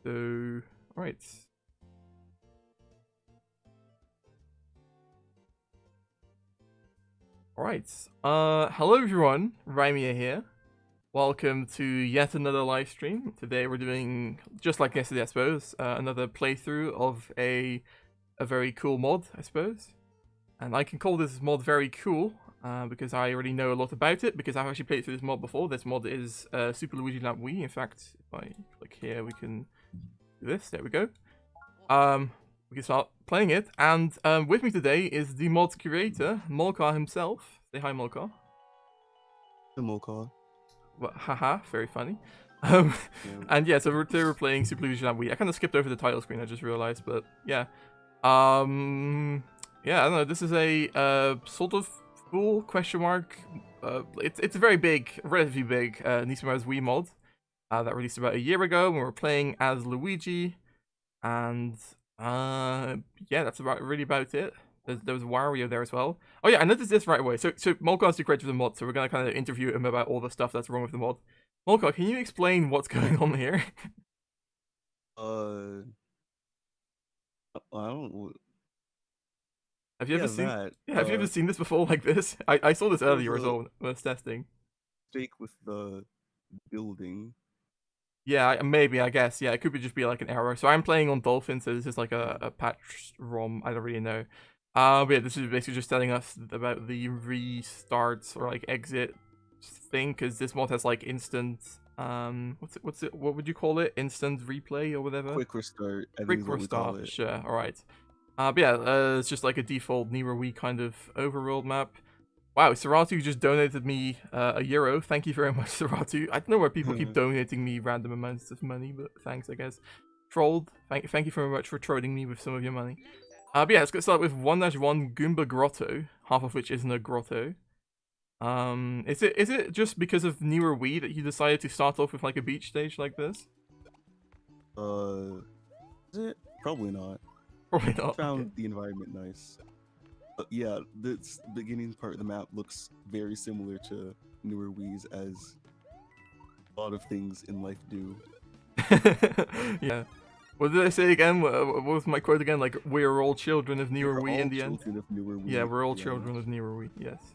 So, alright. Alright. Hello everyone, Rimea here. Welcome to yet another live stream. Today we're doing, just like yesterday I suppose, another playthrough of a very cool mod, I suppose. And I can call this mod very cool, because I already know a lot about it, because I've actually played through this mod before. This mod is Super Luigi Land Wii. In fact, if I click here, we can do this. There we go. We can start playing it. And with me today is the mod's creator, Mullkaw himself. Say hi, Mullkaw. The Mullkaw. Well, haha, very funny. Yeah. And yeah, so today we're playing Super Luigi Land Wii. I kind of skipped over the title screen, I just realized, but yeah. Yeah, I don't know, this is a sort of full question mark. It's a very big, relatively big Nisama's Wii mod that released about a year ago when we were playing as Luigi. And yeah, that's really about it. There was Wario there as well. Oh yeah, I noticed this right away. So Mullkaw's the creator of the mod, so we're gonna kind of interview him about all the stuff that's wrong with the mod. Mullkaw, can you explain what's going on here? I don't. Have you ever seen? That. Yeah, have you ever seen this before like this? I saw this earlier as a- well when I was testing. Mistake with the building. Yeah, maybe, I guess. Yeah, it could just be like an error. So I'm playing on Dolphin, so this is like a patch ROM. I don't really know. But yeah, this is basically just telling us about the restart or like exit thing, because this mod has like instant what would you call it? Instant replay or whatever? Quick restart. I think Quick is what we call restart, it. sure, alright. But yeah, it's just like a default Nero Wii kind of overworld map. Wow, Saratu just donated me €1. Thank you very much, Saratu. I don't know where people keep donating me random amounts of money, but thanks, I guess. Trolled, thank you very much for trolling me with some of your money. But yeah, let's get started with 1-1 Goomba Grotto, half of which isn't a grotto. Is it just because of Nero Wii that you decided to start off with like a beach stage like this? Is it? Probably not. Probably not. I found the environment nice. But yeah, this beginning part of the map looks very similar to newer Wii's, as a lot of things in life do. Yeah. What did I say again? What was my quote again? Like, we're all children of Nero Wii in the end? Of newer Wii, yeah, we're all children of Nero Wii, yes.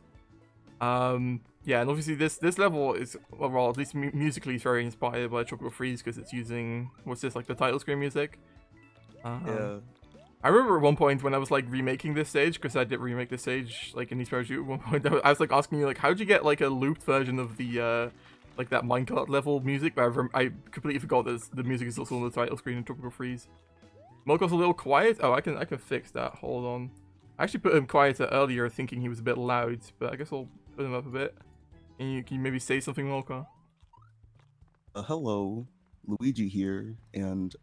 Yeah, and obviously this level is, well, at least musically is very inspired by Tropical Freeze, because it's using, what's this, like the title screen music? Yeah. I remember at one point when I was like remaking this stage, because I did remake this stage like in East Parachute at one point, I was like asking you like, how'd you get like a looped version of the like that minecart level music? But I completely forgot that the music is also on the title screen in Tropical Freeze. Mullkaw's a little quiet. Oh, I can fix that. Hold on. I actually put him quieter earlier, thinking he was a bit loud, but I guess I'll put him up a bit. Can you maybe say something, Mullkaw? Hello, Luigi here, and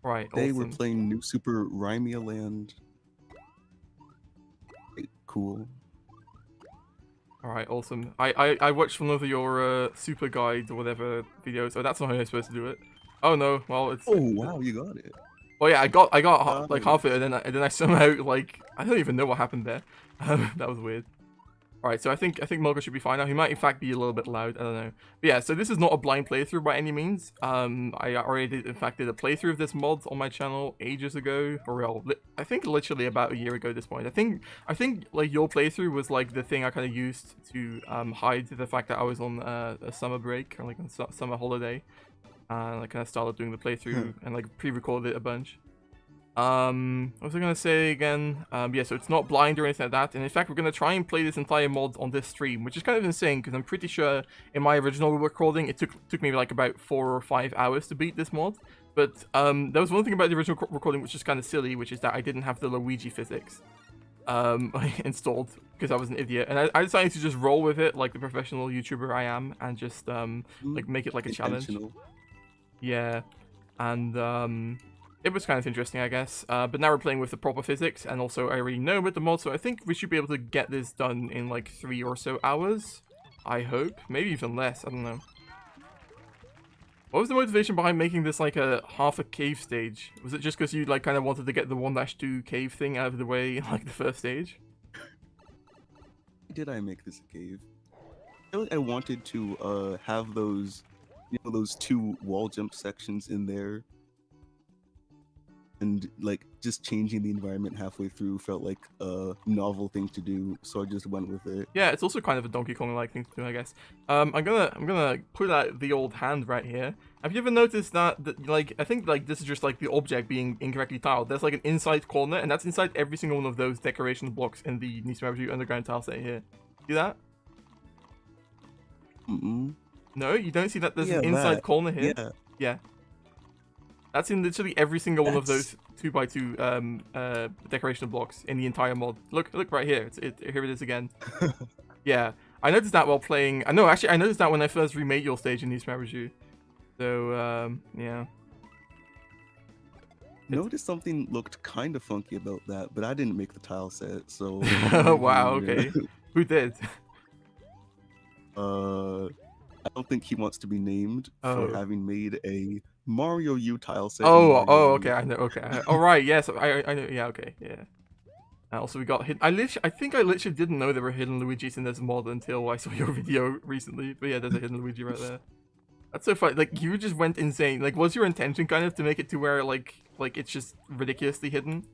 Right, today awesome. we're playing New Super Rimea Land. Cool. Alright, awesome. I watched one of your super guides or whatever videos. Oh, that's not how you're supposed to do it. Oh no, well it's. Oh wow, you got it. Oh yeah, I got like half of it, and then I somehow like I don't even know what happened there. That was weird. Alright, so I think Mullkaw should be fine now. He might in fact be a little bit loud, I don't know. But yeah, so this is not a blind playthrough by any means. I already did a playthrough of this mod on my channel ages ago, or well, I think literally about a year ago at this point. I think like your playthrough was like the thing I kind of used to hide the fact that I was on a summer break or like a summer holiday. And I kind of started doing the playthrough and like pre-recorded it a bunch. What was I gonna say again? Yeah, so it's not blind or anything like that, and in fact we're gonna try and play this entire mod on this stream, which is kind of insane because I'm pretty sure in my original recording it took me like about 4 or 5 hours to beat this mod. But there was one thing about the original recording which is kind of silly, which is that I didn't have the Luigi physics installed because I was an idiot, and I decided to just roll with it like the professional YouTuber I am and just like make it like a challenge. Yeah, and it was kind of interesting, I guess. But now we're playing with the proper physics, and also I already know about the mod, so I think we should be able to get this done in like 3 or so hours. I hope. Maybe even less, I don't know. What was the motivation behind making this like a half a cave stage? Was it just because you like kind of wanted to get the 1-2 cave thing out of the way in like the first stage? Did I make this a cave? I wanted to have those those 2 wall jump sections in there, and like just changing the environment halfway through felt like a novel thing to do, so I just went with it. Yeah, it's also kind of a Donkey Kong-like thing to do, I guess. I'm gonna put out the old hand right here. Have you ever noticed that like I think like this is just like the object being incorrectly tiled. There's like an inside corner, and that's inside every single one of those decoration blocks in the New Super Mario Underground tile set here. See that? No, you don't see that there's an inside corner here? Yeah. That's in literally every single one of those 2x2 decoration blocks in the entire mod. Look right here. Here it is again. Yeah, I noticed that while playing. I noticed that when I first remade your stage in New Super Mario. So yeah. Noticed something looked kind of funky about that, but I didn't make the tile set, so. Wow. Okay. Who did? I don't think he wants to be named for having made a Mario U tile set. Okay, I know. Okay, all right. Yes, I know. Yeah, okay, yeah. Also, we got hidden. I think I literally didn't know there were hidden Luigis in this mod until I saw your video recently. But yeah, there's a hidden Luigi right there. That's so funny. Like you just went insane. Like, was your intention kind of to make it to where like it's just ridiculously hidden?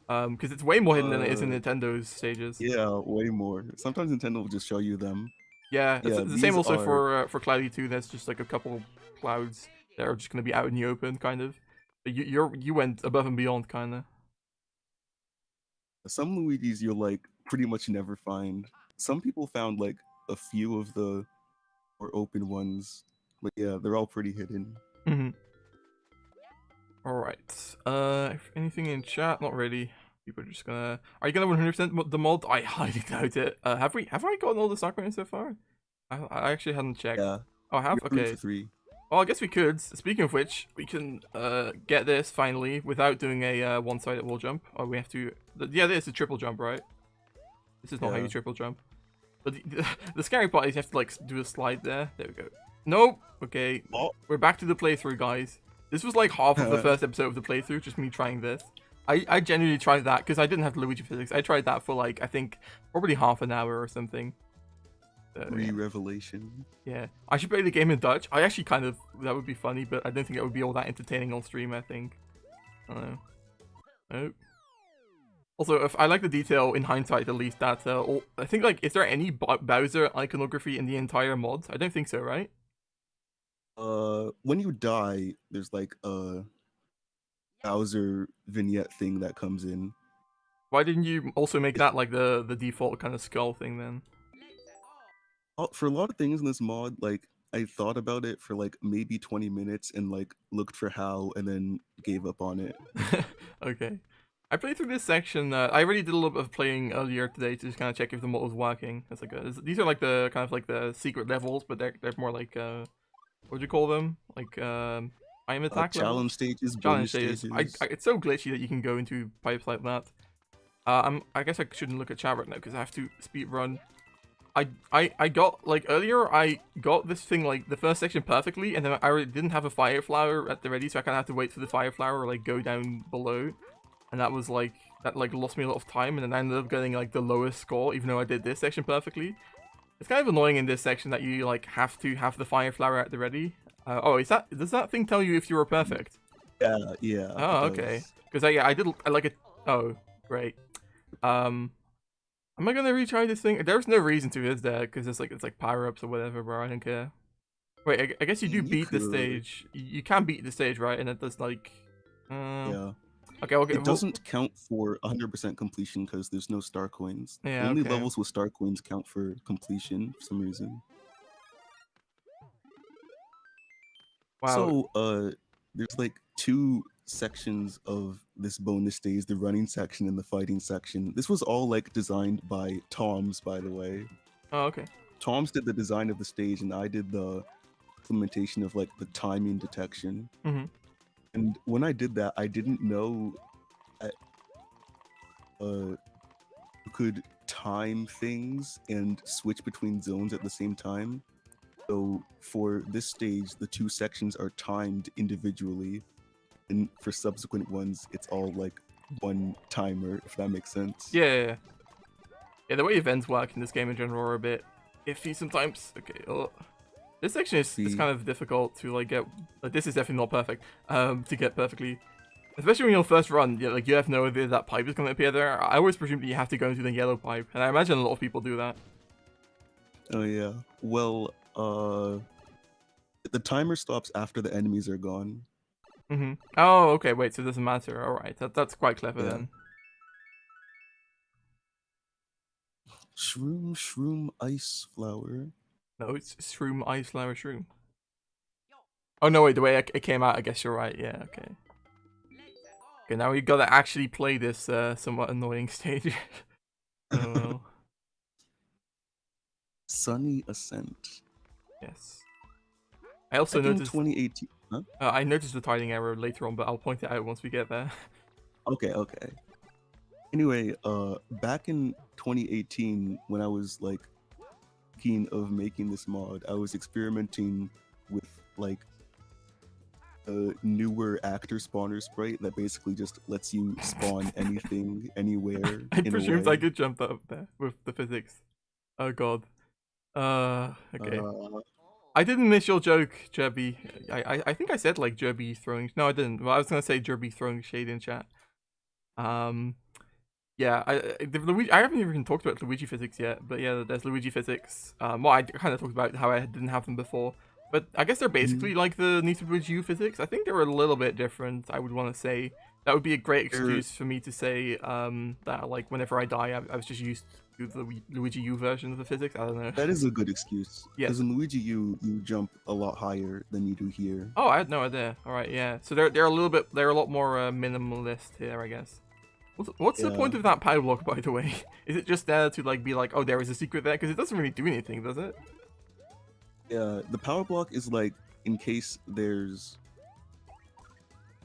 Because it's way more hidden than it is in Nintendo's stages. Yeah, way more. Sometimes Nintendo will just show you them. Yeah, it's the same also for Cloudy 2. There's just like a couple clouds that are just gonna be out in the open, kind of. But you went above and beyond, kind of. Some Luigis you'll like pretty much never find. Some people found like a few of the more open ones, but yeah, they're all pretty hidden. All right. Anything in chat? Not really. People are just gonna. Are you gonna 100% the mod? I highly doubt it. Have I gotten all the star coins so far? I actually hadn't checked. Yeah. Oh, I have. Okay. 3. Well, I guess we could. Speaking of which, we can get this finally without doing a one-sided wall jump. Oh, we have to. Yeah, this is a triple jump, right? This is not how you triple jump. But the scary part is you have to like do a slide there. There we go. Nope. Okay. Oh. We're back to the playthrough, guys. This was like half of the first episode of the playthrough, just me trying this. I genuinely tried that because I didn't have Luigi physics. I tried that for like I think probably half an hour or something. Revelation. Yeah, I should play the game in Dutch. I actually that would be funny, but I don't think it would be all that entertaining on stream. I think. I don't know. Nope. Also, if I like the detail in hindsight, at least that I think like is there any Bowser iconography in the entire mod? I don't think so, right? When you die, there's like a Bowser vignette thing that comes in. Why didn't you also make that like the default kind of skull thing then? For a lot of things in this mod, like I thought about it for like maybe 20 minutes and like looked for how and then gave up on it. Okay. I played through this section. I already did a little bit of playing earlier today to just kind of check if the mod was working. It's like these are like the kind of like the secret levels, but they're more like what would you call them? Like I'm attack challenge stages, challenge stages. It's so glitchy that you can go into pipes like that. I guess I shouldn't look at chat right now because I have to speed run. I got like earlier I got this thing like the first section perfectly, and then I already didn't have a fire flower at the ready, so I kind of have to wait for the fire flower or like go down below, and that was like lost me a lot of time, and then I ended up getting like the lowest score even though I did this section perfectly. It's kind of annoying in this section that you like have to have the fire flower at the ready. Does that thing tell you if you were perfect? Yeah. Oh, okay. Because I did like it. Oh, great. Am I gonna retry this thing? There's no reason to, is there? Because it's like power ups or whatever, bro. I don't care. Wait, I guess you do beat the stage. You can beat the stage, right? And it does like. Yeah. Okay. It doesn't count for 100% completion because there's no star coins. Yeah. Only levels with star coins count for completion for some reason. Wow. So, there's like 2 sections of this bonus stage, the running section and the fighting section. This was all like designed by Tom's, by the way. Oh, okay. Tom's did the design of the stage and I did the implementation of like the timing detection. And when I did that, I didn't know that you could time things and switch between zones at the same time. So for this stage, the 2 sections are timed individually, and for subsequent ones, it's all like one timer, if that makes sense. Yeah. The way events work in this game in general are a bit iffy sometimes. Okay. This section is See, kind of difficult to like get. Like, this is definitely not perfect. To get perfectly, especially when you're first run. Yeah, like you have no idea that pipe is gonna appear there. I always presume that you have to go into the yellow pipe, and I imagine a lot of people do that. oh yeah. Well, the timer stops after the enemies are gone. Oh, okay. Wait. So it doesn't matter. All right. That's quite clever Yeah. then. Shroom, ice flower. No, it's shroom, ice flower, shroom. Oh no, wait. The way it came out, I guess you're right. Yeah. Okay. Okay. Now we gotta actually play this somewhat annoying stage. Oh well. Sunny Ascent. Yes. I also Back in noticed. 2018. Huh? I noticed the timing error later on, but I'll point it out once we get there. Okay. Anyway, back in 2018, when I was like keen of making this mod, I was experimenting with like a newer actor spawner sprite that basically just lets you spawn anything, anywhere. I in presumed a way. I could jump up there with the physics. Oh god. Okay. I didn't miss your joke, Jerby. I think I said like Jerby throwing. No, I didn't. Well, I was gonna say Jerby throwing shade in chat. Yeah. I haven't even talked about Luigi physics yet, but yeah, there's Luigi physics. Well, I kind of talked about how I didn't have them before, but I guess they're basically like the Need to Luigi U physics. I think they're a little bit different. I would want to say that would be a great excuse for me to say that like whenever I die, I was just used to the Luigi U version of the physics. I don't know. That is a good excuse. Yes. Because in Luigi U, you jump a lot higher than you do here. Oh, I had no idea. All right, yeah. So they're a lot more minimalist here, I guess. What's the point of that power block, by the way? Is it just there to like be like, oh, there is a secret there? Because it doesn't really do anything, does it? Yeah, the power block is like in case there's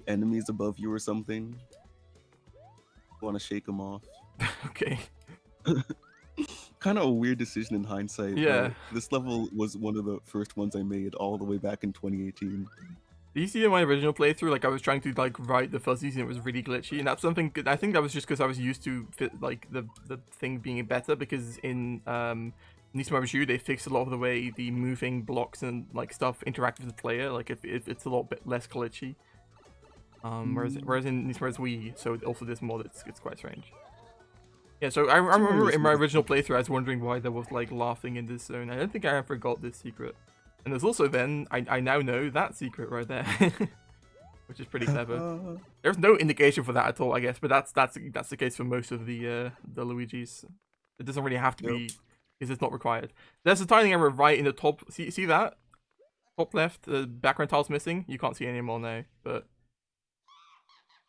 enemies above you or something. You want to shake them off. Okay. Kind of a weird decision in hindsight. Yeah. This level was one of the first ones I made all the way back in 2018. Do you see in my original playthrough, like I was trying to like write the fuzzies and it was really glitchy, and that's something. I think that was just because I was used to like the thing being better. Because in Need to Luigi, they fixed a lot of the way the moving blocks and like stuff interact with the player. Like if it's a lot bit less glitchy. Whereas in Need to Wii, so also this mod, it's quite strange. Yeah, so I remember in my original playthrough, I was wondering why there was like laughing in this zone. I don't think I ever got this secret. And there's also then, I now know that secret right there. Which is pretty clever. There's no indication for that at all, I guess, but that's the case for most of the Luigis. It doesn't really have to be, because it's not required. There's a tiny error right in the top, see that? Top left, the background tile's missing. You can't see it anymore now, but...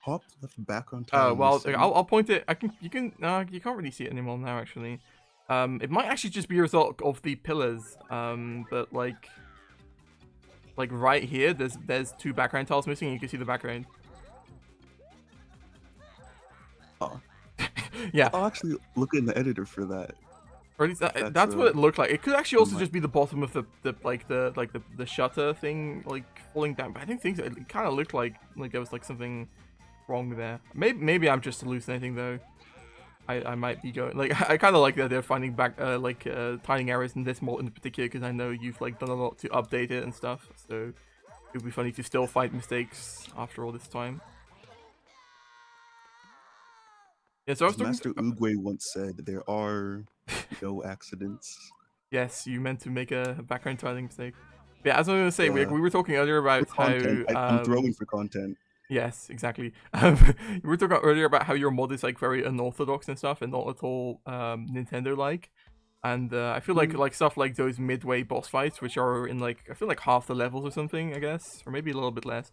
Top left background tile. Well, I'll point it, you can't really see it anymore now, actually. It might actually just be a result of the pillars, but like right here, there's two background tiles missing, and you can see the background. Oh. Yeah. I'll actually look in the editor for that. Or at least that's what it looked like. It could actually also just be the bottom of the shutter thing like falling down. But I think it kind of looked like there was like something wrong there. Maybe I'm just hallucinating though. I might be going like I kind of like that they're finding back timing errors in this mod in particular, because I know you've like done a lot to update it and stuff. So it would be funny to still find mistakes after all this time. Yeah, so I was Master Oogway once said there are no accidents. Yes, you meant to make a background tiling mistake. But yeah, as I was gonna say, we were talking earlier about how I'm throwing for content. Yes, exactly. We were talking earlier about how your mod is like very unorthodox and stuff, and not at all Nintendo-like. And I feel like stuff like those midway boss fights, which are in like I feel like half the levels or something, I guess, or maybe a little bit less.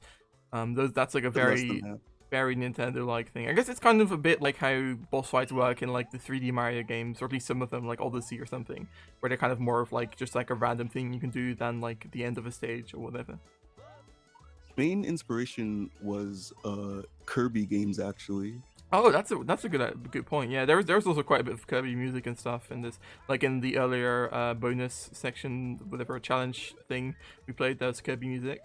That's like a very Nintendo-like thing. I guess it's kind of a bit like how boss fights work in like the 3D Mario games, or at least some of them, like Odyssey or something, where they're kind of more of like just like a random thing you can do than like the end of a stage or whatever. Main inspiration was Kirby games, actually. Oh, that's a good point. Yeah, there was also quite a bit of Kirby music and stuff in this, like in the earlier bonus section, whatever challenge thing we played. There was Kirby music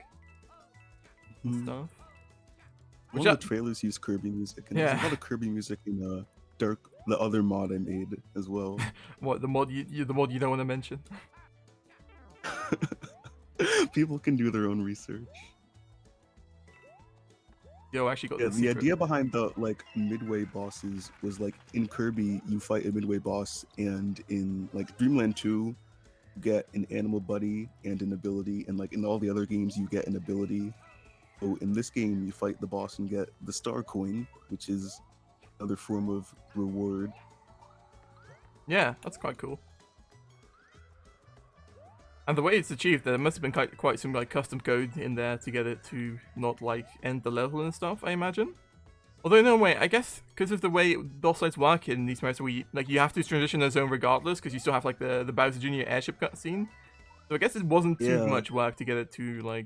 and stuff. One of the trailers used Kirby music, and there's a lot of Kirby music in the other mod I made as well. What, the mod you don't want to mention? People can do their own research. Yo, I actually got Yeah, the the secret. idea behind the like midway bosses was like in Kirby you fight a midway boss, and in like Dreamland 2 you get an animal buddy and an ability, and like in all the other games you get an ability. So in this game you fight the boss and get the star coin, which is another form of reward. Yeah, that's quite cool. And the way it's achieved, there must have been quite some like custom code in there to get it to not like end the level and stuff, I imagine. Although no, wait, I guess because of the way boss fights work in these maps, where you have to transition a zone regardless, because you still have like the Bowser Jr. airship cutscene. So I guess it wasn't too Yeah, much work to get it to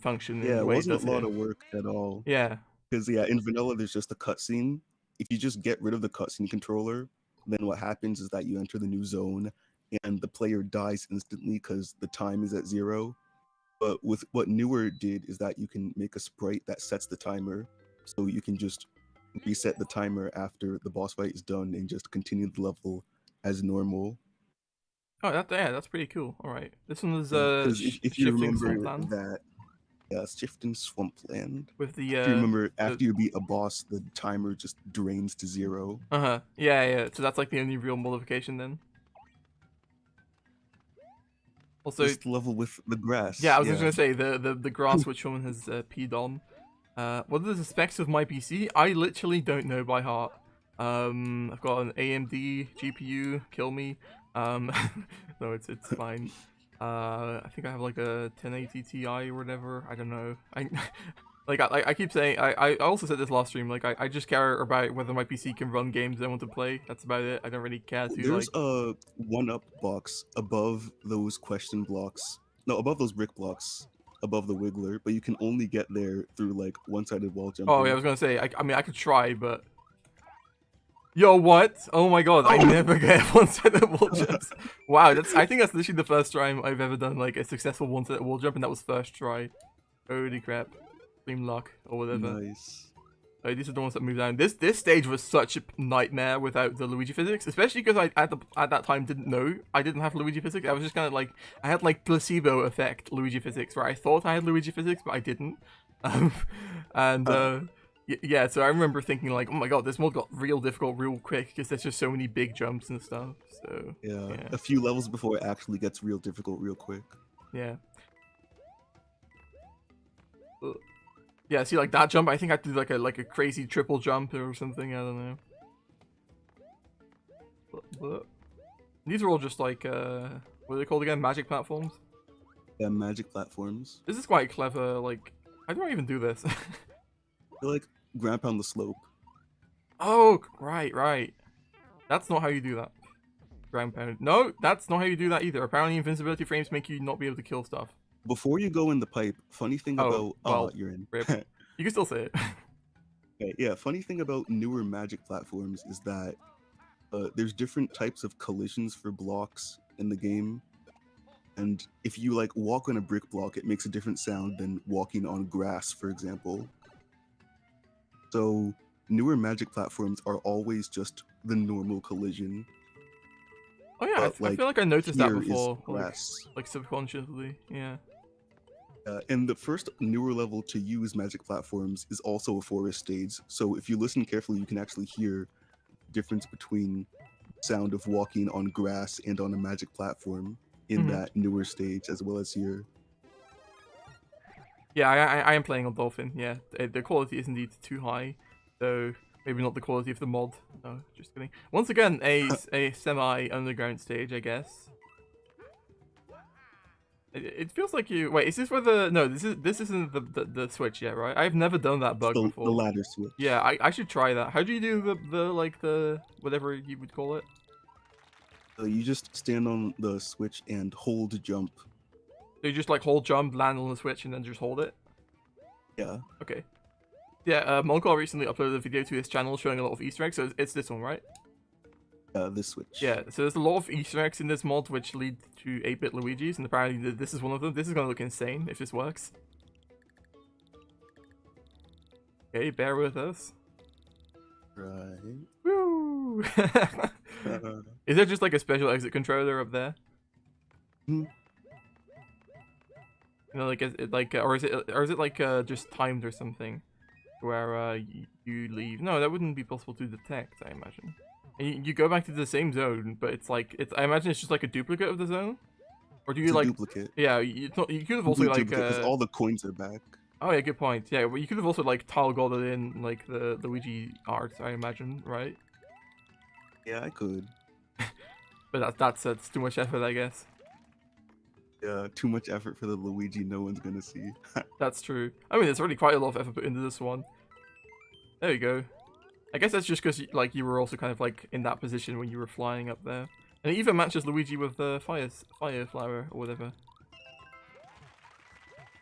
function in yeah, the it way it wasn't does a lot here. of work at all. Yeah. Because yeah, in vanilla there's just a cutscene. If you just get rid of the cutscene controller, then what happens is that you enter the new zone and the player dies instantly because the time is at 0. But with what newer did is that you can make a sprite that sets the timer, so you can just reset the timer after the boss fight is done and just continue the level as normal. Oh, that's pretty cool. All right, this one is Because if you shifting remember swampland that, yeah, shifting swampland. with If you remember, the after you beat a boss, the timer just drains to 0. yeah. So that's like the only real modification then. Also, Just level with the grass. yeah, I was just Yeah. gonna say the grass which someone has peed on. What are the specs of my PC? I literally don't know by heart. I've got an AMD GPU. Kill me. No, it's fine. I think I have like a 1080 Ti or whatever. I don't know. I keep saying. I also said this last stream. Like I just care about whether my PC can run games I want to play. That's about it. I don't really care to There's a 1-up box above those question blocks. No, above those brick blocks, above the wiggler, but you can only get there through like one-sided wall jumping. Oh yeah, I was gonna say. I mean, I could try, but yo, what? Oh my god, I never get one-sided wall jumps. Wow, I think that's literally the first time I've ever done like a successful one-sided wall jump, and that was first try. Holy crap. Dream luck or whatever. Nice. Oh, these are the ones that move down. This stage was such a nightmare without the Luigi physics, especially because I at that time didn't know I didn't have Luigi physics. I was just kind of like I had like placebo effect Luigi physics, where I thought I had Luigi physics, but I didn't. Yeah, so I remember thinking like, oh my god, this mod got real difficult real quick because there's just so many big jumps and stuff. So yeah, a few levels before it actually gets real difficult real quick. Yeah. Yeah, see, like that jump, I think I did like a crazy triple jump or something. I don't know. These are all just like what are they called again? Magic platforms. Yeah, magic platforms. This is quite clever. Like, how do I even do this? They're like ground pound the slope. Oh, right. That's not how you do that. Ground pound. No, that's not how you do that either. Apparently, invincibility frames make you not be able to kill stuff. Before you go in the pipe, funny thing about you're in. Rip. You can still say it. Okay, yeah, funny thing about newer magic platforms is that there's different types of collisions for blocks in the game, and if you like walk on a brick block, it makes a different sound than walking on grass, for example. So newer magic platforms are always just the normal collision. Oh yeah, I feel like I noticed that before, grass. like subconsciously, yeah. And the first newer level to use magic platforms is also a forest stage. So if you listen carefully, you can actually hear the difference between sound of walking on grass and on a magic platform in that newer stage, as well as here. Yeah, I am playing on Dolphin. Yeah, the quality is indeed too high, though maybe not the quality of the mod. No, just kidding. Once again, a semi underground stage, I guess. It feels like you. Wait, is this where the? No, this isn't the switch yet, right? I've never done that bug before. The ladder switch. Yeah, I should try that. How do you do the whatever you would call it? You just stand on the switch and hold jump. So you just like hold jump, land on the switch, and then just hold it. Yeah. Okay. Yeah, Mullkaw recently uploaded a video to his channel showing a lot of Easter eggs. So it's this one, right? This switch. Yeah, so there's a lot of Easter eggs in this mod which lead to 8-bit Luigis, and apparently this is one of them. This is gonna look insane if this works. Okay, bear with us. Right. Woo! Is there just like a special exit controller up there? You know, like or is it like just timed or something, where you leave? No, that wouldn't be possible to detect, I imagine. And you go back to the same zone, but it's like I imagine it's just like a duplicate of the zone, or do you It's a like? duplicate. Yeah, you could have also Complete like duplicate because all the coins are back. Oh yeah, good point. Yeah, but you could have also like tile golded in like the Luigi art, I imagine, right? Yeah, I could. But that's too much effort, I guess. Yeah, too much effort for the Luigi no one's gonna see. That's true. I mean, there's already quite a lot of effort put into this one. There you go. I guess that's just because like you were also kind of like in that position when you were flying up there, and it even matches Luigi with the fire flower or whatever.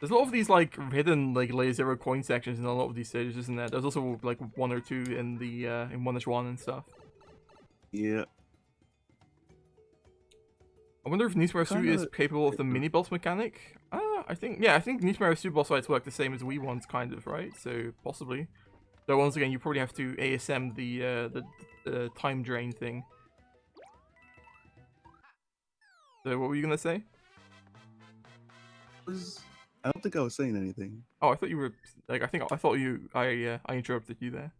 There's a lot of these like hidden like layer 0 coin sections in a lot of these stages, isn't there? There's also like 1 or 2 in the in 1-1 and stuff. Yeah. I wonder if Nismaru is capable of the mini boss mechanic. I think Nismaru boss fights work the same as Wii ones, kind of, right? So possibly. Though once again, you probably have to ASM the time drain thing. So what were you gonna say? I don't think I was saying anything. Oh, I thought you were like I thought I interrupted you there.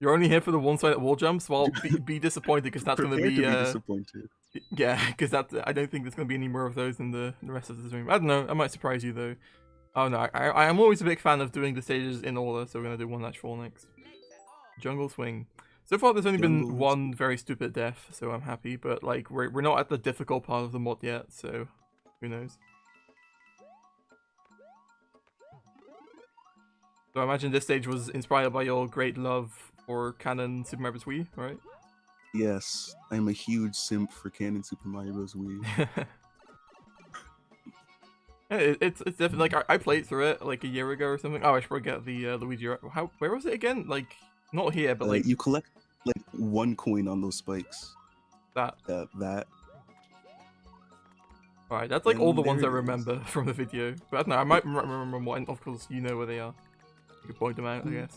You're only here for the one-sided wall jumps. Well, be disappointed because that's going to be disappointed. Yeah, because I don't think there's going to be any more of those in the rest of the stream. I don't know. I might surprise you though. Oh no, I am always a big fan of doing the stages in order, so we're going to do 1-4 next. Jungle Swing. So far, there's only been one very stupid death, so I'm happy. But like, we're not at the difficult part of the mod yet, so who knows? So I imagine this stage was inspired by your great love for canon Super Mario Bros. Wii, right? Yes, I'm a huge simp for canon Super Mario Bros. Wii. It's definitely like I played through it like a year ago or something. Oh, I should probably get the Luigi. Where was it again? Like not here, but like you collect like 1 coin on those spikes. That. Alright, that's like all the ones I remember from the video. But I don't know, I might remember more, and of course you know where they are. You can point them out, I guess.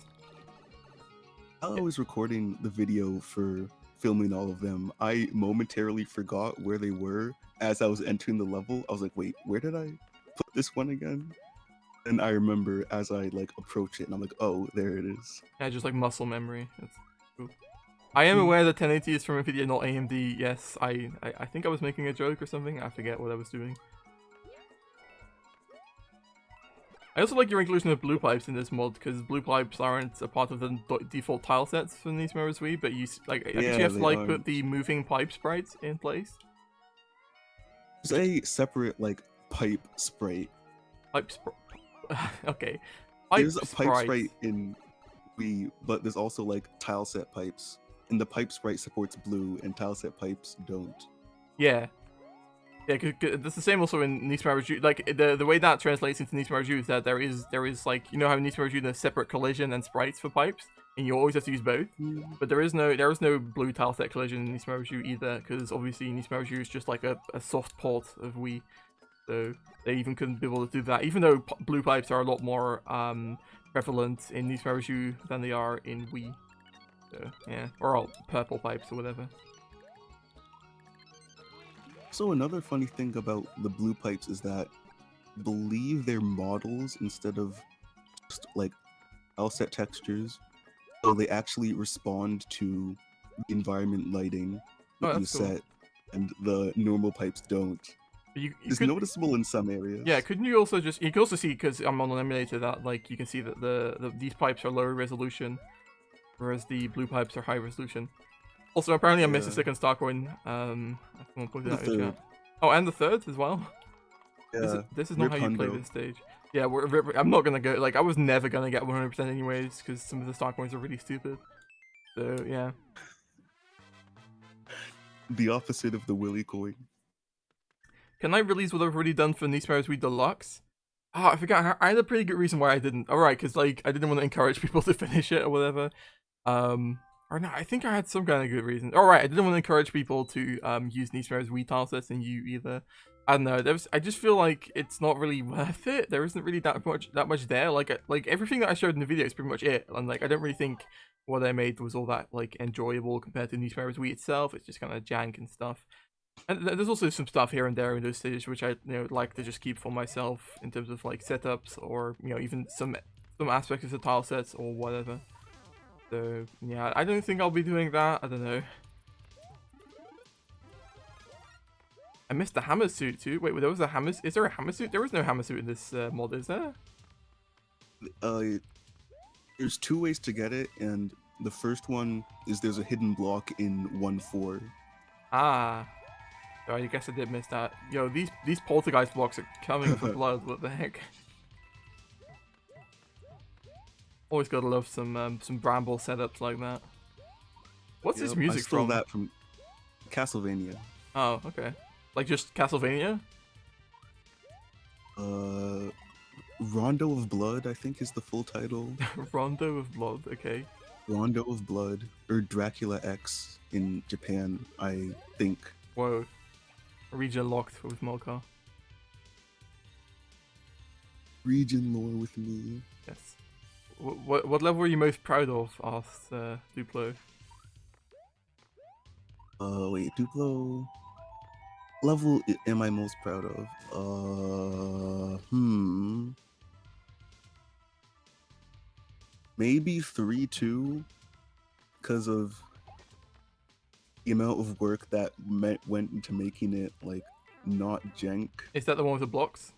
While I was recording the video for filming all of them, I momentarily forgot where they were as I was entering the level. I was like, wait, where did I put this one again? And I remember as I like approach it, and I'm like, oh, there it is. Yeah, just like muscle memory. That's cool. I am aware that 1080 is from a video, not AMD. Yes, I think I was making a joke or something. I forget what I was doing. I also like your inclusion of blue pipes in this mod, because blue pipes aren't a part of the default tile sets for Nismaru Bros. Wii, but you like I guess you have to like put the moving pipe sprites in place. There's a separate like pipe sprite. Okay. There's a pipe sprite in Wii, but there's also like tile set pipes, and the pipe sprite supports blue, and tile set pipes don't. Yeah. Yeah, cause that's the same also in Nismaru Bros. Like the way that translates into Nismaru Bros. Is that there is like, you know how in Nismaru Bros. There's separate collision and sprites for pipes, and you always have to use both. But there is no blue tile set collision in Nismaru Bros. either, because obviously Nismaru Bros. Is just like a soft port of Wii, so they even couldn't be able to do that. Even though blue pipes are a lot more prevalent in Nismaru Bros. Than they are in Wii. So yeah, or purple pipes or whatever. So another funny thing about the blue pipes is that I believe they're models instead of just like tile set textures. So they actually respond to the environment lighting that you set, and the normal pipes don't. It's noticeable in some areas. Yeah, couldn't you also just... You can also see, because I'm on an emulator, that like you can see that these pipes are lower resolution, whereas the blue pipes are high resolution. Also, apparently I missed the second star coin. I won't put it out in chat. Oh, and the third as well? Yeah. This is not how you play this stage. Yeah, I'm not gonna go... Like, I was never gonna get 100% anyways, because some of the star coins are really stupid. So, yeah. The opposite of the Willy coin. Can I release what I've already done for Nismaru Bros. Wii Deluxe? Oh, I forgot. I had a pretty good reason why I didn't. Alright, because like I didn't want to encourage people to finish it or whatever. Or no, I think I had some kind of good reason. Alright, I didn't want to encourage people to use Nismaru Bros. Wii tile sets in you either. I don't know. I just feel like it's not really worth it. There isn't really that much there. Like everything that I showed in the video is pretty much it. And like I don't really think what I made was all that like enjoyable compared to Nismaru Bros. Wii itself. It's just kind of jank and stuff. And there's also some stuff here and there in those stages which I like to just keep for myself in terms of like setups or even some aspects of the tile sets or whatever. So yeah, I don't think I'll be doing that. I don't know. I missed the hammer suit too. Wait, there was a hammer. Is there a hammer suit? There is no hammer suit in this mod, is there? There's 2 ways to get it, and the first one is there's a hidden block in 1.4. Ah. Oh, I guess I did miss that. Yo, these poltergeist blocks are coming for blood. What the heck? Always gotta love some bramble setups like that. What's this music I stole from? that from Castlevania. Oh, okay. Like just Castlevania? Rondo of Blood, I think is the full title. Rondo of Blood, okay. Rondo of Blood, or Dracula X in Japan, I think. Whoa. Region locked with Mullkaw. Region lore with me. Yes. What level are you most proud of, asked Duplo? Wait, Duplo. Level am I most proud of? Maybe 3-2, because of the amount of work that went into making it like not jank. Is that the one with the blocks?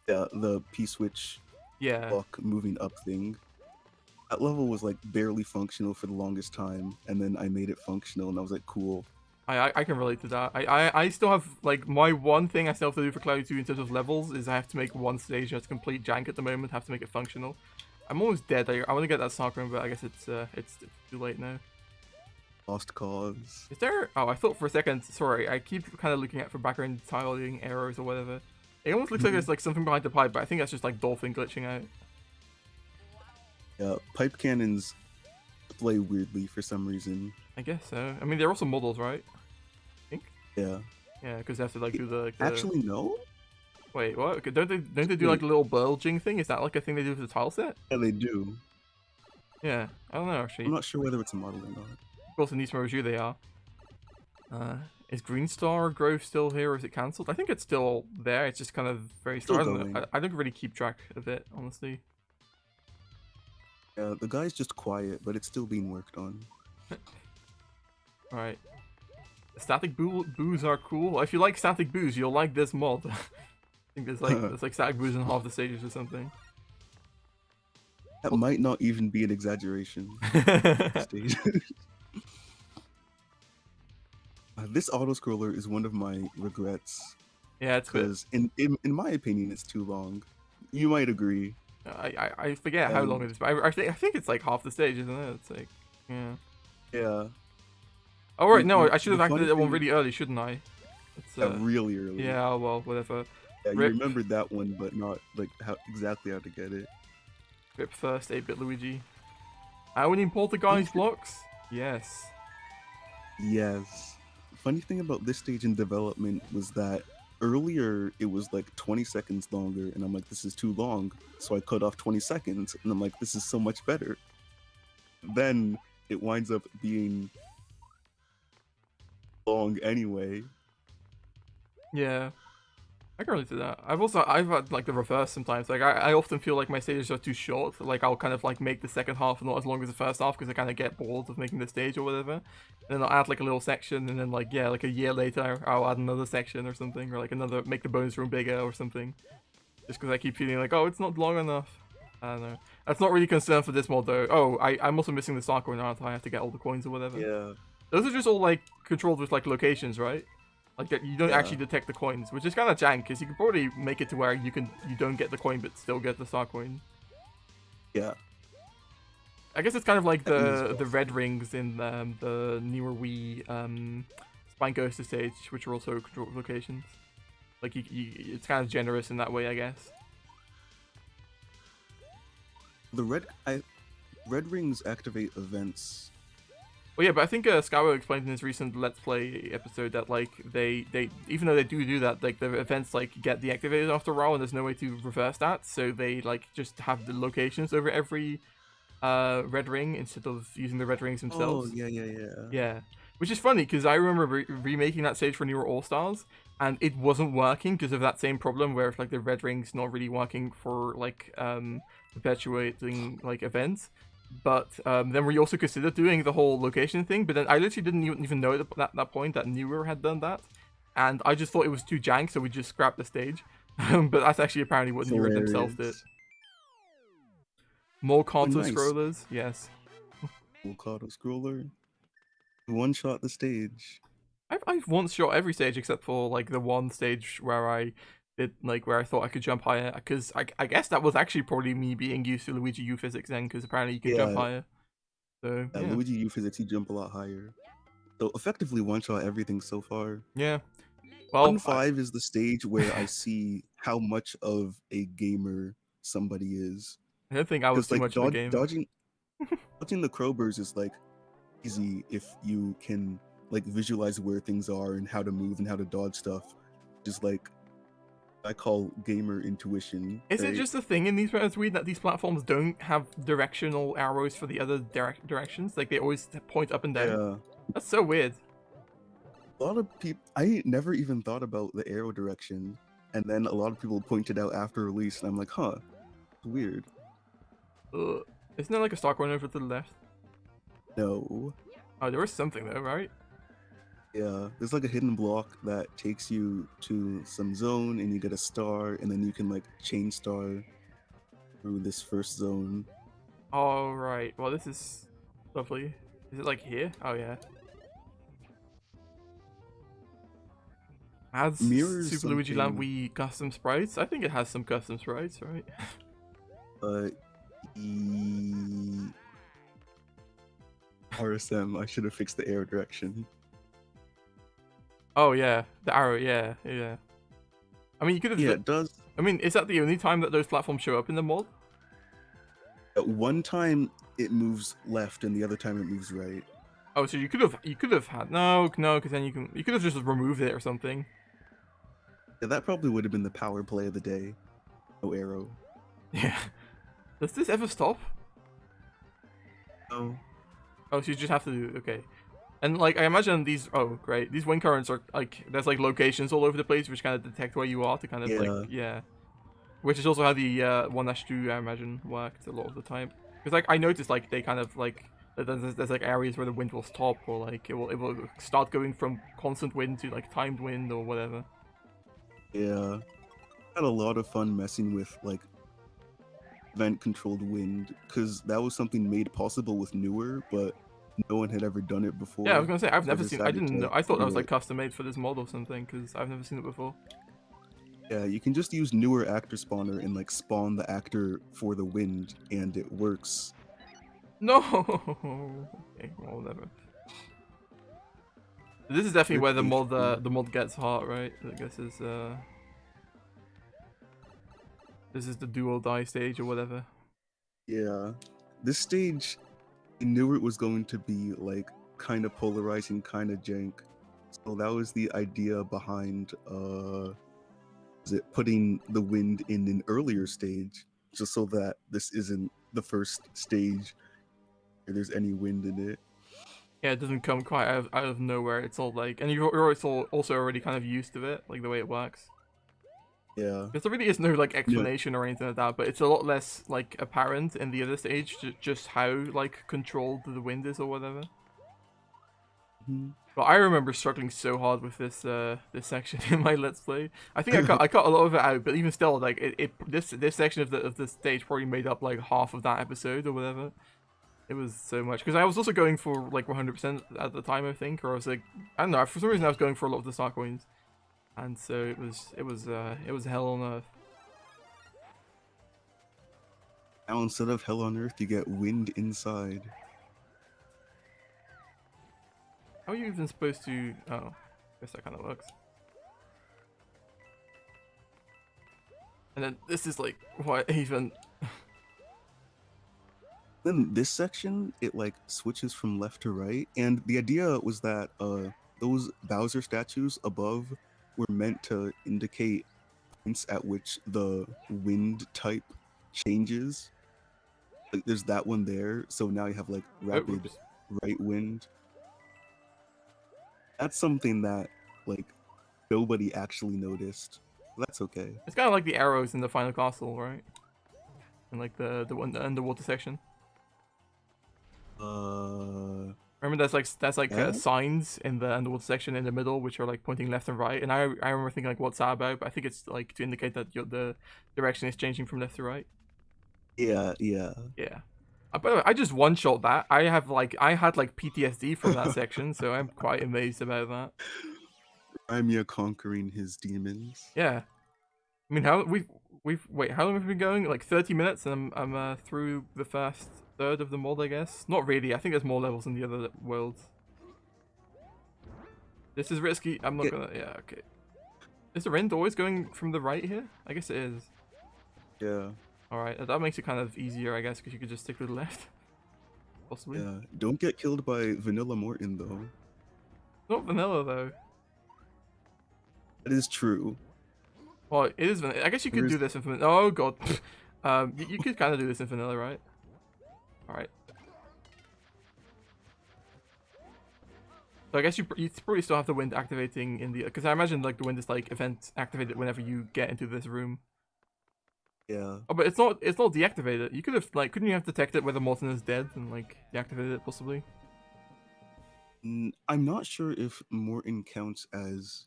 Yeah, the P-switch block moving up thing. That level was like barely functional for the longest time, and then I made it functional, and I was like, cool. I can relate to that. I still have, like, my one thing I still have to do for Cloud 2 in terms of levels is I have to make one stage that's complete jank at the moment, have to make it functional. I'm almost dead. I want to get that Sakura, but I guess it's too late now. Lost cause. Is there... Oh, I thought for a second... Sorry, I keep kind of looking at for background tiling errors or whatever. It almost looks like there's like something behind the pipe, but I think that's just like Dolphin glitching out. Yeah, pipe cannons play weirdly for some reason. I guess so. I mean, they're also models, right? I think. Yeah. Yeah, because they have to like do the. Actually, no. Wait, what? Don't they do like a little bulging thing? Is that like a thing they do with the tile set? Yeah, they do. Yeah, I don't know actually. I'm not sure whether it's a model or not. Of course, in Nismo Review they are. Is Green Star Grove still here, or is it cancelled? I think it's still there. It's just kind of very slow. I don't really keep track of it, honestly. Yeah, the guy's just quiet, but it's still being worked on. Alright. Static boos are cool. If you like static boos, you'll like this mod. I think there's like static boos in half the stages or something. That might not even be an exaggeration. This autoscroller is one of my regrets. Yeah, it's because in my opinion, it's too long. You might agree. I forget how long it is, but I think it's like half the stage, isn't it? It's like, yeah. Yeah. Oh right, no, I should have activated that one really early, shouldn't I? It's, really early. Yeah, well, whatever. Yeah, you remembered that one, but not like exactly how to get it. Rip first, 8-bit Luigi. I winning poltergeist blocks? Yes. Yes. Funny thing about this stage in development was that earlier it was like 20 seconds longer, and I'm like, this is too long, so I cut off 20 seconds, and I'm like, this is so much better. Then it winds up being long anyway. Yeah, I can relate to that. I've had like the reverse sometimes. Like I often feel like my stages are too short. Like I'll kind of like make the second half not as long as the first half because I kind of get bored of making the stage or whatever. And then I'll add like a little section, and then like like a year later I'll add another section or something, or like make the bonus room bigger or something. Just because I keep feeling like, oh, it's not long enough. I don't know. That's not really concerned for this mod though. Oh, I'm also missing the star coin, aren't I? I have to get all the coins or whatever. Yeah. Those are just all like controlled with like locations, right? Like you don't actually detect the coins, which is kind of jank, because you can probably make it to where you don't get the coin but still get the star coin. Yeah. I guess it's kind of like the red rings in the newer Wii Spine Coaster stage, which are also controlled locations. Like it's kind of generous in that way, I guess. The red rings activate events. Well, yeah, but I think Skyro explained in his recent Let's Play episode that like they even though they do that, like the events like get deactivated after a while, and there's no way to reverse that, so they like just have the locations over every red ring instead of using the red rings themselves. Oh yeah. Yeah. Which is funny because I remember remaking that stage for Newer All Stars, and it wasn't working because of that same problem where like the red ring's not really working for like perpetuating like events. But then we also considered doing the whole location thing, but then I literally didn't even know at that point that Newer had done that, and I just thought it was too jank, so we just scrapped the stage. But that's actually apparently what Newer themselves did. More contour scrollers, yes. Mullkaw scroller. One shot the stage. I've once shot every stage except for like the one stage where I did like where I thought I could jump higher, because I guess that was actually probably me being used to Luigi U physics then, because apparently you can jump higher. So yeah. Luigi U physics, you jump a lot higher. So effectively one shot everything so far. Yeah. Well, 1-5 is the stage where I see how much of a gamer somebody is. I don't think I was too much of a gamer. Dodging the Crowbars is like easy if you can like visualize where things are and how to move and how to dodge stuff. Just like I call gamer intuition. Is it just a thing in these weird that these platforms don't have directional arrows for the other directions? Like they always point up and down. Yeah. That's so weird. A lot of people, I never even thought about the arrow direction, and then a lot of people pointed out after release, and I'm like, huh, weird. Isn't there like a stock one over to the left? No. Oh, there is something though, right? Yeah, there's like a hidden block that takes you to some zone, and you get a star, and then you can like chain star through this first zone. Oh, right. Well, this is lovely. Is it like here? Oh, yeah. Has Super Luigi Land Wii custom sprites? I think it has some custom sprites, right? RSM, I should have fixed the arrow direction. Oh, yeah. The arrow, yeah. I mean, you could have... Yeah, it does. I mean, is that the only time that those platforms show up in the mod? At one time, it moves left, and the other time it moves right. Oh, so you could have had... No, because then you could have just removed it or something. Yeah, that probably would have been the power play of the day. No arrow. Yeah. Does this ever stop? No. Oh, so you just have to do... Okay. And, like, I imagine these... Oh, great. These wind currents are, like... There's, like, locations all over the place which kind of detect where you are to kind of, like... Yeah. Which is also how the 1-2, I imagine, worked a lot of the time. Because, like, I noticed, like, they kind of, like... There's like, areas where the wind will stop, or, like, it will start going from constant wind to, like, timed wind or whatever. Yeah. I had a lot of fun messing with, like, event-controlled wind, because that was something made possible with Newer, but no one had ever done it before. Yeah, I was gonna say, I've never seen... I didn't know... I thought that was, like, custom-made for this mod or something, because I've never seen it before. Yeah, you can just use Newer actor spawner and, like, spawn the actor for the wind, and it works. No! Okay, well, whatever. This is definitely where the mod gets hot, right? I guess is this is the do or die stage or whatever. Yeah, this stage, I knew it was going to be like kind of polarizing, kind of jank. So that was the idea behind putting the wind in an earlier stage, just so that this isn't the first stage where there's any wind in it. Yeah, it doesn't come quite out of nowhere. It's all like, and you're also already kind of used to it, like the way it works. Yeah. Because there really is no like explanation or anything like that, but it's a lot less like apparent in the other stage just how like controlled the wind is or whatever. But I remember struggling so hard with this this section in my Let's Play. I think I cut a lot of it out, but even still, like this section of the stage probably made up like half of that episode or whatever. It was so much, because I was also going for like 100% at the time, I think, or I was like, I don't know, for some reason I was going for a lot of the star coins, and so it was hell on earth. Now instead of hell on earth, you get wind inside. How are you even supposed to? Oh, I guess that kind of works. And then this is like what even. Then this section, it like switches from left to right, and the idea was that those Bowser statues above were meant to indicate points at which the wind type changes. Like there's that one there, so now you have like rapid right wind. That's something that like nobody actually noticed. That's okay. It's kind of like the arrows in the final castle, right? And like the one the underwater section. Remember that's like Yeah? signs in the underwater section in the middle, which are like pointing left and right. And I remember thinking like, what's that about? But I think it's like to indicate that the direction is changing from left to right. Yeah, yeah. Yeah. By the way, I just one shot that. I had like PTSD from that section, so I'm quite amazed about that. Rimea conquering his demons. Yeah. I mean, how long have we been going? Like 30 minutes, and I'm through the first third of the mod, I guess. Not really. I think there's more levels in the other worlds. This is risky. I'm not gonna. Yeah, okay. Is the wind always going from the right here? I guess it is. Yeah. Alright, that makes it kind of easier, I guess, because you could just stick to the left. Possibly. Yeah. Don't get killed by Vanilla Morton, though. Not vanilla, though. That is true. Well, it is vanilla. I guess you could do this in vanilla. Oh, God. You could kind of do this in vanilla, right? Alright. So I guess you probably still have the wind activating in the... Because I imagine like the wind is like event activated whenever you get into this room. Yeah. Oh, but it's not deactivated. You could have like, couldn't you have detected whether Morton is dead and like deactivated it possibly? I'm not sure if Morton counts as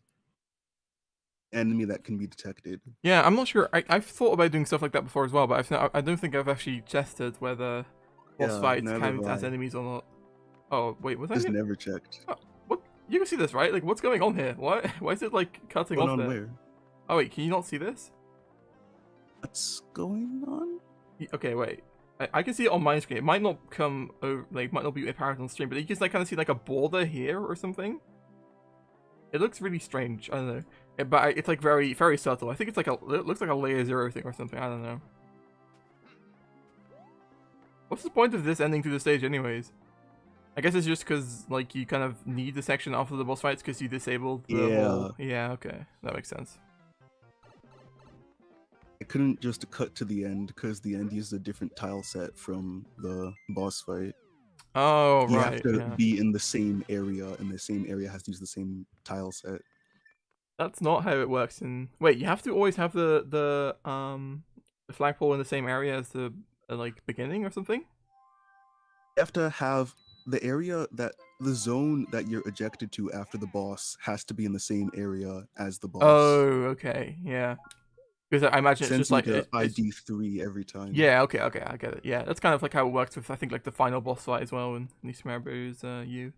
enemy that can be detected. Yeah, I'm not sure. I've thought about doing stuff like that before as well, but I don't think I've actually tested whether boss fights count as enemies or not. Oh wait, was I? Just never checked. Oh, what? You can see this, right? Like, what's going on here? Why is it like cutting off there? Where? Oh wait, can you not see this? What's going on? Okay, wait. I can see it on my screen. It might not come over, like, might not be apparent on stream, but you can like kind of see like a border here or something. It looks really strange. I don't know. But it's like very, very subtle. I think it's like it looks like a layer 0 thing or something. I don't know. What's the point of this ending to the stage anyways? I guess it's just because like you kind of need the section after the boss fights because you disabled the whole... Yeah, okay. That makes sense. I couldn't just cut to the end because the end uses a different tile set from the boss fight. Oh, you right. You have to be in the same area, and the same area has to use the same tile set. That's not how it works in... Wait, you have to always have the flagpole in the same area as the like beginning or something? You have to have the zone that you're ejected to after the boss has to be in the same area as the boss. Oh, okay, yeah. Because I imagine it's just like ID 3 every time. Yeah, okay, I get it. Yeah, that's kind of like how it works with I think like the final boss fight as well in New Super Mario Bros. U.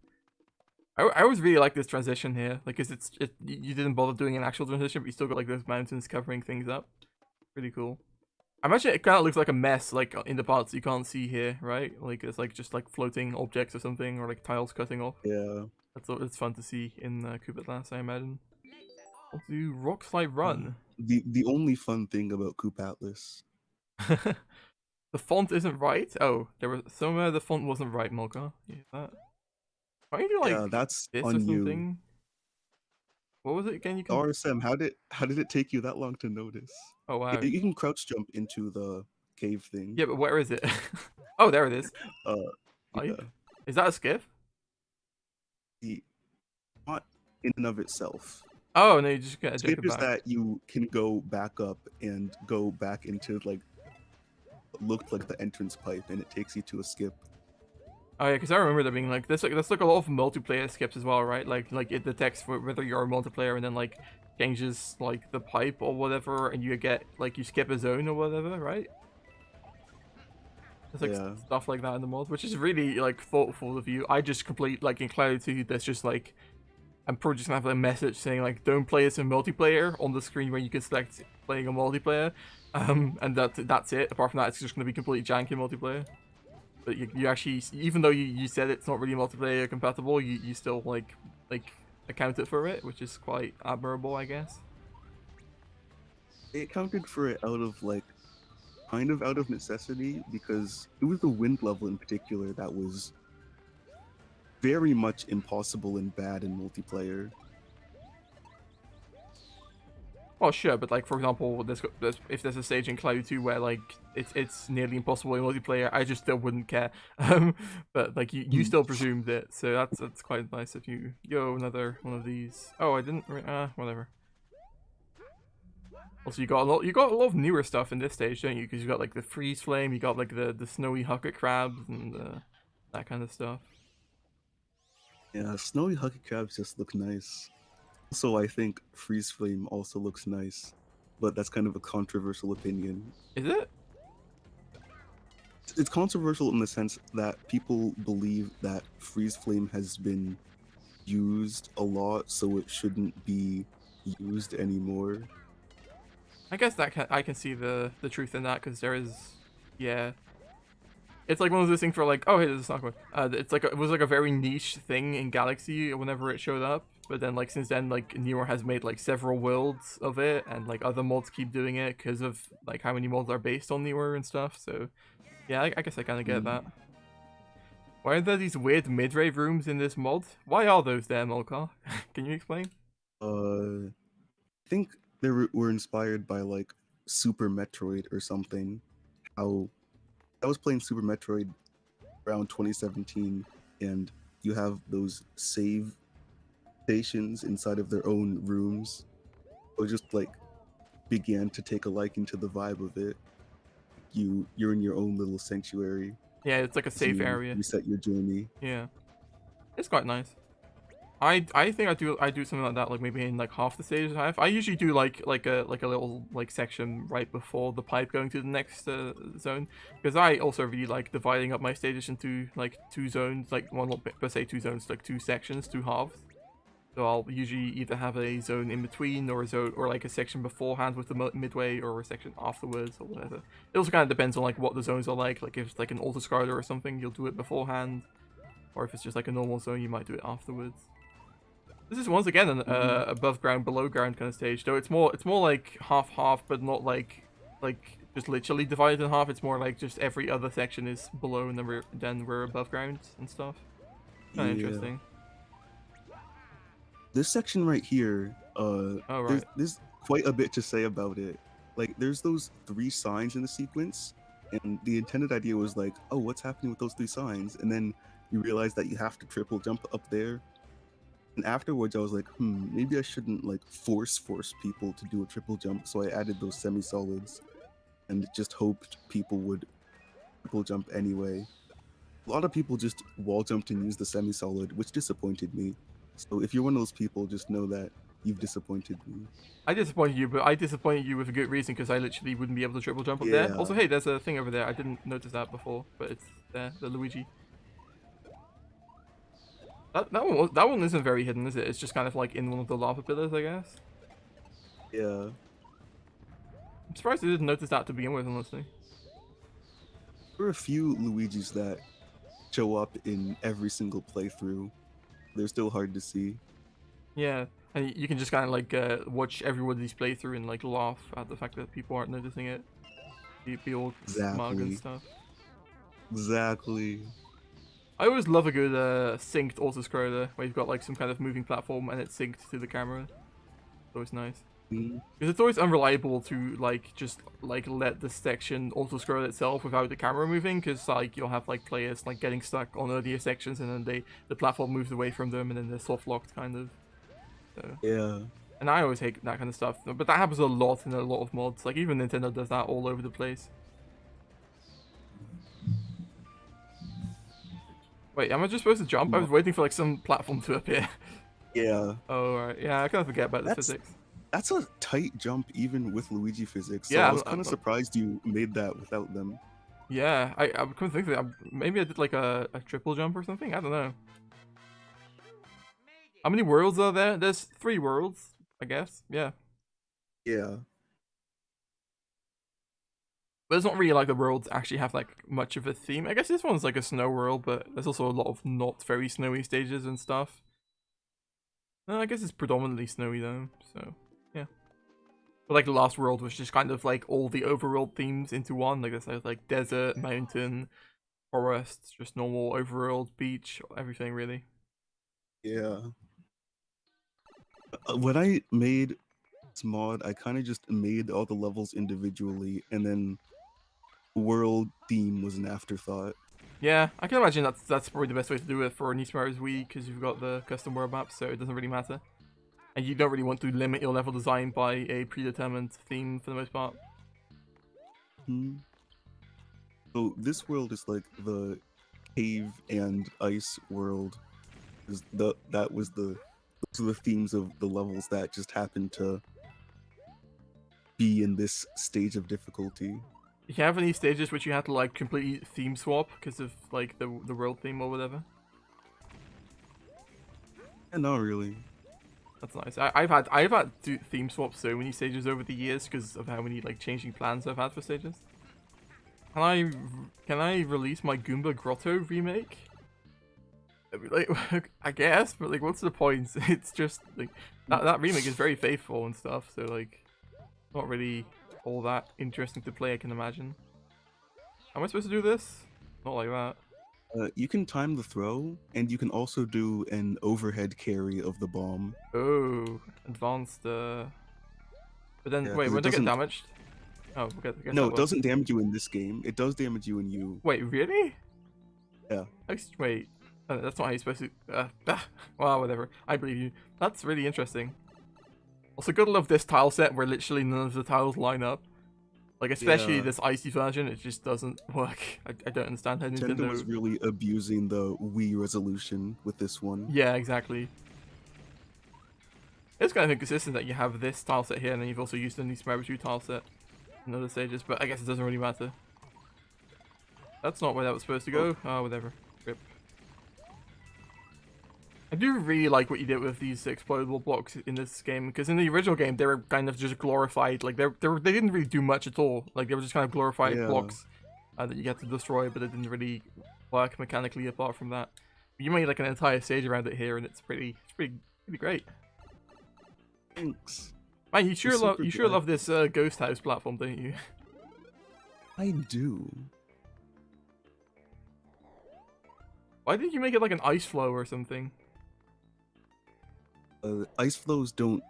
I always really like this transition here, like, cause you didn't bother doing an actual transition, but you still got like those mountains covering things up. Pretty cool. I imagine it kind of looks like a mess, like in the parts you can't see here, right? Like it's like just like floating objects or something, or like tiles cutting off. Yeah. It's fun to see in Koopa Atlas, I imagine. I'll do Rock Slide Run. The only fun thing about Koopa Atlas. The font isn't right. Oh, there was somewhere the font wasn't right, Mullkaw. Yeah, that. Why don't you do like that's this on or something? You. What was it again? You can. RSM, how did it take you that long to notice? Oh wow. You can crouch jump into the cave thing. Yeah, but where is it? Oh, there it is. Yeah. Is that a skip? Not in and of itself. Oh no, you just get a skip is that you can go back up and go back into like what looked like the entrance pipe, and it takes you to a skip. Oh yeah, because I remember there being like this. That's like a lot of multiplayer skips as well, right? Like it detects whether you're a multiplayer and then like changes like the pipe or whatever, and you get like you skip a zone or whatever, right? There's like stuff like that in the mod, which is really like thoughtful of you. I just complete like in Cloud 2, there's just like I'm probably just gonna have a message saying like don't play this in multiplayer on the screen where you can select playing a multiplayer, and that's it. Apart from that, it's just gonna be completely janky multiplayer. But you actually, even though you said it's not really multiplayer compatible, you still like accounted for it, which is quite admirable, I guess. They accounted for it out of like kind of out of necessity, because it was the wind level in particular that was very much impossible and bad in multiplayer. Well, sure, but like for example, if there's a stage in Cloud 2 where like it's nearly impossible in multiplayer, I just still wouldn't care. But like you Mm. still presumed it, so that's quite nice of you. Yo, another one of these. Oh, I didn't. Whatever. Also, you got a lot of newer stuff in this stage, don't you? Because you got like the freeze flame, you got like the snowy hucket crabs and that kind of stuff. Yeah, snowy hockey crabs just look nice. Also, I think freeze flame also looks nice, but that's kind of a controversial opinion. Is it? It's controversial in the sense that people believe that freeze flame has been used a lot, so it shouldn't be used anymore. I guess I can see the truth in that because there is, yeah. It's like one of those things for like, oh hey, this is not good. It's like it was like a very niche thing in Galaxy whenever it showed up, but then like since then like Nero has made like several worlds of it, and like other mods keep doing it because of like how many mods are based on Nero and stuff. So yeah, I guess I kind of get that. Why are there these weird mid-range rooms in this mod? Why are those there, Mullkaw? Can you explain? I think they were inspired by like Super Metroid or something. How I was playing Super Metroid around 2017, and you have those save stations inside of their own rooms. I just like began to take a liking to the vibe of it. You're in your own little sanctuary Yeah, it's like a as safe you area. reset your journey. Yeah, it's quite nice. I think I do something like that like maybe in like half the stages I have. I usually do like a little like section right before the pipe going to the next zone, because I also really like dividing up my stages into like two zones, like one per se two zones, like two sections, two halves. So I'll usually either have a zone in between or a zone or like a section beforehand with the midway or a section afterwards or whatever. It also kind of depends on like what the zones are like. Like if it's like an autoscroller or something, you'll do it beforehand, or if it's just like a normal zone, you might do it afterwards. This is once again an above ground, below ground kind of stage, though it's more like half, but not like just literally divided in half. It's more like just every other section is below and then we're above ground and stuff. Kind of Yeah. interesting. This section right here, Oh right. there's quite a bit to say about it. Like, there's those 3 signs in the sequence, and the intended idea was like, oh, what's happening with those 3 signs? And then you realize that you have to triple jump up there. And afterwards, I was like, maybe I shouldn't like force people to do a triple jump. So I added those semi-solids, and just hoped people would triple jump anyway. A lot of people just wall jumped and used the semi-solid, which disappointed me. So if you're one of those people, just know that you've disappointed me. I disappointed you, but I disappointed you with a good reason, because I literally wouldn't be able to triple jump up there. Yeah. Also, hey, there's a thing over there. I didn't notice that before, but it's there, the Luigi. That one isn't very hidden, is it? It's just kind of like in one of the lava pillars, I guess. Yeah. I'm surprised I didn't notice that to begin with, honestly. There are a few Luigis that show up in every single playthrough. They're still hard to see. Yeah, and you can just kind of like watch everybody's playthrough and like laugh at the fact that people aren't noticing it. Be all smug and Exactly. stuff. Exactly. I always love a good synced autoscroller where you've got like some kind of moving platform and it's synced to the camera. It's always nice. Mm. Because it's always unreliable to like just like let the section autoscroll itself without the camera moving, because like you'll have like players like getting stuck on earlier sections and then the platform moves away from them and then they're soft locked kind of. So. Yeah. And I always hate that kind of stuff, but that happens a lot in a lot of mods. Like even Nintendo does that all over the place. Wait, am I just supposed to jump? I was waiting for like some platform to appear. Yeah. Oh right, yeah, I kind of forget about the physics. That's a tight jump even with Luigi physics. So Yeah, I was kind of surprised you made that without them. Yeah, I couldn't think of it. Maybe I did like a triple jump or something. I don't know. How many worlds are there? There's 3 worlds, I guess. Yeah. Yeah. But it's not really like the worlds actually have like much of a theme. I guess this one's like a snow world, but there's also a lot of not very snowy stages and stuff. I guess it's predominantly snowy though, so yeah. But like the last world was just kind of like all the overworld themes into one. Like there's like desert, mountain, forest, just normal overworld, beach, everything really. Yeah. When I made this mod, I kind of just made all the levels individually, and then world theme was an afterthought. Yeah, I can imagine that's probably the best way to do it for New Super Mario Wii, because you've got the custom world map, so it doesn't really matter. And you don't really want to limit your level design by a predetermined theme for the most part. So this world is like the cave and ice world. Those are the themes of the levels that just happen to be in this stage of difficulty. Do you have any stages which you had to like completely theme swap because of like the world theme or whatever? And not really. That's nice. I've had to theme swap so many stages over the years because of how many like changing plans I've had for stages. Can I release my Goomba Grotto remake? Like, I guess, but like, what's the point? It's just like that remake is very faithful and stuff, so like, not really all that interesting to play, I can imagine. Am I supposed to do this? Not like that. You can time the throw, and you can also do an overhead carry of the bomb. Oh, advanced. But then, Yeah, wait, 'cause when it they get doesn't- damaged? Oh, I guess No, that it was- doesn't damage you in this game. It does damage you in you. Wait, really? Yeah. Wait, that's not how you're supposed to. Well, whatever. I believe you. That's really interesting. Also, gotta love this tile set where literally none of the tiles line up. Like, especially Yeah. this icy version, it just doesn't work. I don't understand how Nintendo was really abusing the Wii resolution with this one. Yeah, exactly. It's kind of inconsistent that you have this tile set here and then you've also used the New Super Mario 2 tile set in other stages, but I guess it doesn't really matter. That's not where that was supposed to go. Oh, whatever. Rip. I do really like what you did with these explodable blocks in this game, because in the original game they were kind of just glorified. Like they didn't really do much at all. Like they were just kind of glorified blocks that you get to destroy, but it didn't really work mechanically apart from that. You made like an entire stage around it here, and it's pretty great. Thanks. Man, you sure love this ghost house platform, don't you? I do. Why didn't you make it like an ice flow or something? Ice flows don't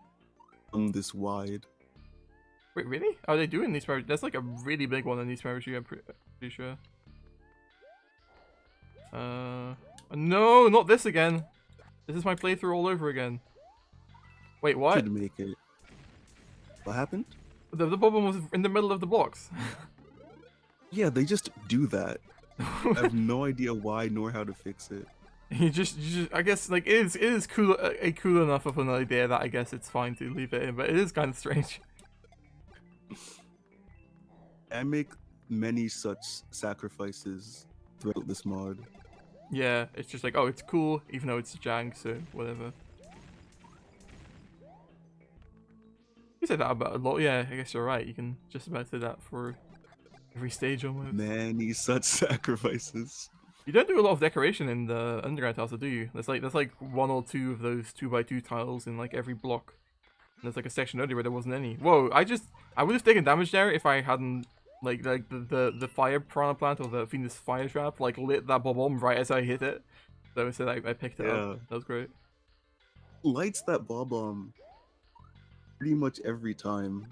come this wide. Wait, really? Oh, they do in these Mario. That's like a really big one in these Mario 2, I'm pretty sure. No, not this again. This is my playthrough all over again. Wait, what? Should make it. What happened? The problem was in the middle of the blocks. Yeah, they just do that. I have no idea why nor how to fix it. you just I guess like it is cool, cool enough of an idea that I guess it's fine to leave it in, but it is kind of strange. I make many such sacrifices throughout this mod. Yeah, it's just like, oh, it's cool, even though it's jank, so whatever. You said that about a lot. Yeah, I guess you're right. You can just about say that for every stage almost. Many such sacrifices. You don't do a lot of decoration in the underground tiles, do you? There's like one or two of those 2x2 tiles in like every block. And there's like a section earlier where there wasn't any. Whoa! I would have taken damage there if I hadn't like the fire piranha plant or the Venus fire trap like lit that bomb right as I hit it. So instead I picked it up. That was great. Lights that bomb pretty much every time.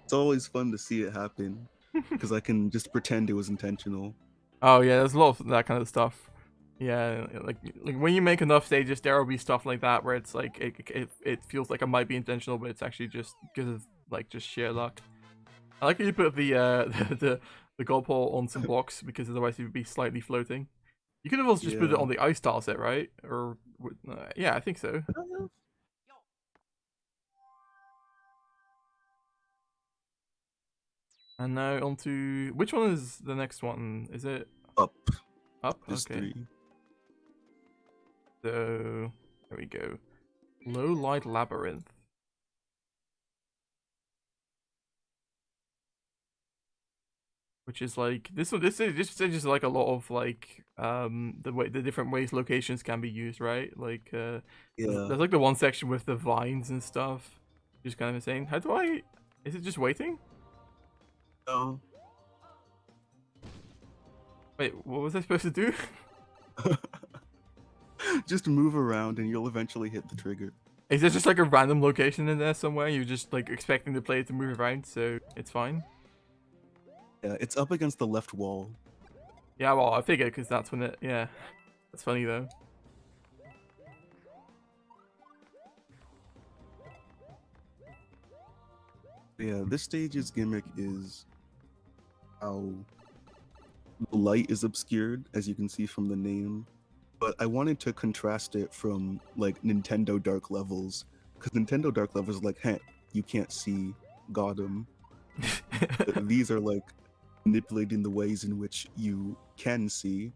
It's always fun to see it happen because I can just pretend it was intentional. Oh yeah, there's a lot of that kind of stuff. Yeah, like when you make enough stages, there will be stuff like that where it's like it feels like it might be intentional, but it's actually just because of like just sheer luck. I like how you put the gold pole on some blocks because otherwise it would be slightly floating. You could have also just put it on the ice tile set, right? Or yeah, I think so. And now onto which one is the next one? Is it up? Up. There's okay. 3. So there we go. Low light labyrinth. Which is like this is just like a lot of like the different ways locations can be used, right? Like there's like the one section with the vines and stuff. Just kind of insane. How do I? Is it just waiting? No. Wait, what was I supposed to do? Just move around and you'll eventually hit the trigger. Is there just like a random location in there somewhere? You're just like expecting the player to move around, so it's fine. Yeah, it's up against the left wall. Yeah, well, I figured because that's when it. Yeah, that's funny though. Yeah, this stage's gimmick is how the light is obscured, as you can see from the name. But I wanted to contrast it from like Nintendo Dark Levels, because Nintendo Dark Levels is like, hey, you can't see Gotham. These are like manipulating the ways in which you can see.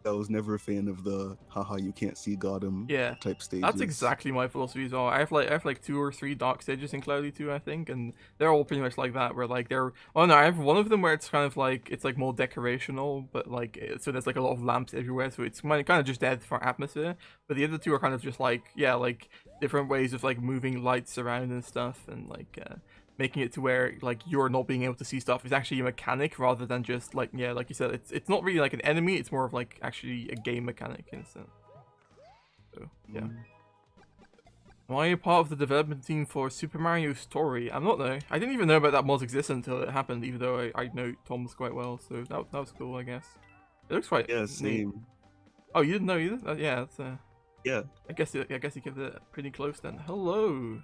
I was never a fan of the haha you can't see Gotham type stages. That's exactly my philosophy as well. I have like 2 or 3 dark stages in Cloudy 2, I think, and they're all pretty much like that, where like they're no, I have one of them where it's kind of like it's like more decorational, but like so there's like a lot of lamps everywhere, so it's kind of just dead for atmosphere. But the other 2 are kind of just like like different ways of like moving lights around and stuff, and like making it to where like you're not being able to see stuff is actually a mechanic rather than just like like you said, it's not really like an enemy, it's more of like actually a game mechanic in a sense. So yeah. Am I a part of the development team for Super Mario Story? I'm not though. I didn't even know about that mod's existence until it happened, even though I know Tom's quite well, so that was cool, I guess. It looks quite same. neat. Oh, you didn't know either? Yeah, that's yeah. I guess you kept it pretty close then. Hello.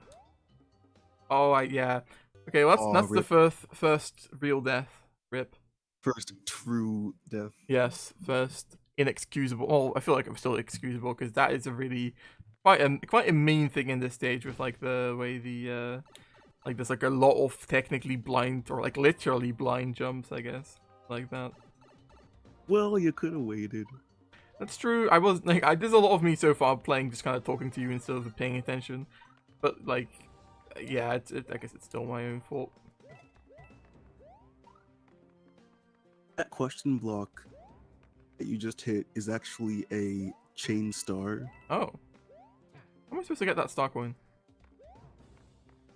Oh, yeah. Okay, well, that's the first real death. Rip. First true death. Yes, first inexcusable. Well, I feel like I'm still excusable because that is a really quite a mean thing in this stage with like the way the like there's like a lot of technically blind or like literally blind jumps, I guess, like that. Well, you could have waited. That's true. I was like, there's a lot of me so far playing just kind of talking to you instead of paying attention, but like. Yeah, I guess it's still my own fault. That question block that you just hit is actually a chain star. Oh. How am I supposed to get that star coin?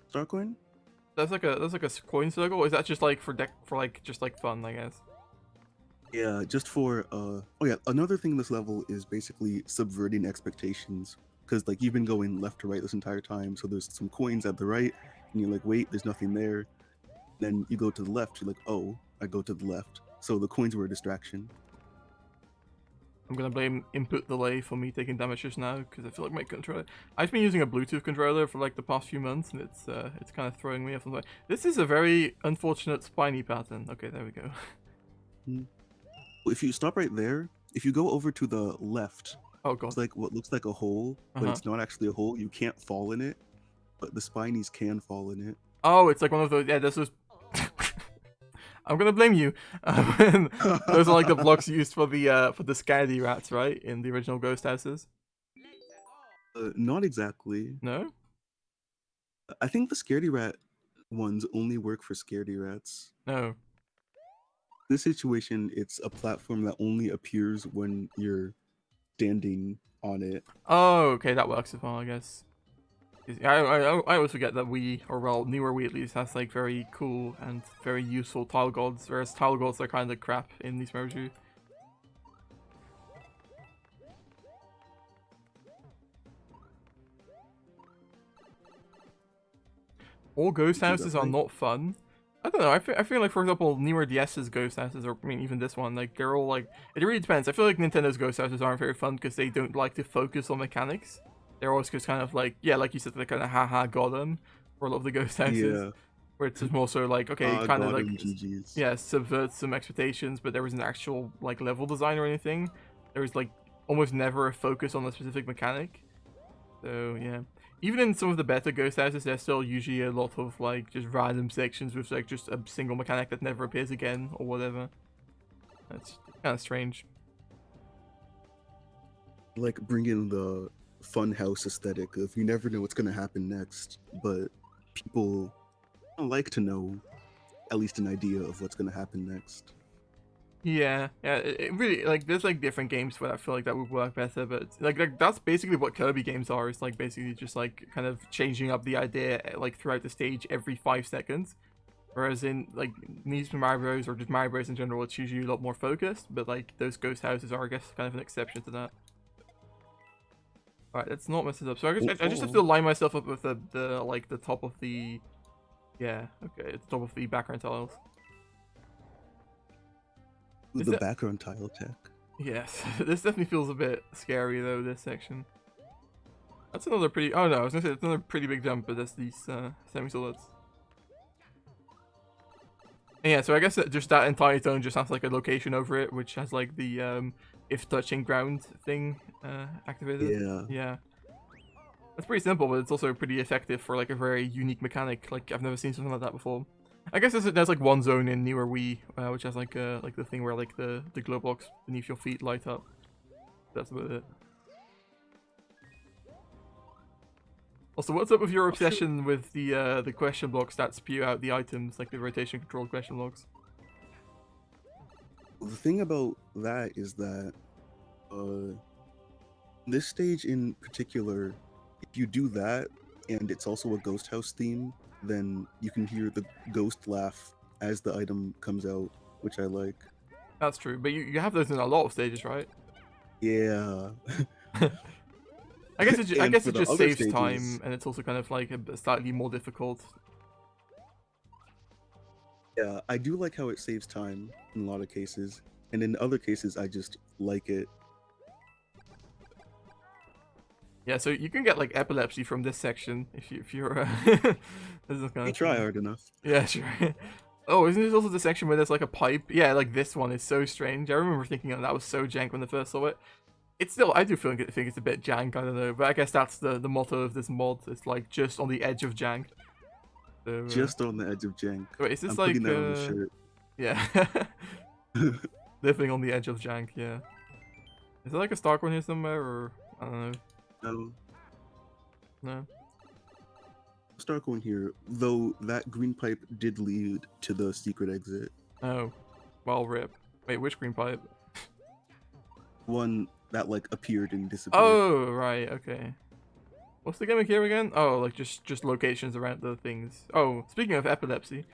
Star coin? That's like a coin circle? Or is that just like for just like fun, I guess? Yeah, just for oh yeah, another thing in this level is basically subverting expectations. Because like you've been going left to right this entire time, so there's some coins at the right, and you're like, wait, there's nothing there. Then you go to the left, you're like, oh, I go to the left. So the coins were a distraction. I'm gonna blame input delay for me taking damage just now, because I feel like my controller. I've been using a Bluetooth controller for like the past few months, and it's kind of throwing me off. This is a very unfortunate spiny pattern. Okay, there we go. If you stop right there, if you go over to the left. Oh god. It's like what looks like a hole, but it's not actually a hole. You can't fall in it, but the spinies can fall in it. Oh, it's like one of those. Yeah, this was. I'm gonna blame you. Those are like the blocks used for the scaredy rats, right? In the original Ghost Houses. Not exactly. No. I think the scaredy rat ones only work for scaredy rats. No. In this situation, it's a platform that only appears when you're standing on it. Oh, okay, that works as well, I guess. I always forget that Wii, or well, newer Wii at least, has like very cool and very useful tile gods, whereas tile gods are kind of crap in these Moju. All ghost houses are not fun. I don't know, I feel like, for example, newer DS's ghost houses, or I mean, even this one, like, they're all like, it really depends. I feel like Nintendo's ghost houses aren't very fun because they don't like to focus on mechanics. They're always just kind of like, yeah, like you said, they kind of haha got them for a lot of the ghost houses. Yeah. Where it's just more so like, okay, kind of like, GG's. Yeah, subvert some expectations, but there was an actual like level design or anything. There was like almost never a focus on a specific mechanic. So yeah. Even in some of the better ghost houses, there's still usually a lot of like just random sections with like just a single mechanic that never appears again or whatever. That's kind of strange. Like bring in the fun house aesthetic of you never know what's gonna happen next, but people like to know at least an idea of what's gonna happen next. Yeah, it really, like, there's like different games where I feel like that would work better, but like that's basically what Kirby games are. It's like basically just like kind of changing up the idea like throughout the stage every 5 seconds. Whereas in like New Super Mario Bros. Or just Mario Bros. In general, it's usually a lot more focused, but like those ghost houses are, I guess, kind of an exception to that. Alright, let's not mess it up. So I Don't just have fall. to line myself up with the like the top of the yeah, okay, it's top of the background tiles. Ooh, Is the that background tile tech. yes. This definitely feels a bit scary though, this section. That's another pretty oh no, I was gonna say it's another pretty big jump, but that's these semi-solids. And yeah, so I guess just that entire zone just has like a location over it, which has like the if touching ground thing activated. Yeah. Yeah. That's pretty simple, but it's also pretty effective for like a very unique mechanic. Like I've never seen something like that before. I guess there's like one zone in newer Wii, which has like the thing where like the glow blocks beneath your feet light up. That's about it. Also, what's up with your obsession with the question blocks that spew out the items, like the rotation control question blocks? The thing about that is that this stage in particular, if you do that and it's also a ghost house theme, then you can hear the ghost laugh as the item comes out, which I like. That's true, but you have those in a lot of stages, right? Yeah. I guess it the just other saves time, stages, and it's also kind of like a slightly more difficult. yeah, I do like how it saves time in a lot of cases, and in other cases, I just like it. Yeah, so you can get like epilepsy from this section if you're. This is kind You of try funny. hard enough. Yeah, sure. Oh, isn't this also the section where there's like a pipe? Yeah, like this one is so strange. I remember thinking that was so jank when I first saw it. It's still, I do think it's a bit jank. I don't know, but I guess that's the motto of this mod. It's like just on the edge of jank. So, Just on the edge of jank. wait, is this I'm like putting that on the shirt. yeah, living on the edge of jank? Yeah. Is there like a Stark one here somewhere, or I don't know? No, No. start going here. Though that green pipe did lead to the secret exit. Oh, well, rip. Wait, which green pipe? One that like appeared and disappeared. Oh, right, okay. What's the gimmick here again? Oh, like just locations around the things. Oh, speaking of epilepsy,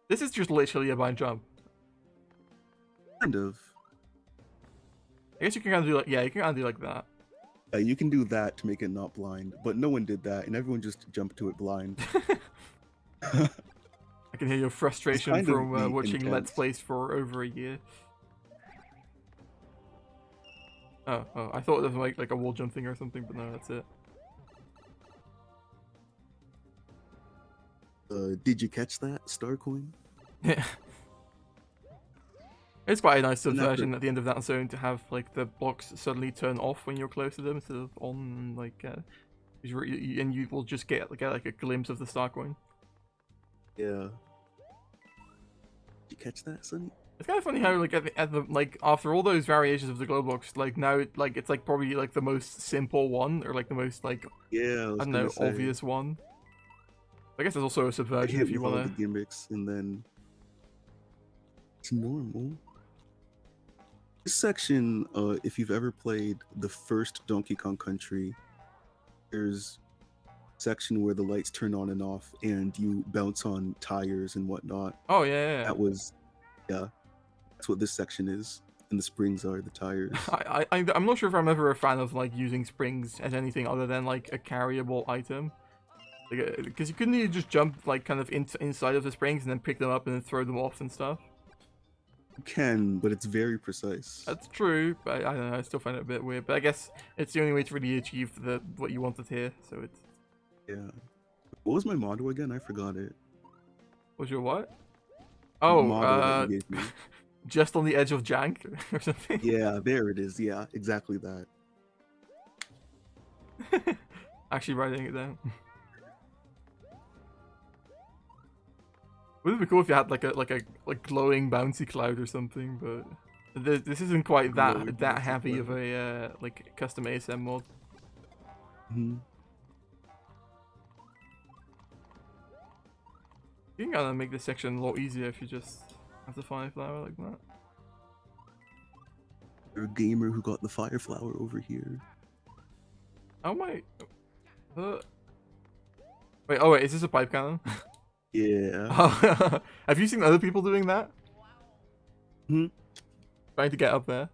this is just literally a blind jump. Kind of. I guess you can kind of do like, yeah, you can kind of do like that. You can do that to make it not blind, but no one did that, and everyone just jumped to it blind. I can hear your frustration kind of from the watching intent. Let's Plays for over a year. Oh, I thought there was like a wall jump thing or something, but no, that's it. Did you catch that, Starcoin? Yeah. It's quite a nice And after- subversion at the end of that zone to have like the blocks suddenly turn off when you're close to them instead of on, like, and you will just get like a glimpse of the star coin. Yeah. Did you catch that, Sonny? It's kind of funny how like at the like after all those variations of the glow blocks, like now it's like probably like the most simple one or like the most like Yeah, I don't know obvious one. I guess there's also a subversion if you all want the to. gimmicks, and then it's normal. This section, if you've ever played the first Donkey Kong Country, there's a section where the lights turn on and off, and you bounce on tires and whatnot. Oh yeah. That was, yeah, that's what this section is, and the springs are the tires. I'm not sure if I'm ever a fan of like using springs as anything other than like a carryable item. Because you couldn't even just jump like kind of inside of the springs and then pick them up and then throw them off and stuff. You can, but it's very precise. That's true, but I don't know. I still find it a bit weird. But I guess it's the only way to really achieve what you wanted here. So it's. Yeah. What was my motto again? I forgot it. Was your what? The Oh, motto that you gave me. just on the edge of jank or something. Yeah, there it is. Yeah, exactly that. Actually writing it down. Wouldn't it be cool if you had like a glowing bouncy cloud or something? But this isn't quite Glowing that bouncy heavy of cloud. a like custom ASM mod. Hmm. You can kind of make this section a lot easier if you just have the fire flower like that. You're a gamer who got the fire flower over here. Oh my. Wait. Oh wait. Is this a pipe cannon? Yeah. Have you seen other people doing that? Hmm. Trying to get up there.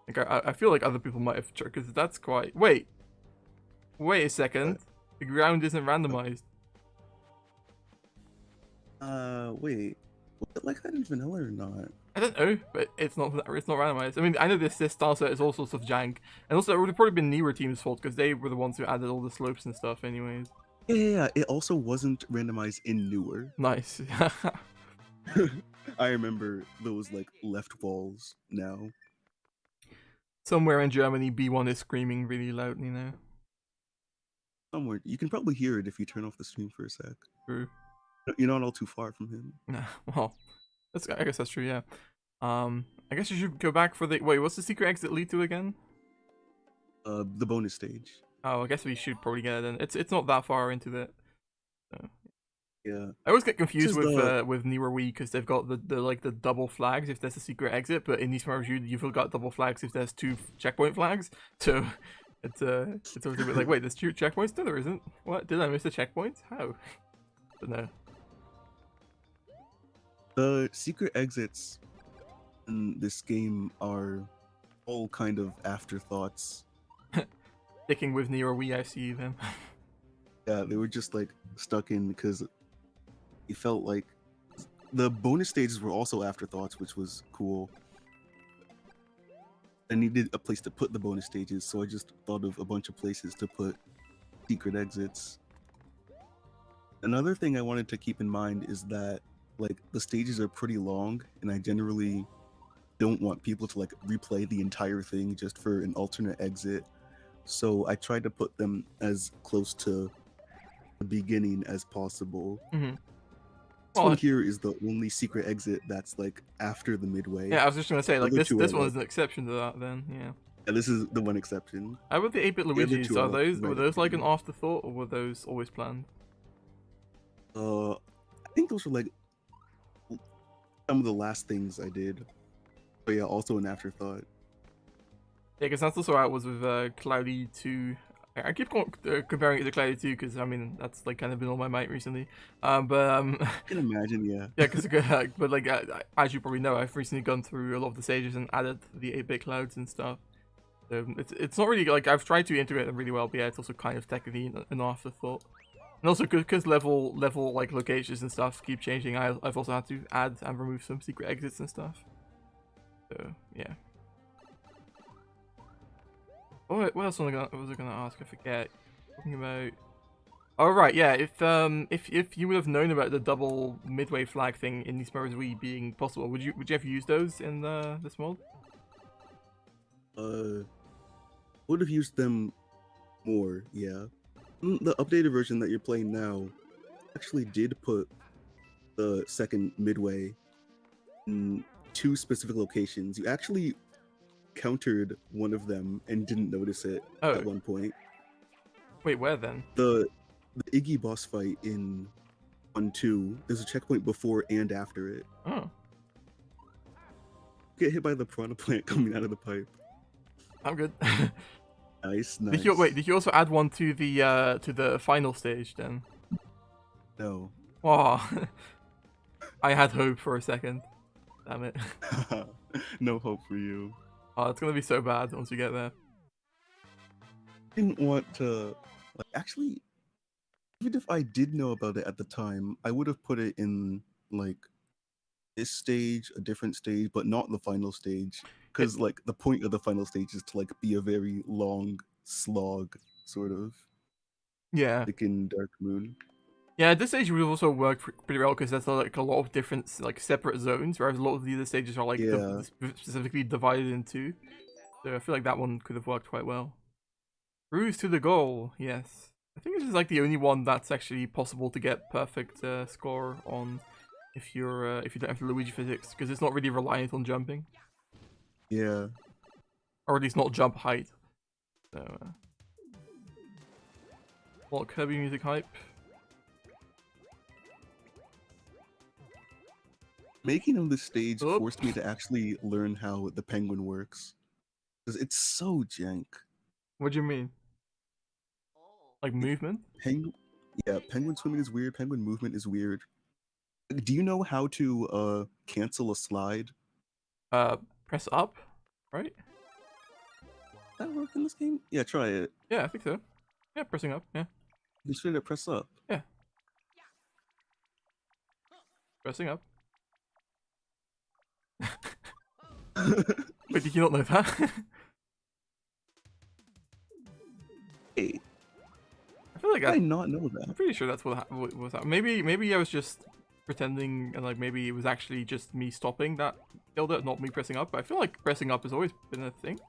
Like I feel like other people might have because that's quite. Wait a second. The ground isn't randomized. Wait. Was it like that in vanilla or not? I don't know, but it's not randomized. I mean, I know this style set is all sorts of jank, and also it would have probably been Newer Team's fault because they were the ones who added all the slopes and stuff, anyways. Yeah. It also wasn't randomized in newer. Nice. I remember those like left walls now. Somewhere in Germany, B1 is screaming really loudly now. Somewhere you can probably hear it if you turn off the stream for a sec. True. You're not all too far from him. Nah, well, I guess that's true. Yeah. I guess you should go back for the wait. What's the secret exit lead to again? The bonus stage. Oh, I guess we should probably get it in. It's not that far into it. So. Yeah. I always get confused with Newer Wii because they've got the like the double flags if there's a secret exit, but in these Mario you've got double flags if there's 2 checkpoint flags. So it's always a bit like, wait, there's 2 checkpoints still or isn't? What, did I miss a checkpoint? How? But no. The secret exits in this game are all kind of afterthoughts. Sticking with Newer Wii, I see them. Yeah, they were just like stuck in because it felt like the bonus stages were also afterthoughts, which was cool. I needed a place to put the bonus stages, so I just thought of a bunch of places to put secret exits. Another thing I wanted to keep in mind is that like the stages are pretty long, and I generally don't want people to like replay the entire thing just for an alternate exit. So I tried to put them as close to the beginning as possible. Mm-hmm. This one here is the only secret exit that's like after the midway. Yeah, I was just gonna say, like this one is an exception to that then, yeah. Yeah, this is the one exception. How about the 8-bit Luigi's? Were those like an afterthought, or were those always planned? I think those were like some of the last things I did. But yeah, also an afterthought. Yeah, because that's also how it was with Cloudy 2. I keep comparing it to Cloudy 2 because, I mean, that's like kind of been on my mind recently. I can imagine, yeah. Yeah, because, but like, as you probably know, I've recently gone through a lot of the stages and added the 8-bit clouds and stuff. So it's not really, like, I've tried to integrate them really well, but yeah, it's also kind of technically an afterthought. And also, because level, like, locations and stuff keep changing, I've also had to add and remove some secret exits and stuff. So, yeah. What else was I gonna ask? I forget. Talking about. Oh right, yeah. If you would have known about the double midway flag thing in these Mario's Wii being possible, would you have used those in this mod? Would have used them more, yeah. The updated version that you're playing now actually did put the second midway in 2 specific locations. You actually countered one of them and didn't notice it at one point. Wait, where then? The Iggy boss fight in 1-2, there's a checkpoint before and after it. Oh. Get hit by the piranha plant coming out of the pipe. I'm good. Nice. Did you also add one to the final stage then? No. Oh. I had hope for a second. Damn it. No hope for you. Oh, it's gonna be so bad once you get there. I didn't want to, like, actually, even if I did know about it at the time, I would have put it in, like, this stage, a different stage, but not the final stage. Because, like, the point of the final stage is to, like, be a very long slog, sort of. Yeah. Like in Dark Moon. Yeah, at this stage would have also worked pretty well because there's like a lot of different like separate zones, whereas a lot of the other stages are like specifically divided into. So I feel like that one could have worked quite well. Cruise to the goal, yes. I think this is like the only one that's actually possible to get perfect score on if you don't have the Luigi physics, because it's not really reliant on jumping. Yeah. Or at least not jump height. So. Well, Kirby music hype. Making of this stage forced me to actually learn how the penguin works. Because it's so jank. What do you mean? Like movement? Yeah, penguin swimming is weird, penguin movement is weird. Do you know how to cancel a slide? Press up, right? that work in this game? Yeah, try it. Yeah, I think so. Yeah, pressing up. Yeah. You should have press up. Yeah. Pressing up. Wait, did you not know that? Hey, I feel like I did not know I'm that. pretty sure that's what was that. Maybe I was just pretending, and like maybe it was actually just me stopping that killed it, not me pressing up. But I feel like pressing up has always been a thing.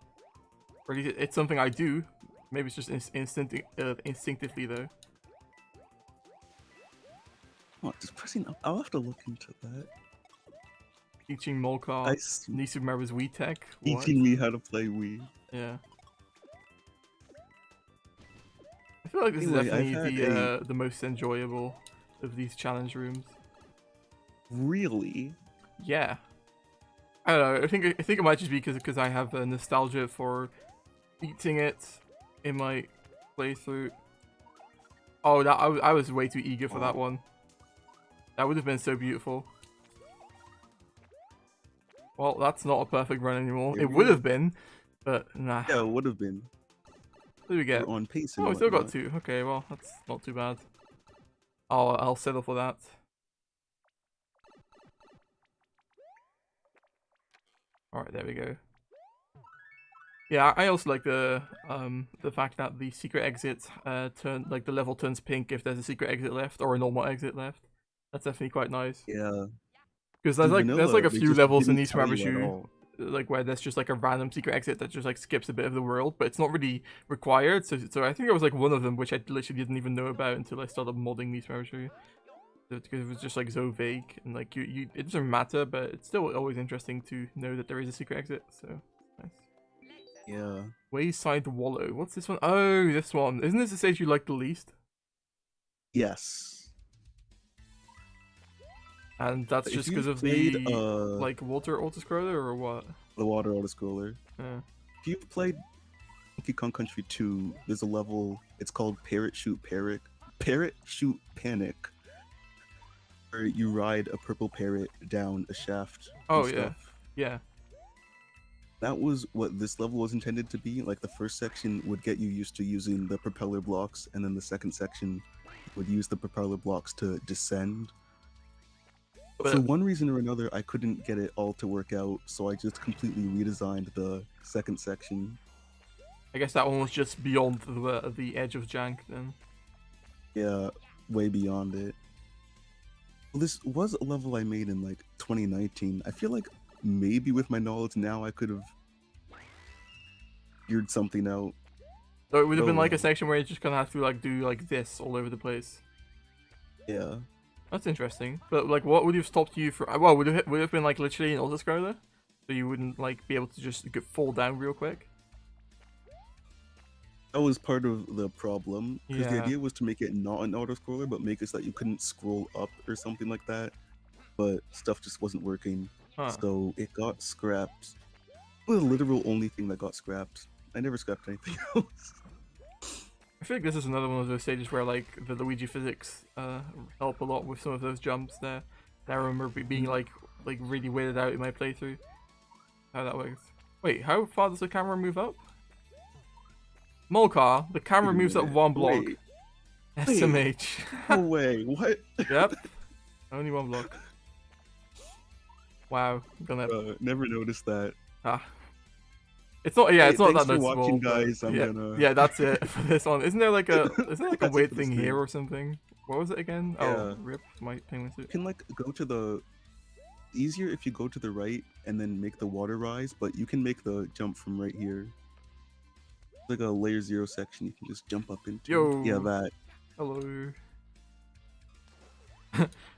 Or at least it's something I do. Maybe it's just instinctively though. Oh, just pressing up. I'll have to look into that. Teaching Mullkaw New Super Mario's Wii tech. Teaching me how to play Wii. Yeah. I feel like this is definitely the most enjoyable of these challenge rooms. Really? Yeah. I don't know. I think it might just be because I have a nostalgia for beating it in my playthrough. Oh, that I was way too eager for that one. That would have been so beautiful. Well, that's not a perfect run anymore. It would have been, but nah. Yeah, it would have been. What do we get? We're on pace. Oh, we still got 2. Okay, well, that's not too bad. I'll settle for that. Alright, there we go. Yeah, I also like the fact that the secret exit the level turns pink if there's a secret exit left or a normal exit left. That's definitely quite nice. Yeah. Because there's like a few levels in New Super Mario Bros. Like where there's just like a random secret exit that just like skips a bit of the world, but it's not really required. So I think it was like one of them which I literally didn't even know about until I started modding New Super Mario Bros. Because it was just like so vague and like it doesn't matter, but it's still always interesting to know that there is a secret exit. So nice. Yeah. Wayside Wallow. What's this one? Oh, this one. Isn't this the stage you like the least? Yes. And that's just because of the like water autoscroller or what? The water autoscroller. Yeah. If you've played Donkey Kong Country 2, there's a level. It's called Parrot Shoot Panic, where you ride a purple parrot down a shaft. Oh yeah, yeah. That was what this level was intended to be. Like the first section would get you used to using the propeller blocks, and then the second section would use the propeller blocks to descend. But for one reason or another, I couldn't get it all to work out, so I just completely redesigned the second section. I guess that one was just beyond the edge of jank then. Yeah, way beyond it. Well, this was a level I made in like 2019. I feel like maybe with my knowledge now, I could have figured something out. So it would have been like a section where you just kind of have to like do like this all over the place. Yeah. That's interesting. But like, what would have stopped you from? Well, would it have been like literally an autoscroller, so you wouldn't like be able to just fall down real quick? That was part of the problem, because the idea was to make it not an autoscroller, but make it so that you couldn't scroll up or something like that. But stuff just wasn't working, so it got scrapped. It was the literal only thing that got scrapped. I never scrapped anything else. I feel like this is another one of those stages where like the Luigi physics help a lot with some of those jumps there. I remember being like really weirded out in my playthrough. How that works. Wait, how far does the camera move up? Mullkaw, the camera moves up 1 block. Wait. SMH. No way, what? Yep. Only 1 block. Wow. Never noticed that. It's not. Yeah, it's not that noticeable. Watching, guys. Yeah, that's it for this one. Isn't there like a weird thing here or something? What was it again? Yeah. Oh, rip my penguin suit. You can like go to the easier if you go to the right and then make the water rise, but you can make the jump from right here. It's like a layer 0 section you can just jump up into. Yo. Yeah, that. Hello.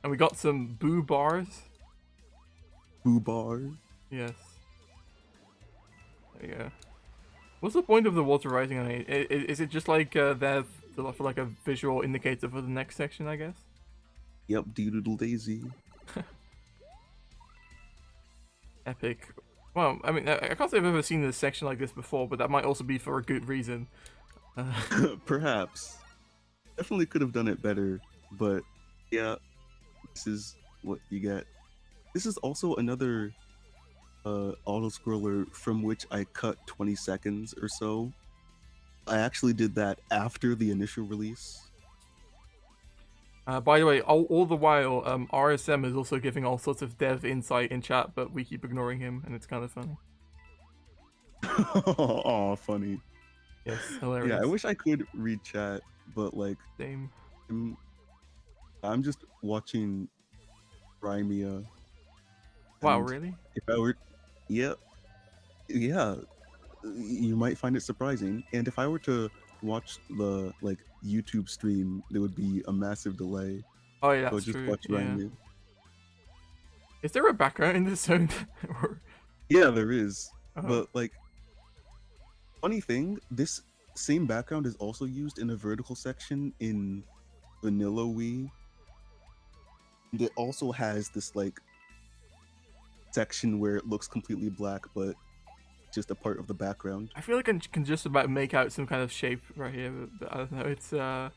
And we got some boo bars. Boo bars. Yes. There you go. What's the point of the water rising on it? Is it just like there for like a visual indicator for the next section, I guess? Yep, doodle daisy. Epic. Well, I mean, I can't say I've ever seen this section like this before, but that might also be for a good reason. Perhaps. Definitely could have done it better, but yeah, this is what you get. This is also another auto scroller from which I cut 20 seconds or so. I actually did that after the initial release. By the way, all the while, RSM is also giving all sorts of dev insight in chat, but we keep ignoring him, and it's kind of funny. Oh, funny. Yes, hilarious. Yeah, I wish I could read chat, but like, Same. I'm just watching Rimea. Wow, really? If I were, yeah, you might find it surprising. And if I were to watch the like YouTube stream, there would be a massive delay. Oh yeah, So that's just true. watch Rimea. Is there a background in this zone? Yeah, there is. Uh-huh. But like, funny thing, this same background is also used in a vertical section in Vanilla Wii. And it also has this like section where it looks completely black, but just a part of the background. I feel like I can just about make out some kind of shape right here, but I don't know. It's I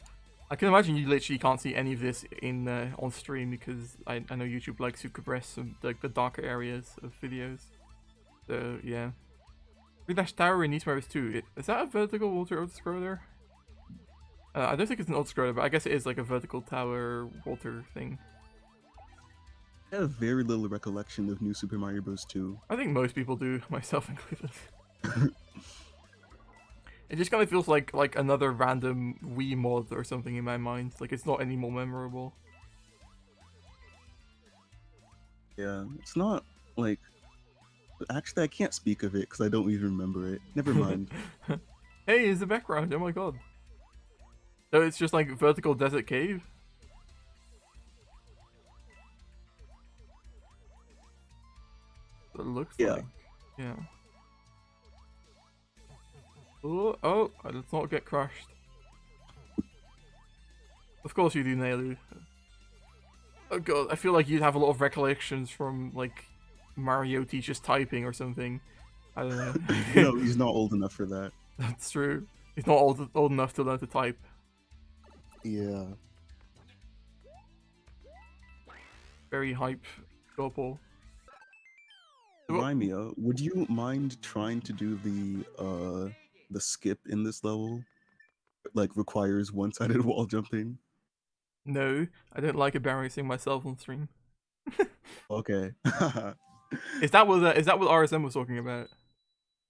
can imagine you literally can't see any of this in on stream because I know YouTube likes to compress some like the darker areas of videos. So yeah. Dash Tower in East Maris 2. Is that a vertical water auto-scroller? I don't think it's an auto-scroller, but I guess it is like a vertical tower water thing. I have very little recollection of New Super Mario Bros. 2. I think most people do, myself included. It just kind of feels like another random Wii mod or something in my mind. Like it's not any more memorable. Yeah, it's not like. Actually, I can't speak of it because I don't even remember it. Never mind. Hey, it's the background. Oh my god. So it's just like vertical desert cave. It looks like. Yeah. Oh, let's not get crushed. Of course you do, Nailu. Oh god, I feel like you'd have a lot of recollections from like Mario teaches typing or something. I don't know. No, he's not old enough for that. That's true. He's not old enough to learn to type. Yeah. Very hype. Couple. Rimea, would you mind trying to do the skip in this level? Like requires one-sided wall jumping. No, I don't like embarrassing myself on stream. Okay. Is that what RSM was talking about?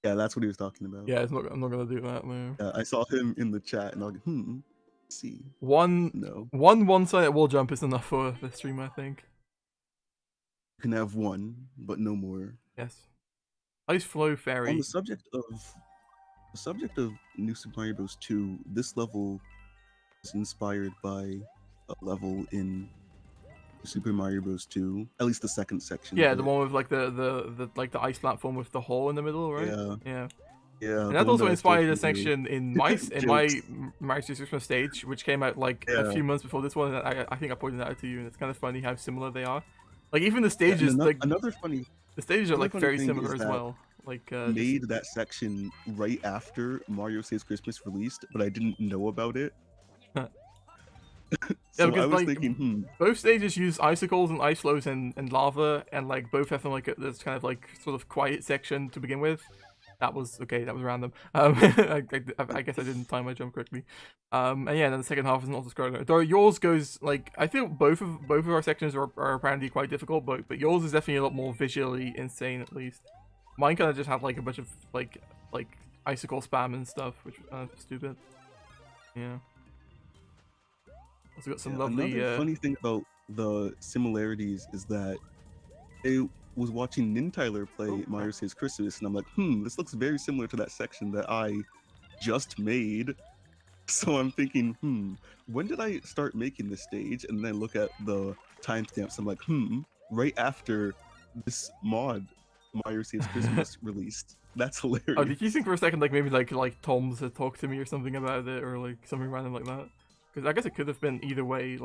Yeah, that's what he was talking about. Yeah, I'm not gonna do that. No. Yeah, I saw him in the chat, and I was like, see. One one-sided wall jump is enough for the stream, I think. You can have one, but no more. Yes. Ice Flow Fairy. On the subject of New Super Mario Bros. 2, this level is inspired by a level in Super Mario Bros. 2, at least the second section. Yeah, the one with like the ice platform with the hole in the middle, right? Yeah. And that also inspired a section in my Mario 6 Christmas stage, which came out like a few months before this one. And I think I pointed that out to you, and it's kind of funny how similar they are. Like even the stages, the stages are like very similar as well. Like made that section right after Mario Saves Christmas released, but I didn't know about it. So yeah, because I was thinking, both stages use icicles and ice flows and lava, and like both have like this kind of like sort of quiet section to begin with. That was okay. That was random. I guess I didn't time my jump correctly. And yeah, then the second half is not scrolling. Though yours goes like I feel both of our sections are apparently quite difficult, but yours is definitely a lot more visually insane at least. Mine kind of just had like a bunch of like icicle spam and stuff, which was kind of stupid. Yeah. Also got some lovely. Another funny thing about the similarities is that I was watching Nintyler play Mario Saves Christmas, and I'm like, this looks very similar to that section that I just made. So I'm thinking, when did I start making this stage? And then I look at the timestamps. I'm like, right after this mod Mario Saves Christmas released. That's hilarious. Oh, did you think for a second like maybe like Tom's had talked to me or something about it, or like something random like that? Because I guess it could have been either way.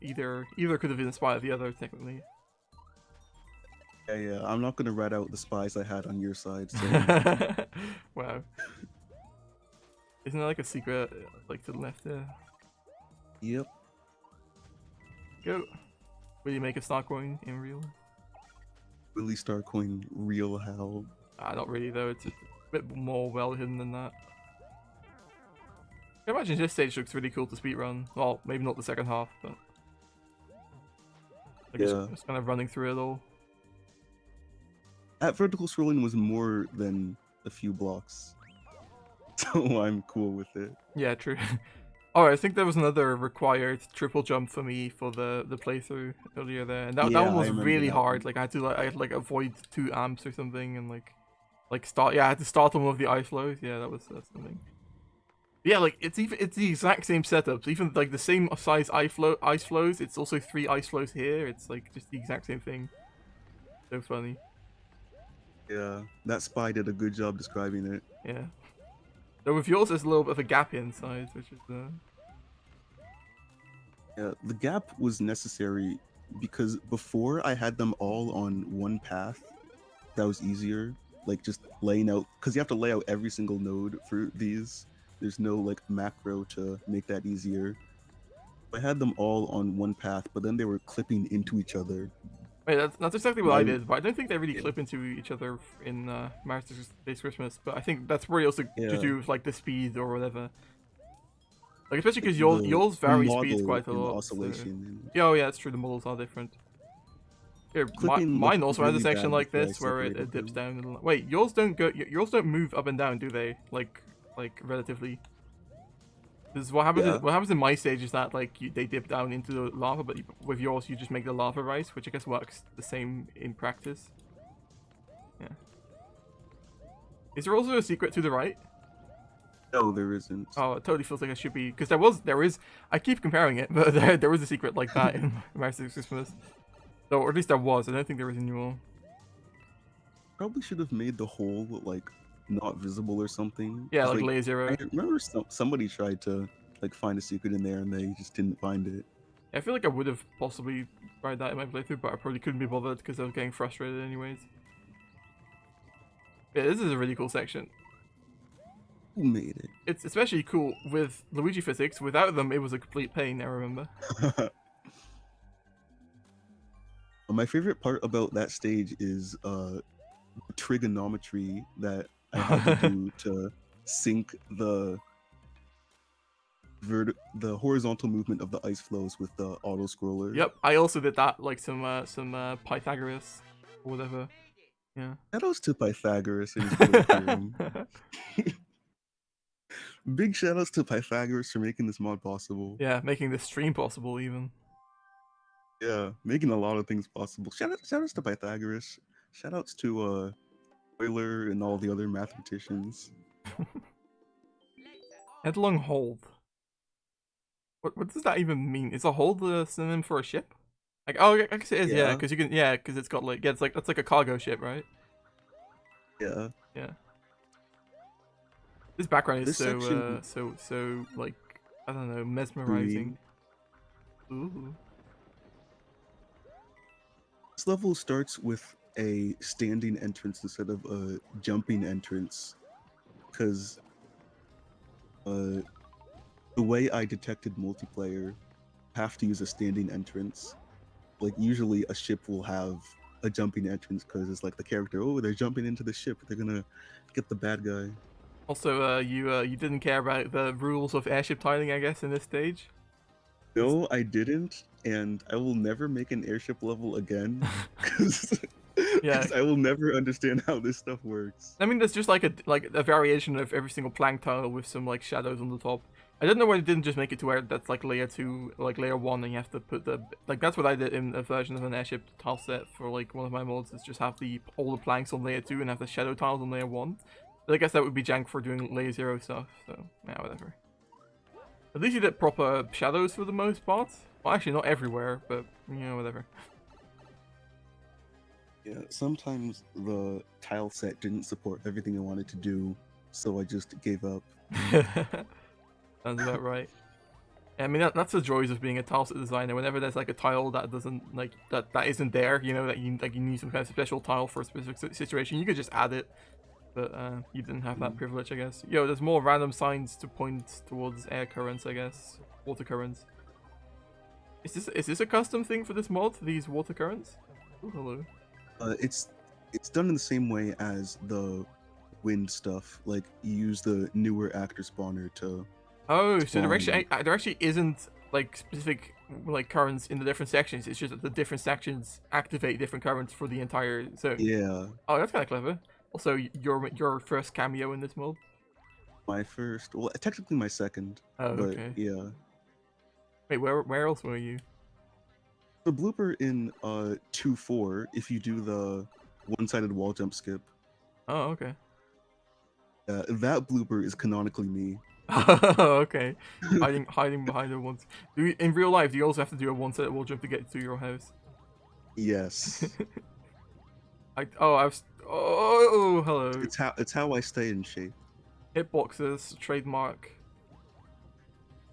Either could have inspired the other technically. Yeah. I'm not gonna rat out the spies I had on your side. So. Wow. Isn't there like a secret like to the left there? Yep. Go. Will you make a stock coin in real? Really start going real how. Not really though. It's a bit more well hidden than that. I imagine this stage looks really cool to speedrun. Well, maybe not the second half, but like Yeah. it's kind of running through it all. That vertical scrolling was more than a few blocks, so I'm cool with it. Yeah, true. Oh, I think there was another required triple jump for me for the playthrough earlier there, and that Yeah, one was I remember really that hard. one. Like I had to like avoid 2 amps or something, and like start. Yeah, I had to start on one of the ice flows. Yeah, that's something. Yeah, like it's the exact same setup. Even like the same size ice flows. It's also 3 ice flows here. It's like just the exact same thing. So funny. Yeah, that spy did a good job describing it. Yeah. Though with yours, there's a little bit of a gap inside, which is Yeah, the gap was necessary because before I had them all on one path, that was easier. Like just laying out, because you have to lay out every single node for these. There's no like macro to make that easier. I had them all on one path, but then they were clipping into each other. Wait, that's exactly what I I did, but I don't think they really yeah. clip into each other in Mario Days Christmas. But I think that's probably also to do with like the speed or whatever. Like especially because yours the vary speeds model quite a and lot. oscillation. So... Yeah, oh yeah, that's true. The models are different. Here, Clipping mine looked also has a really section bad like before I this where it separated dips them. down. Wait, yours don't move up and down, do they? Like relatively. This is what happens. Yeah. What happens in my stage is that like they dip down into the lava, but with yours you just make the lava rise, which I guess works the same in practice. Yeah. Is there also a secret to the right? No, there isn't. Oh, it totally feels like it should be, because there is. I keep comparing it, but there is a secret like that in Mario 6 Christmas. So, or at least there was. I don't think there is anymore. Probably should have made the hole like not visible or something. Yeah, 'Cause, like layer zero. I remember somebody tried to like find a secret in there and they just didn't find it. I feel like I would have possibly tried that in my playthrough, but I probably couldn't be bothered because I was getting frustrated anyways. Yeah, this is a really cool section. Who made it? It's especially cool with Luigi physics. Without them, it was a complete pain, I remember. My favorite part about that stage is trigonometry that I had to do to sync the horizontal movement of the ice flows with the auto scroller. Yep, I also did that, like some Pythagoras or whatever. Yeah. Shoutouts to Pythagoras and his theorem. Big shoutouts to Pythagoras for making this mod possible. Yeah, making this stream possible even. Yeah, making a lot of things possible. Shoutouts to Pythagoras. Shoutouts to Euler and all the other mathematicians. Headlong hold. What does that even mean? Is a hold the synonym for a ship? Like, oh, I guess it is. Yeah, because you can. Yeah, because it's got like it's like that's like a cargo ship, right? Yeah. Yeah. This background is This so section... so like I don't know, mesmerizing. Ooh. This level starts with a standing entrance instead of a jumping entrance, because the way I detected multiplayer, have to use a standing entrance. Like usually a ship will have a jumping entrance because it's like the character, oh, they're jumping into the ship, they're gonna get the bad guy. Also, you didn't care about the rules of airship tiling, I guess, in this stage. No, I didn't, and I will never make an airship level again because I will never understand how this stuff works. I mean, there's just like a variation of every single plank tile with some like shadows on the top. I don't know why they didn't just make it to where that's like layer 2, like layer 1, and you have to put the like that's what I did in a version of an airship tile set for like one of my mods. Is just have all the planks on layer 2 and have the shadow tiles on layer 1. But I guess that would be jank for doing layer 0 stuff. So yeah, whatever. At least you did proper shadows for the most part. Well, actually, not everywhere, but you know, whatever. Yeah, sometimes the tile set didn't support everything I wanted to do, so I just gave up. Sounds about right. Yeah, I mean, that's the joys of being a tile set designer. Whenever there's like a tile that doesn't like that isn't there, you know, that you need some kind of special tile for a specific situation, you could just add it. But you didn't have that privilege, I guess. Yo, there's more random signs to point towards air currents, I guess. Water currents. Is this a custom thing for this mod? These water currents? Ooh, hello. It's done in the same way as the wind stuff. Like you use the newer actor spawner to Oh, so spawn. there actually isn't like specific like currents in the different sections. It's just that the different sections activate different currents for the entire zone. Yeah, Oh, that's kind of clever. Also, your first cameo in this mode. my first. Well, technically my second, Oh, but okay. yeah. Wait, where else were you? The blooper in 2-4, if you do the one-sided wall jump skip, Oh, okay. that blooper is canonically me. Okay. Hiding behind the ones. In real life, do you also have to do a one-sided wall jump to get to your house? Yes. Oh, hello. It's how I stay in shape. Hitboxes, trademark.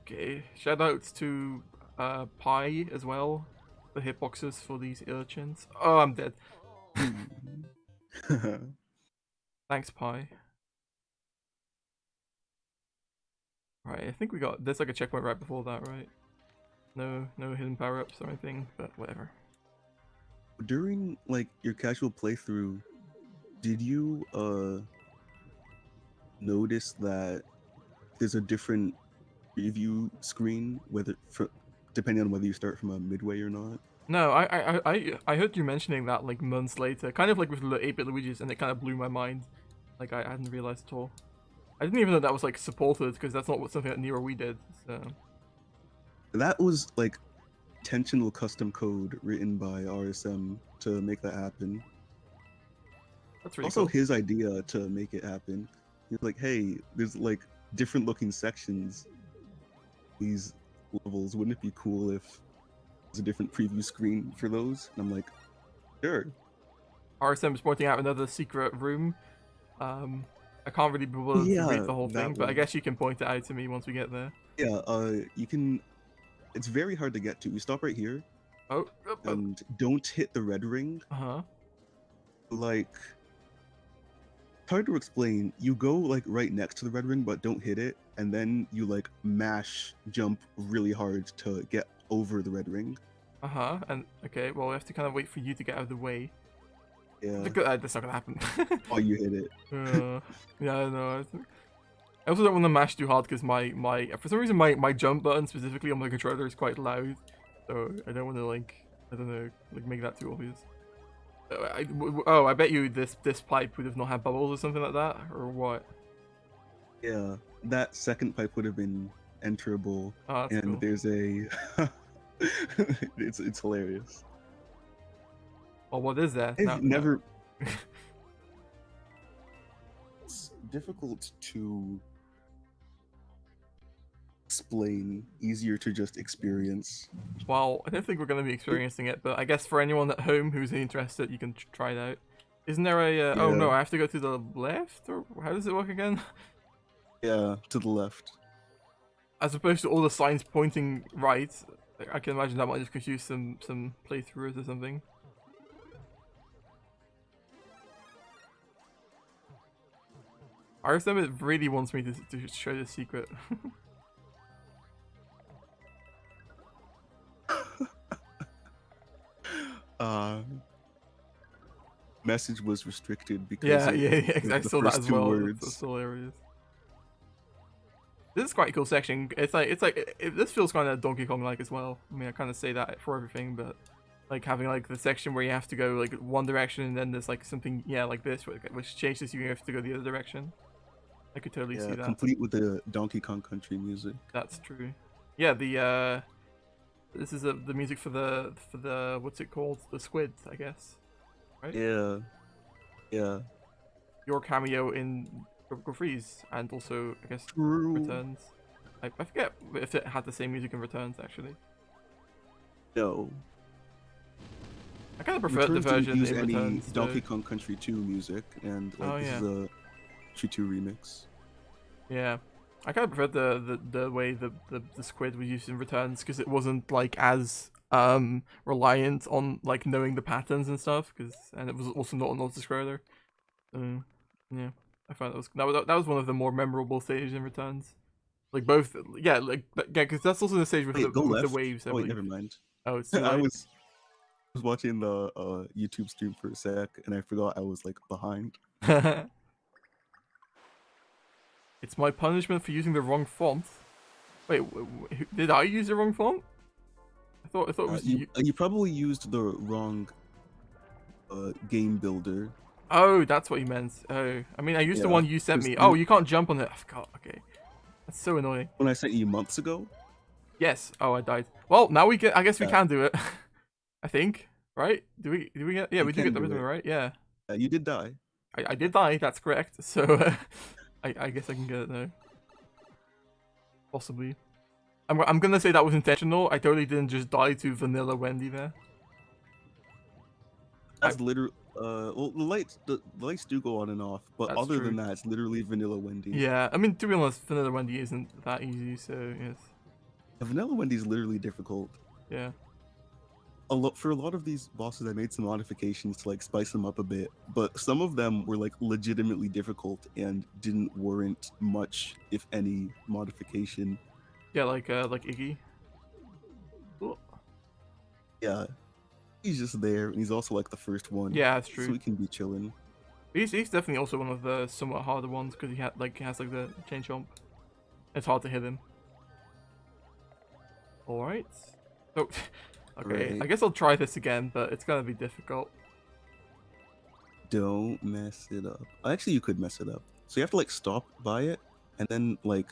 Okay. Shoutouts to Pi as well. The hitboxes for these urchins. Oh, I'm dead. Thanks, Pi. Right, I think we got. There's like a checkpoint right before that, right? No hidden power-ups or anything, but whatever. During like your casual playthrough, did you notice that there's a different preview screen depending on whether you start from a midway or not? No, I heard you mentioning that like months later, kind of like with 8-bit Luigi's, and it kind of blew my mind. Like I hadn't realized at all. I didn't even know that was like supported because that's not something that Nero we did. So That was like intentional custom code written by RSM to make that happen. that's really Also cool. his idea to make it happen. He's like, hey, there's like different looking sections. These levels, wouldn't it be cool if there's a different preview screen for those? And I'm like, sure. RSM is pointing out another secret room. I can't really be able to read the whole thing, but I guess you can point it out to me once we get there. Yeah, you can. It's very hard to get to. You stop right here. Oh. And don't hit the red ring. Uh-huh. Like, hard to explain. You go like right next to the red ring, but don't hit it, and then you like mash jump really hard to get over the red ring. Uh-huh. And okay, well we have to kind of wait for you to get out of the way. Yeah. That's not gonna happen. Oh, you hit it. Yeah, no. I also don't want to mash too hard because my for some reason my jump button specifically on the controller is quite loud, so I don't want to like I don't know like make that too obvious. I bet you this pipe would have not had bubbles or something like that, or what? Yeah, that second pipe would have been enterable, Oh, that's and cool. there's a. It's hilarious. Oh, what is that? I've never. It's difficult to explain, easier to just experience. Well, I don't think we're going to be experiencing it, but I guess for anyone at home who's interested, you can try it out. Isn't there a... Yeah. Oh no, I have to go to the left? Or how does it work again? Yeah, to the left. As opposed to all the signs pointing right. I can imagine that might just confuse some playthroughers or something. RSM, it really wants me to show the secret. Message was restricted because yeah, exactly. I saw that as well. Words. That's hilarious. This is quite a cool section. This feels kind of Donkey Kong like as well. I mean, I kind of say that for everything, but like having like the section where you have to go like one direction and then there's like something like this which changes you have to go the other direction. I could totally see that. Complete with the Donkey Kong Country music. That's true. Yeah, this is the music for the what's it called? The squid, I guess. Right? Yeah. Yeah. Your cameo in Tropical Freeze and also I guess True. Returns. I forget if it had the same music in Returns actually. No. I kind of prefer the version in any Returns. Donkey Kong Country 2 music, and like this is a Country 2 remix. Yeah, I kind of prefer the way the squid was used in Returns because it wasn't like as reliant on like knowing the patterns and stuff and it was also not an auto-scroller. Yeah, I found that was one of the more memorable stages in Returns. Like both, because that's also the stage with the waves. Oh wait, never mind. Oh, it's too I late. was. was watching the YouTube stream for a sec, and I forgot I was like behind. It's my punishment for using the wrong font. Wait, did I use the wrong font? I thought it was you probably used the wrong game builder. Oh, that's what you meant. Oh, I mean, I used the one you sent me. Oh, you can't jump on it. I forgot. Okay, that's so annoying. When I sent you months ago. Yes. Oh, I died. Well, now we get. I guess we can do it. I think. Right? Do we get? Yeah, we do get the rhythm right. Yeah. You did die. I did die. That's correct. So I guess I can get it now. Possibly. I'm gonna say that was intentional. I totally didn't just die to Vanilla Wendy there. That's literally. Well, the lights do go on and off, but other than that, it's literally Vanilla Wendy. Yeah, I mean, to be honest, Vanilla Wendy isn't that easy, so yes. Vanilla Wendy is literally difficult. Yeah. For a lot of these bosses, I made some modifications to like spice them up a bit, but some of them were like legitimately difficult and didn't warrant much, if any, modification. Yeah, like Iggy. Ooh. Yeah, he's just there, and he's also like the first one. Yeah, that's true. So he can be chilling. He's definitely also one of the somewhat harder ones because he has like the chain jump. It's hard to hit him. All right. So. Okay, right. I guess I'll try this again, but it's gonna be difficult. Don't mess it up. Actually, you could mess it up. So you have to like stop by it, and then like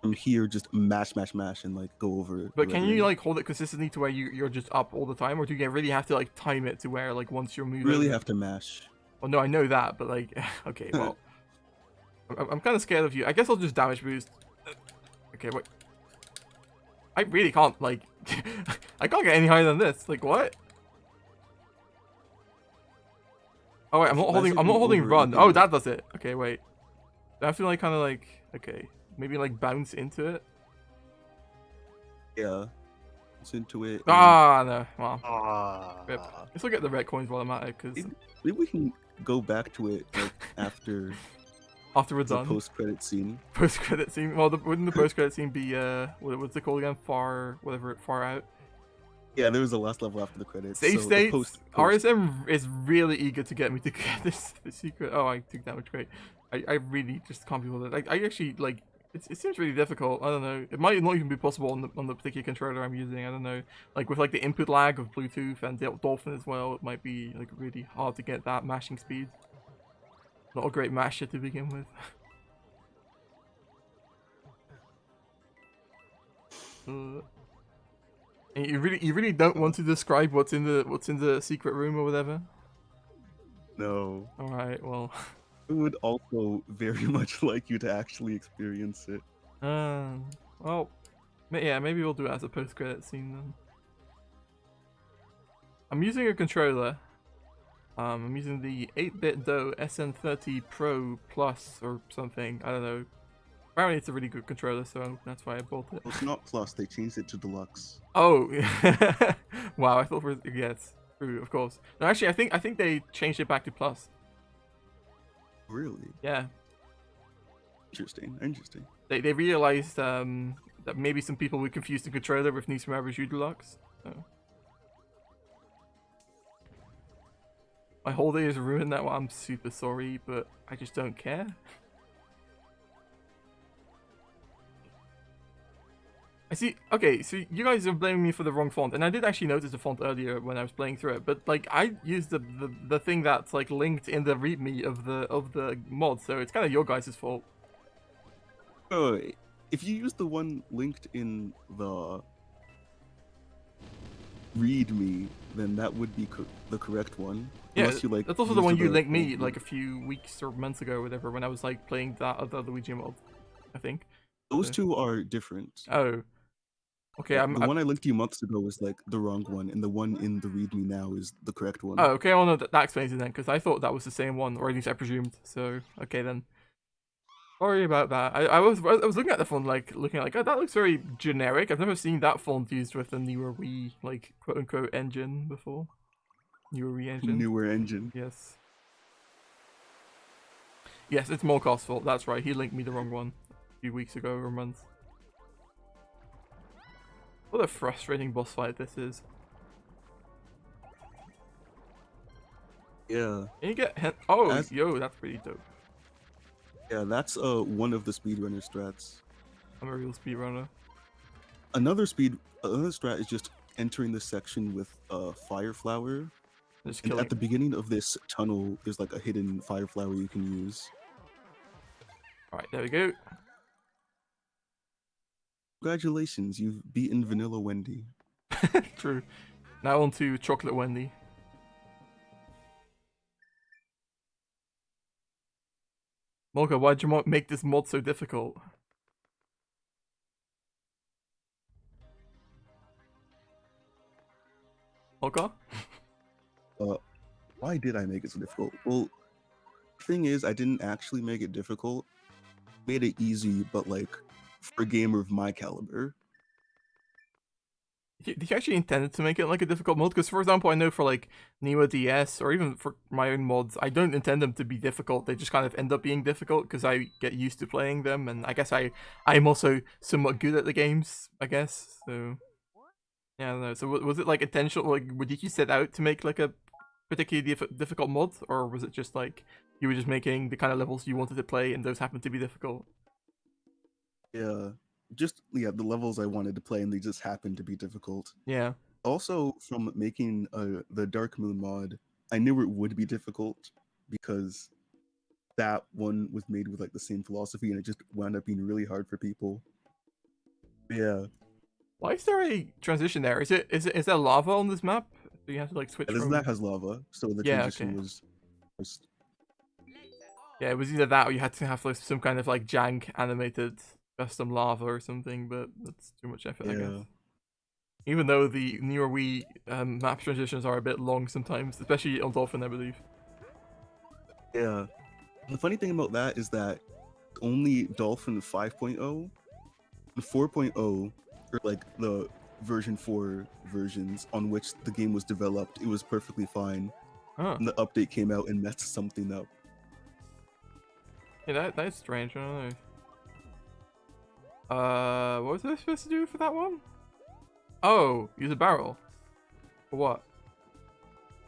from here just mash, and like go over it. But can you like hold it consistently to where you're just up all the time, or do you really have to like time it to where like once you're moving? You really have to mash. Well, no, I know that, but like, okay, well, I'm kind of scared of you. I guess I'll just damage boost. Okay, wait. I really can't, like, I can't get any higher than this. Like, what? Oh wait, I'm not holding run. Oh, that does it. Okay, wait. I have to like kind of like, okay, maybe like bounce into it. Yeah, bounce into it. Ah, no. Well, rip. Let's look at the red coins while I'm at it, because maybe we can go back to it like after. After we're done. Post-credit scene. Post-credit scene. Well, wouldn't the post-credit scene be what's it called again? Far out. Yeah, there was the last level after the credits. Save states. RSM is really eager to get me to get this secret. Oh, I took damage. Great. I really just can't be with it. I actually like. It seems really difficult. I don't know. It might not even be possible on the particular controller I'm using. I don't know. Like with like the input lag of Bluetooth and Dolphin as well, it might be like really hard to get that mashing speed. Not a great masher to begin with. And you really don't want to describe what's in the secret room or whatever? No. All right. Well. I would also very much like you to actually experience it. Well, yeah. Maybe we'll do it as a post-credit scene then. I'm using a controller. I'm using the 8-bit DOE SN30 Pro Plus or something. I don't know. Apparently it's a really good controller, so that's why I bought it. Well, it's not Plus. They changed it to Deluxe. Oh, wow! I thought yes, true, of course. No, actually, I think they changed it back to Plus. Really? Yeah. Interesting. They realized that maybe some people would confuse the controller with Nissan Average U Deluxe. So. My whole day is ruined that one. I'm super sorry, but I just don't care. I see. Okay, so you guys are blaming me for the wrong font, and I did actually notice the font earlier when I was playing through it. But like, I used the thing that's like linked in the README of the mod, so it's kind of your guys' fault. Oh, if you use the one linked in the README, then that would be the correct one. Yeah, you, like, that's also the one you linked me like a few weeks or months ago or whatever when I was like playing that other Luigi mod, I think. Those two are different. Oh. Okay, the one I linked to you months ago was like the wrong one, and the one in the README now is the correct one. Oh, okay, well no, that explains it then, because I thought that was the same one, or at least I presumed. So, okay then. Sorry about that. I was looking at the font looking like, oh, that looks very generic. I've never seen that font used with the newer Wii, like quote unquote engine before. Newer Wii engine. Newer engine. Yes. Yes, it's Mullkaw's fault. That's right. He linked me the wrong one a few weeks ago or months. What a frustrating boss fight this is. Yeah. And you get oh, As yo, that's pretty dope. yeah, that's one of the speedrunner strats. I'm a real speedrunner. Another strat is just entering the section with fire flower. Just And at killing. the beginning of this tunnel, there's like a hidden fire flower you can use. Alright, there we go. Congratulations, you've beaten Vanilla Wendy. True. Now on to Chocolate Wendy. Mullkaw, why'd you make this mod so difficult? Mullkaw? Uh, why did I make it so difficult? Well, thing is, I didn't actually make it difficult. Made it easy, but like for a gamer of my caliber. Did you actually intended to make it like a difficult mod? Because, for example, I know for like Neo DS or even for my own mods, I don't intend them to be difficult. They just kind of end up being difficult because I get used to playing them, and I guess I'm also somewhat good at the games. I guess so. Yeah, I don't know. So was it like intentional? Like, did you set out to make like a particularly difficult mod, or was it just like you were just making the kind of levels you wanted to play, and those happened to be difficult? Yeah, the levels I wanted to play, and they just happened to be difficult. Yeah. Also, from making the Dark Moon mod, I knew it would be difficult because that one was made with like the same philosophy, and it just wound up being really hard for people. Yeah, Why is there a transition there? Is there lava on this map? Do you have to like switch this from? that has lava, so the Yeah. transition Okay. was just Yeah, it was either that or you had to have like some kind of like jank animated custom lava or something, but that's too much effort, I guess. yeah. Even though the newer Wii map transitions are a bit long sometimes, especially on Dolphin, I believe. Yeah. The funny thing about that is that only Dolphin 5.0 and 4.0 are like the version 4 versions on which the game was developed. It was perfectly fine. Huh. And the update came out and messed something up. Yeah, that's strange, I don't know. What was I supposed to do for that one? Oh, use a barrel. For what?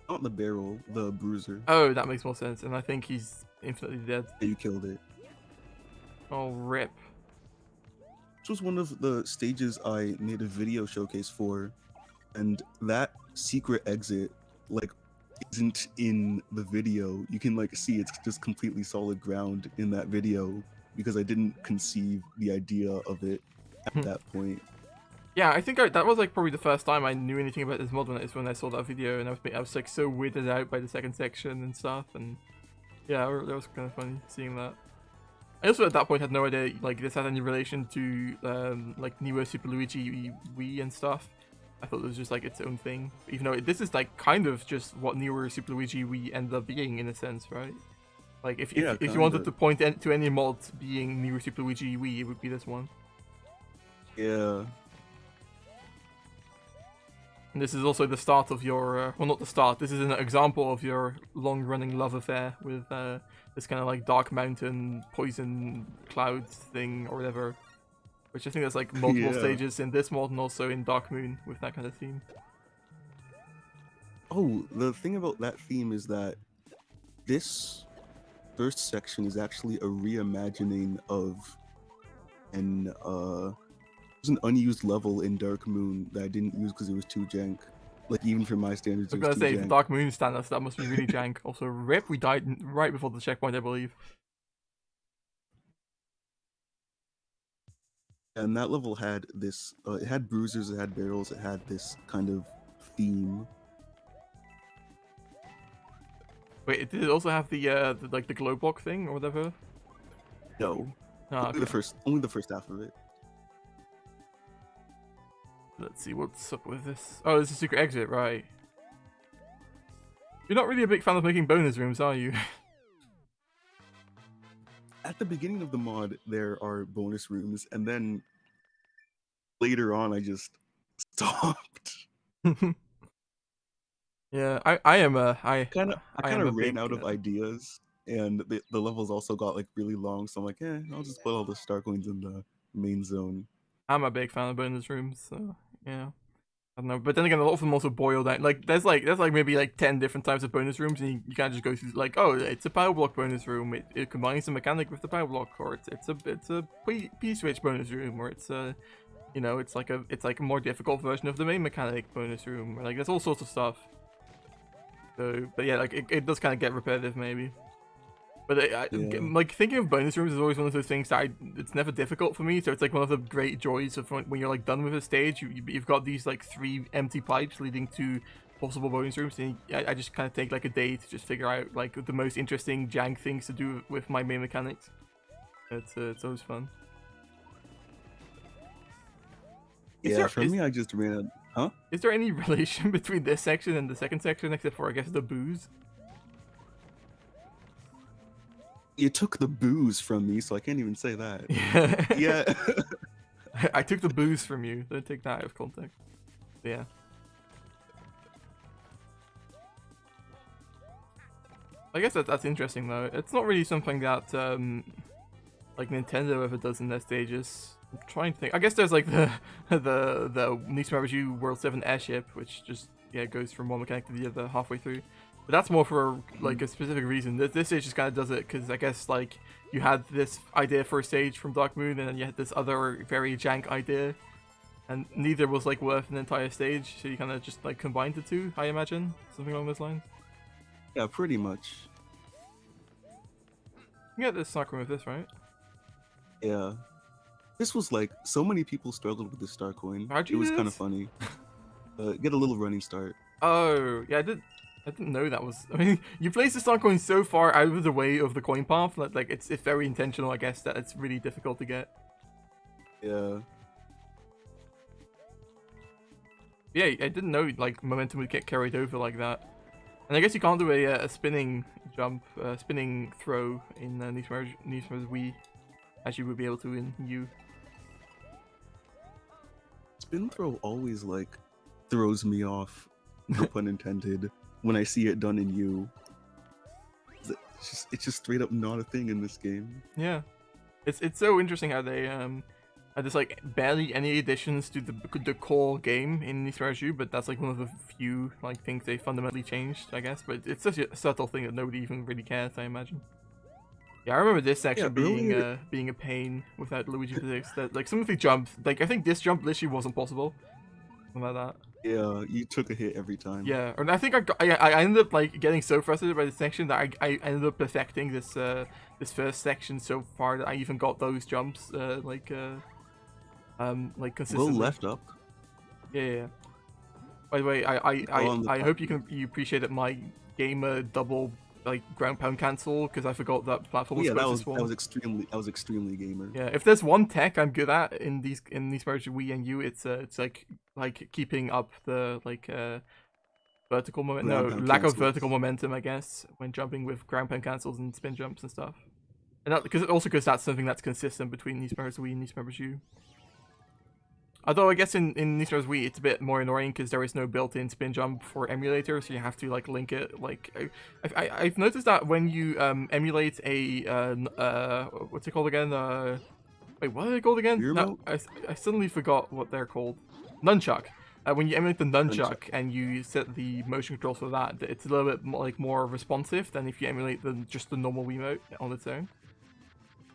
Not the barrel, the bruiser. Oh, that makes more sense, and I think he's infinitely dead. Yeah, you killed it. Oh, rip. Which was one of the stages I made a video showcase for, and that secret exit, like, isn't in the video. You can like see it's just completely solid ground in that video because I didn't conceive the idea of it at that point. Yeah, I think that was like probably the first time I knew anything about this mod when I saw that video, and I was like so weirded out by the second section and stuff, and yeah, that was kind of funny seeing that. I also at that point had no idea like this had any relation to like Neo Super Luigi Wii and stuff. I thought it was just like its own thing, even though this is like kind of just what Neo Super Luigi Wii ended up being in a sense, right? Like if you wanted to point to any mod being Neo Super Luigi Wii, it would be this one. Yeah. And this is also the start of your, well, not the start. This is an example of your long-running love affair with this kind of like Dark Mountain poison clouds thing or whatever. Which I think there's like multiple stages in this mod and also in Dark Moon with that kind of theme. Oh, the thing about that theme is that this first section is actually a reimagining of an there's an unused level in Dark Moon that I didn't use because it was too jank. Like even for my standards, I was gonna say for Dark Moon standards, that must be really jank. Also, rip, we died right before the checkpoint, I believe. And that level had this. It had bruisers, it had barrels, it had this kind of theme. Wait, did it also have the like the glow block thing or whatever? No, Oh, okay. only the first half of it. Let's see what's up with this. Oh, there's a secret exit, right? You're not really a big fan of making bonus rooms, are you? At the beginning of the mod, there are bonus rooms, and then later on, I just stopped. Yeah, I kind of ran out of ideas, and the levels also got like really long. So I'm like, I'll just put all the star coins in the main zone. I'm a big fan of bonus rooms, so yeah. I don't know, but then again, a lot of them also boil down. Like there's like maybe like 10 different types of bonus rooms, and you can't just go through like, oh, it's a power block bonus room. It combines the mechanic with the power block, or it's a P switch bonus room, or it's a, you know, it's like a more difficult version of the main mechanic bonus room. Like there's all sorts of stuff. So, but yeah, like it does kind of get repetitive maybe. But like thinking of bonus rooms is always one of those things that it's never difficult for me. So it's like one of the great joys of when you're like done with a stage, you've got these like 3 empty pipes leading to possible bonus rooms, and I just kind of take like a day to just figure out like the most interesting jank things to do with my main mechanics. It's always fun. For me, I just ran. Huh? Is there any relation between this section and the second section except for I guess the booze? You took the booze from me, so I can't even say that. Yeah. Yeah. I took the booze from you. Don't take that out of context. Yeah. I guess that's interesting though. It's not really something that like Nintendo ever does in their stages. I'm trying to think. I guess there's like the Need for Speed World 7 airship, which just goes from one mechanic to the other halfway through. But that's more for like a specific reason. This stage just kind of does it because I guess like you had this idea for a stage from Dark Moon, and then you had this other very jank idea, and neither was like worth an entire stage. So you kind of just like combined the two, I imagine, something along those lines. Yeah, pretty much. You get this Star Coin with this, right? Yeah. This was like so many people struggled with the Star Coin. How'd you It was do kind of this? funny. Get a little running start. Oh, yeah, I didn't know that was. I mean, you place the Star Coin so far out of the way of the coin path that like it's very intentional, I guess, that it's really difficult to get. Yeah. Yeah, I didn't know like momentum would get carried over like that. And I guess you can't do a spinning jump, spinning throw in Need for Speed Wii, as you would be able to in U. Spin throw always like throws me off, no pun intended, when I see it done in U. It's just straight up not a thing in this game. Yeah, it's so interesting how they there's like barely any additions to the core game in Need for Speed, but that's like one of the few like things they fundamentally changed, I guess. But it's such a subtle thing that nobody even really cares, I imagine. Yeah, I remember this section being a pain without Luigi physics. That like some of the jumps, like I think this jump literally wasn't possible. Something like that. Yeah, you took a hit every time. Yeah, and I think I ended up like getting so frustrated by this section that I ended up perfecting this this first section so far that I even got those jumps like consistently. Well left up. Yeah. By the way, I hope you appreciate that my gamer double like ground pound cancel because I forgot that platform was supposed to spawn. That was extremely gamer. Yeah, if there's one tech I'm good at in these versions of Wii and U, it's like keeping up the vertical momentum. Lack of vertical momentum, I guess, when jumping with ground pound cancels and spin jumps and stuff. And that because that's something that's consistent between Need for Wii and Need for U. Although I guess in Need for Wii it's a bit more annoying because there is no built-in spin jump for emulator, so you have to like link it. Like I've noticed that when you emulate a what's it called again? Wait, what are they called again? No, I suddenly forgot what they're called. Nunchuck. When you emulate the nunchuck and you set the motion controls for that, it's a little bit more responsive than if you emulate just the normal Wiimote on its own.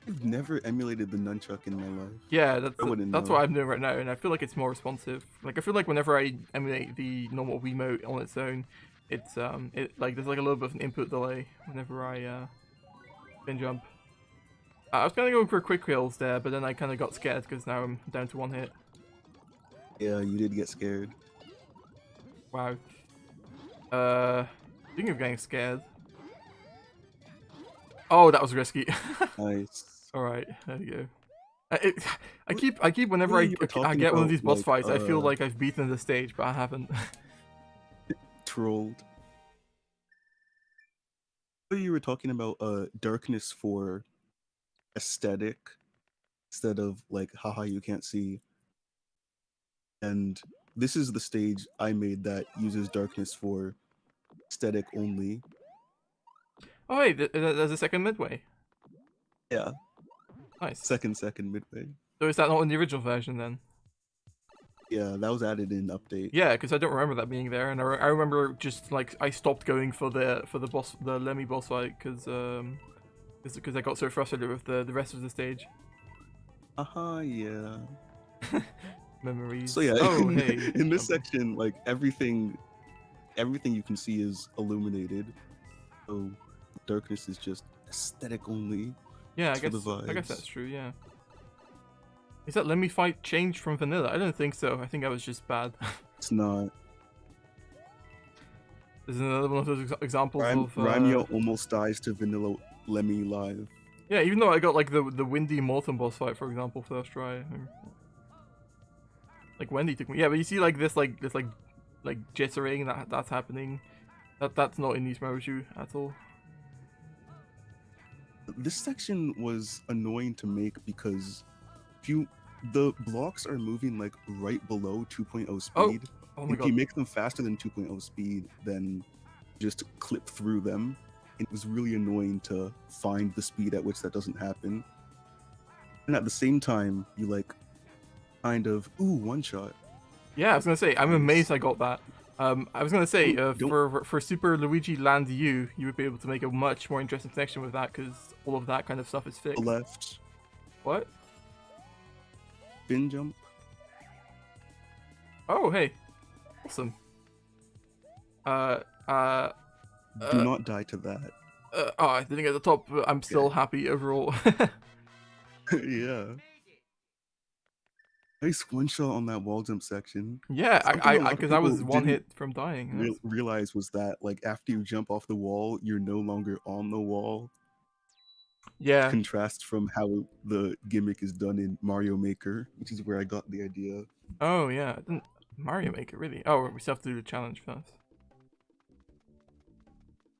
I've never emulated the nunchuck in my life. Yeah, that's what I'm doing right now, and I feel like it's more responsive. Like I feel like whenever I emulate the normal Wiimote on its own, it's like there's like a little bit of an input delay whenever I spin jump. I was gonna go for quick kills there, but then I kind of got scared because now I'm down to 1 hit. Yeah, you did get scared. Wow. Speaking of getting scared. Oh, that was risky. Nice. All right, there you go. I keep whenever I get one of these boss fights, I feel like I've beaten the stage, but I haven't. Trolled. So you were talking about darkness for aesthetic instead of like haha you can't see. And this is the stage I made that uses darkness for aesthetic only. Oh wait, there's a second midway. Yeah. Nice. Second midway. So is that not in the original version then? Yeah, that was added in update. Yeah, because I don't remember that being there, and I remember just like I stopped going for the boss, the Lemmy boss fight, because I got so frustrated with the rest of the stage. Yeah. Memories. So yeah, Oh, hey. in this section, like everything you can see is illuminated. So darkness is just aesthetic only. Yeah, For the vibes. I guess that's true. Yeah. Is that Lemmy fight changed from vanilla? I don't think so. I think that was just bad. It's not. There's another one of those examples of Rimea almost dies to vanilla Lemmy live. Yeah, even though I got like the windy Molten boss fight, for example, first try. Like Wendy took me. Yeah, but you see like this jittering that's happening. That's not in East Marishu at all. This section was annoying to make because the blocks are moving like right below 2.0 speed. Oh my god. If you make them faster than 2.0 speed, then just clip through them. It was really annoying to find the speed at which that doesn't happen. And at the same time, you like kind of one shot. Yeah, I was gonna say, I'm amazed I got that. I was gonna say, for Super Luigi Land U, you would be able to make a much more interesting connection with that, because all of that kind of stuff is fixed. Left. What? Spin jump. Oh, hey. Awesome. Do not die to that. Oh, I didn't get the top, but I'm still happy overall. Yeah. Nice one shot on that wall jump section. Yeah, because I was one hit from dying. Realize was that like after you jump off the wall, you're no longer on the wall. Yeah. Contrast from how the gimmick is done in Mario Maker, which is where I got the idea. Oh yeah, Mario Maker really? Oh, we still have to do the challenge first.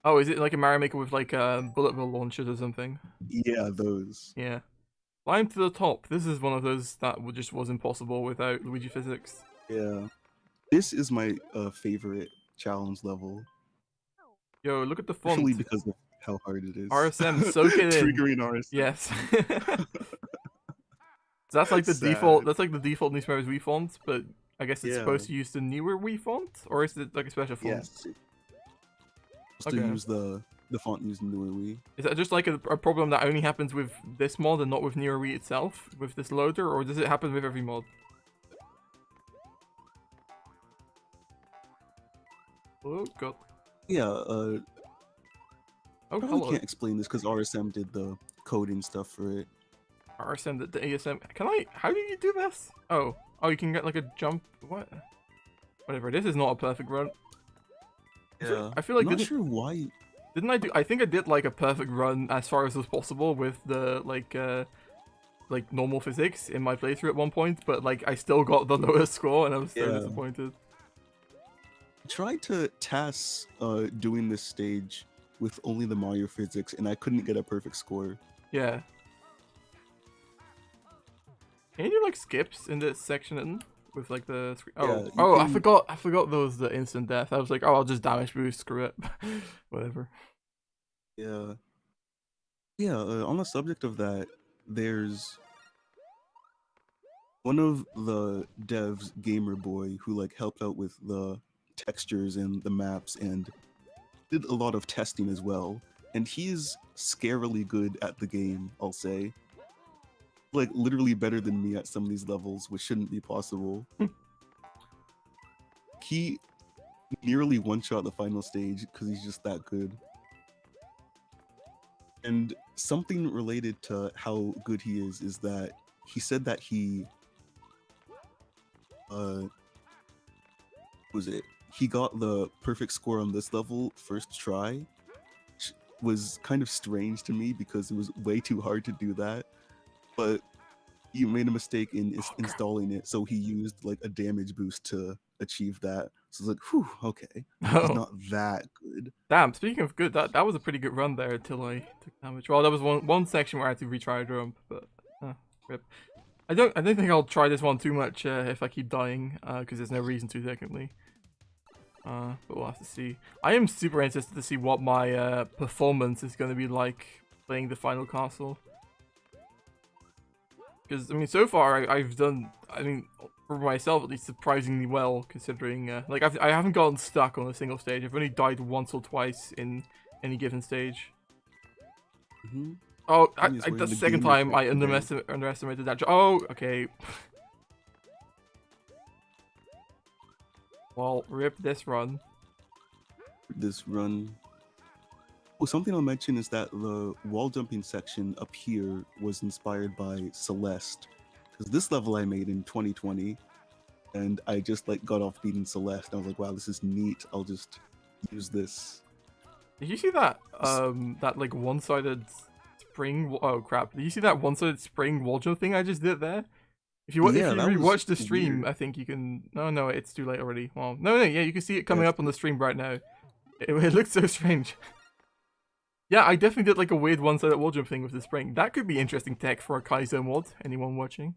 Oh, is it like a Mario Maker with like bullet bill launchers or something? Yeah, those. Yeah. Climb to the top. This is one of those that just was impossible without Luigi physics. Yeah. This is my favorite challenge level. Yo, look at the font. Actually, because of how hard it is. RSM, soak it in. Triggering RSM. Yes. So that's like the default. That's like the default New Super Mario Wii font, but I guess it's supposed to use the newer Wii font, or is it like a special font? Yes. To use the font used in newer Wii. Is that just like a problem that only happens with this mod and not with newer Wii itself, with this loader, or does it happen with every mod? Oh god. Yeah. Oh, I can't explain this because RSM did the coding stuff for it. RSM did the ASM. Can I? How do you do this? Oh, you can get like a jump. What? Whatever. This is not a perfect run. Yeah. I feel like I'm not sure why. Didn't I do? I think I did like a perfect run as far as was possible with the like normal physics in my playthrough at one point, but like I still got the lowest score and I was so disappointed. I tried to TAS doing this stage with only the Mario physics, and I couldn't get a perfect score. Yeah. Can you do like skips in this section with like the screen? Oh, I forgot those the instant death. I was like, oh, I'll just damage boost, screw it, whatever. Yeah. Yeah. On the subject of that, there's one of the devs, Gamer Boy, who like helped out with the textures and the maps and did a lot of testing as well. And he's scarily good at the game, I'll say. Like literally better than me at some of these levels, which shouldn't be possible. He nearly one-shot the final stage because he's just that good. And something related to how good he is that he said that he he got the perfect score on this level first try, which was kind of strange to me because it was way too hard to do that. But he made a mistake in installing it, so he used like a damage boost to achieve that. So it's like, whew, okay, it's not that good. Damn. Speaking of good, that was a pretty good run there until I took damage. Well, there was one section where I had to retry a jump, but rip. I don't think I'll try this one too much if I keep dying, because there's no reason to technically. But we'll have to see. I am super interested to see what my performance is going to be like playing the final castle. Because, I mean, so far I've done, I mean, for myself at least, surprisingly well, considering, like, I haven't gotten stuck on a single stage. I've only died once or twice in any given stage. Mm-hmm. Oh, That's that's the second time I underestimated that. Oh, okay. Well, rip this run. This run. Oh, something I'll mention is that the wall jumping section up here was inspired by Celeste. Because this level I made in 2020, and I just like got off beating Celeste. And I was like, wow, this is neat. I'll just use this. Did you see that, that, like, one-sided spring... Oh, crap. Did you see that one-sided spring wall jump thing I just did there? If you rewatch the stream, weird. I think you can... No, it's too late already. Well, no, yeah, you can see it coming up on the stream right now. It looks so strange. Yeah, I definitely did like a weird one-sided wall jump thing with the spring. That could be interesting tech for a Kaizo mod. Anyone watching?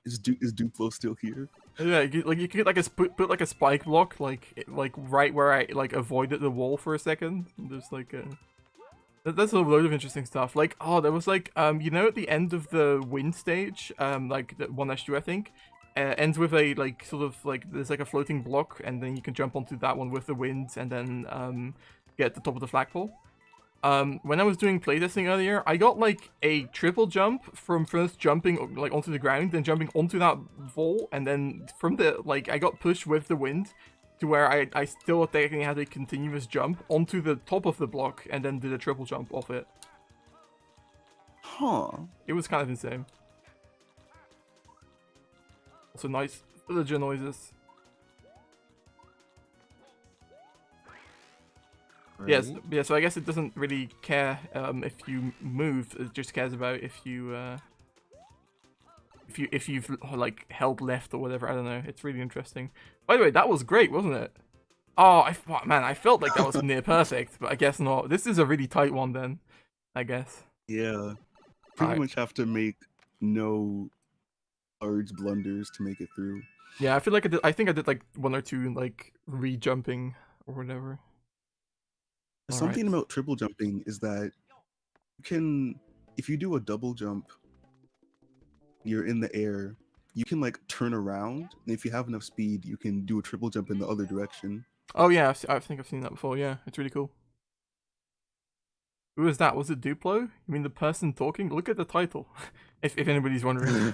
Is Duplo still here? Yeah, you could get like put like a spike block like right where I like avoided the wall for a second. There's like that's a load of interesting stuff. Like, oh, there was like you know, at the end of the wind stage, like the 1-2 I think, ends with a like sort of like there's like a floating block, and then you can jump onto that one with the wind, and then get to the top of the flagpole. When I was doing playtesting earlier, I got like a triple jump from first jumping like onto the ground, then jumping onto that wall, and then from the like I got pushed with the wind to where I still technically had a continuous jump onto the top of the block, and then did a triple jump off it. Huh. It was kind of insane. Also nice villager noises. Right. Yes, yeah, so I guess it doesn't really care if you move, it just cares about if you've like held left or whatever. I don't know. It's really interesting. By the way, that was great, wasn't it? Oh, man, I felt like that was near perfect, but I guess not. This is a really tight one then, I guess. Yeah. Pretty much have to make no large blunders to make it through. Yeah, I feel like I think I did like 1 or 2 like re-jumping or whatever. Something about triple jumping is that you can, if you do a double jump, you're in the air, you can like turn around, and if you have enough speed, you can do a triple jump in the other direction. Oh yeah, I think I've seen that before. Yeah, it's really cool. Who was that? Was it Duplo? You mean the person talking? Look at the title, if anybody's wondering.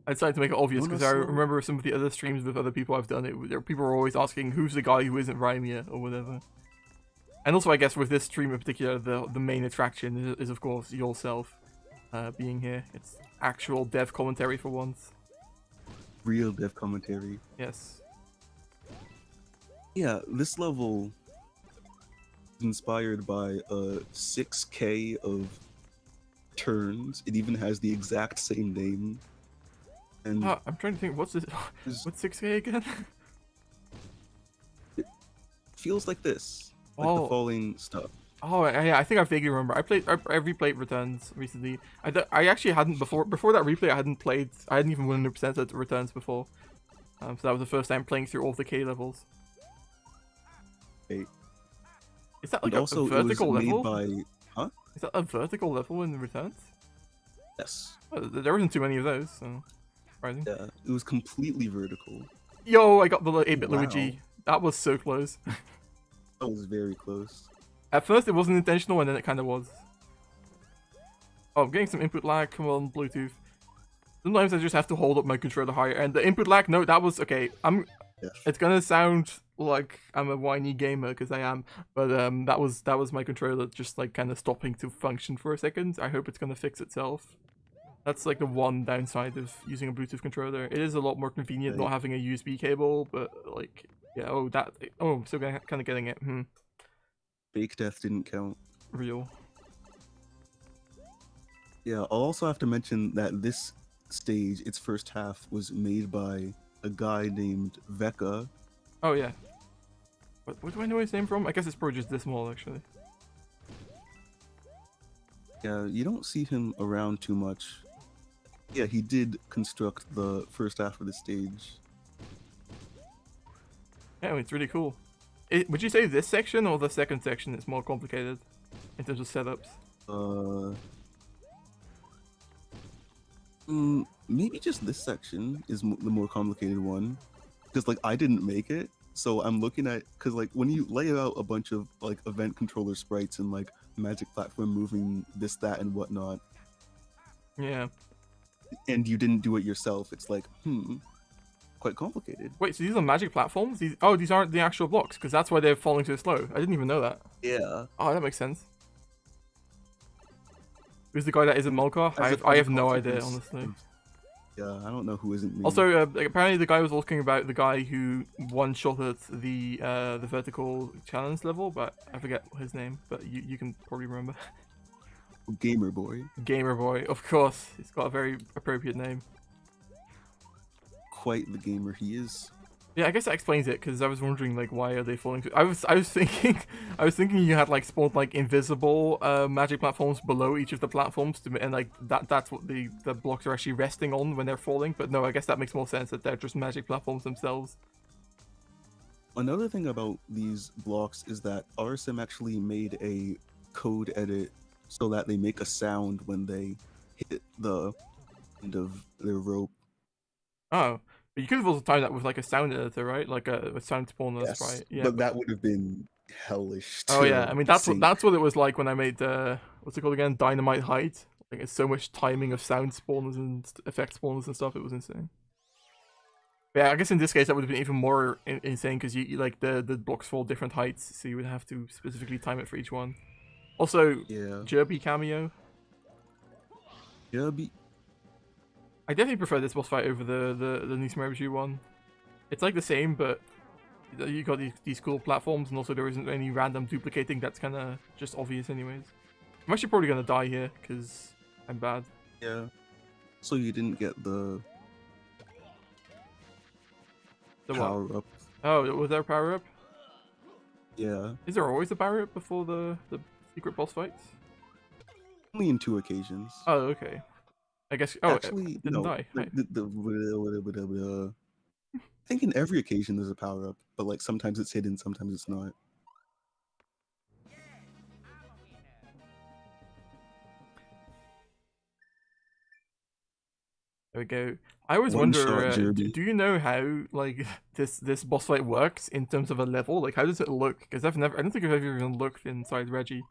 I decided to make it obvious because I remember some of the other streams with other people I've done it. People were always asking who's the guy who isn't Rimea or whatever. And also, I guess with this stream in particular, the main attraction is of course yourself being here. It's actual dev commentary for once. Real dev commentary. Yes. Yeah, this level is inspired by 6K of turns. It even has the exact same name. And I'm trying to think, what's this? What's 6K again? It feels like this, like the falling stuff. Oh yeah, I think I vaguely remember. I replayed Returns recently. I actually hadn't before that replay. I hadn't even 100% at Returns before. So that was the first time playing through all the K levels. Hey. Is that like a vertical level? Huh? Is that a vertical level in Returns? Yes. Well, there isn't too many of those, so surprising. Yeah, it was completely vertical. Yo, I got the 8-bit Luigi. That was so close. That was very close. At first it wasn't intentional, and then it kind of was. Oh, I'm getting some input lag. Come on, Bluetooth. Sometimes I just have to hold up my controller higher, and the input lag. No, that was okay. It's gonna sound like I'm a whiny gamer because I am, but that was my controller just like kind of stopping to function for a second. I hope it's gonna fix itself. That's like the one downside of using a Bluetooth controller. It is a lot more convenient not having a USB cable, but like, yeah. I'm still kind of getting it. Fake death didn't count. Real. Yeah, I'll also have to mention that this stage, its first half, was made by a guy named Veka. Oh yeah. What do I know his name from? I guess it's probably just this small, actually. Yeah, you don't see him around too much. Yeah, he did construct the first half of the stage. Yeah, it's really cool. Would you say this section or the second section is more complicated in terms of setups? Maybe just this section is the more complicated one, because like I didn't make it, so I'm looking at because like when you lay out a bunch of like event controller sprites and like magic platform moving this, that, and whatnot, Yeah. and you didn't do it yourself, it's like quite complicated. Wait, so these are magic platforms? These aren't the actual blocks, because that's why they're falling so slow. I didn't even know that. Yeah. Oh, that makes sense. Who's the guy that isn't Mullkaw? I have no idea, honestly. Yeah, I don't know who isn't me. Also, apparently the guy was talking about the guy who one-shotted the vertical challenge level, but I forget his name, but you can probably remember. Gamer Boy. Gamer Boy, of course. He's got a very appropriate name. Quite the gamer he is. Yeah, I guess that explains it, because I was wondering like why are they falling to... I was thinking you had like spawned like invisible magic platforms below each of the platforms and like that's what the blocks are actually resting on when they're falling, but no, I guess that makes more sense that they're just magic platforms themselves. Another thing about these blocks is that RSM actually made a code edit so that they make a sound when they hit the end of their rope. Oh. But you could have also timed that with like a sound editor, right? Like a sound spawner, Yes, right? Yeah. but that would have been hellish. Oh yeah, I mean that's what it was like when I made what's it called again? Dynamite Height. Like it's so much timing of sound spawners and effect spawners and stuff. It was insane. But yeah, I guess in this case that would have been even more insane because you like the blocks fall different heights, so you would have to specifically time it for each one. Also, yeah, Jerby cameo. Jerby. I definitely prefer this boss fight over the new Super Mario one. It's like the same, but you got these cool platforms, and also there isn't any random duplicating that's kind of just obvious anyways. I'm actually probably gonna die here because I'm bad. Yeah. So you didn't get the power up. Oh, was there a power up? Yeah. Is there always a power up before the secret boss fights? Only in 2 occasions. Oh, okay. I guess. Oh, actually, didn't no. die. I think in every occasion there's a power up, but like sometimes it's hidden, sometimes it's not. There we go. I always wonder, do you know how like this boss fight works in terms of a level? Like, how does it look? Because I don't think I've ever even looked inside Reggie.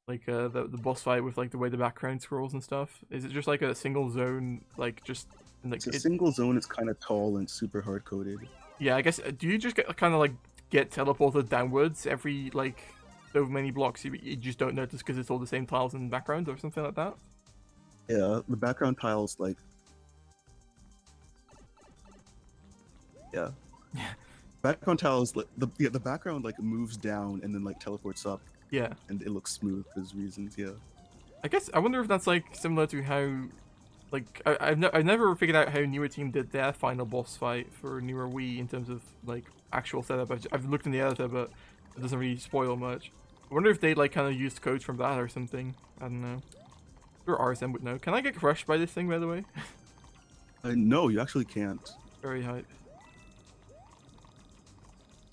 Like the boss fight with like the way the background scrolls and stuff. Is it just like a single zone, like just like it's a single zone? It's kind of tall and super hard coded. Yeah, I guess. Do you just get kind of like get teleported downwards every like so many blocks? You just don't notice because it's all the same tiles in the background or something like that. Yeah, the background tiles like. Yeah. Background tiles, the background like moves down and then like teleports up. Yeah. And it looks smooth for those reasons, yeah. I guess I wonder if that's like similar to how, like I've never figured out how Newer Team did their final boss fight for Newer Wii in terms of like actual setup. I've looked in the editor, but it doesn't really spoil much. I wonder if they like kind of used codes from that or something. I don't know. Or RSM would know. Can I get crushed by this thing, by the way? No, you actually can't. Very hype.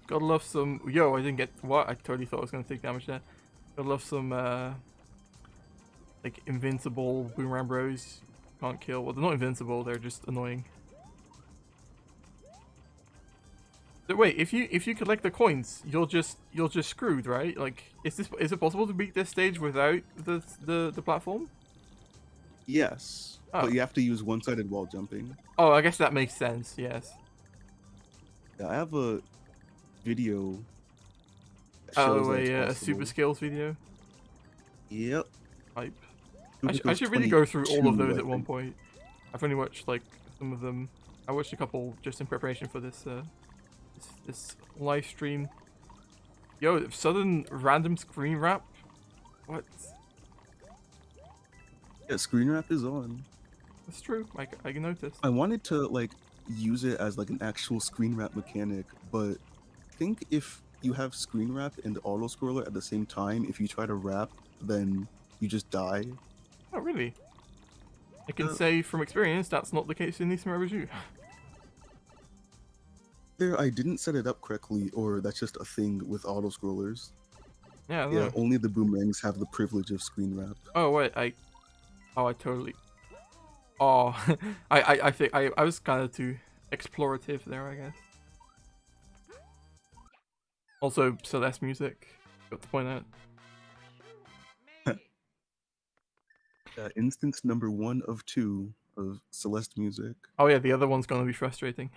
Gotta love some... Yo, I didn't get... What? I totally thought I was gonna take damage there. Gotta love some, like, invincible Boomerang Bros. Can't kill. Well, they're not invincible, they're just annoying. So wait, if you collect the coins, you're just screwed, right? Like, is it possible to beat this stage without the platform? Yes. Oh. But you have to use one-sided wall jumping. Oh, I guess that makes sense, yes. Yeah, I have a video. Oh, a super skills video? Yep. Hype. I should really go through all of those at one point. I've only watched like some of them. I watched a couple just in preparation for this this live stream. Yo, sudden random screen wrap? What? Yeah, screen wrap is on. That's true. I can notice. I wanted to like use it as like an actual screen wrap mechanic, but I think if you have screen wrap and auto scroller at the same time, if you try to wrap, then you just die. Oh really? I can say from experience that's not the case in this review. Either I didn't set it up correctly, or that's just a thing with auto scrollers. Yeah. Only the boomerangs have the privilege of screen wrap. Oh wait, I totally. Oh, I think I was kind of too explorative there, I guess. Also, Celeste music. Got to point out. Instance number 1 of 2 of Celeste music. Oh yeah, the other one's gonna be frustrating.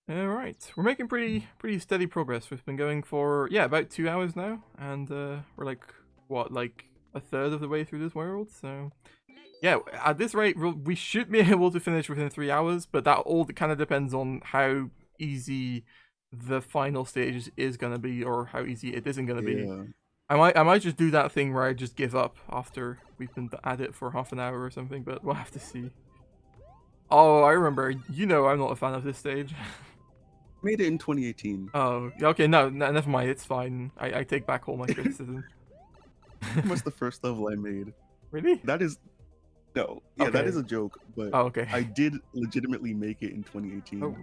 Alright, we're making pretty steady progress. We've been going for, yeah, about 2 hours now, and we're like, what, like a third of the way through this world, so... Yeah, at this rate, we should be able to finish within 3 hours, but that all kind of depends on how easy the final stage is gonna be, or how easy it isn't gonna be. I might just do that thing where I just give up after we've been at it for half an hour or something, but we'll have to see. Oh, I remember. You know I'm not a fan of this stage. Made it in 2018. Oh, okay, no, never mind, it's fine. I take back all my criticism. What's the first level I made? Really? That is... No, yeah, Okay. that is a joke, but Oh, okay. I did legitimately make it in 2018. Oh,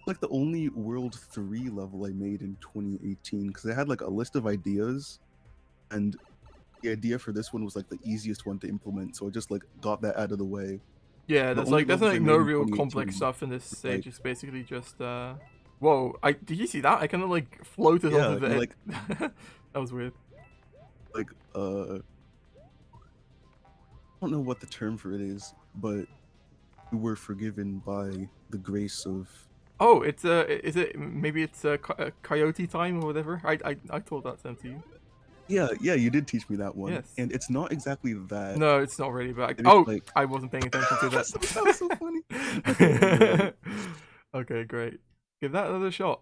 like the only World 3 level I made in 2018, because I had like a list of ideas, and the idea for this one was like the easiest one to implement, so I just like got that out of the way. yeah, there's like no real complex stuff in this stage. like... It's basically just whoa, did you see that? I kind of like floated onto the like that was weird. Like I don't know what the term for it is, but we were forgiven by the grace of... Oh, it's is it maybe it's coyote time or whatever? I told that to you. Yeah, you did teach me that one. Yes. And it's not exactly that. No, it's not really, but like... I wasn't paying attention to that. That was so funny. Okay, great. Give that another shot.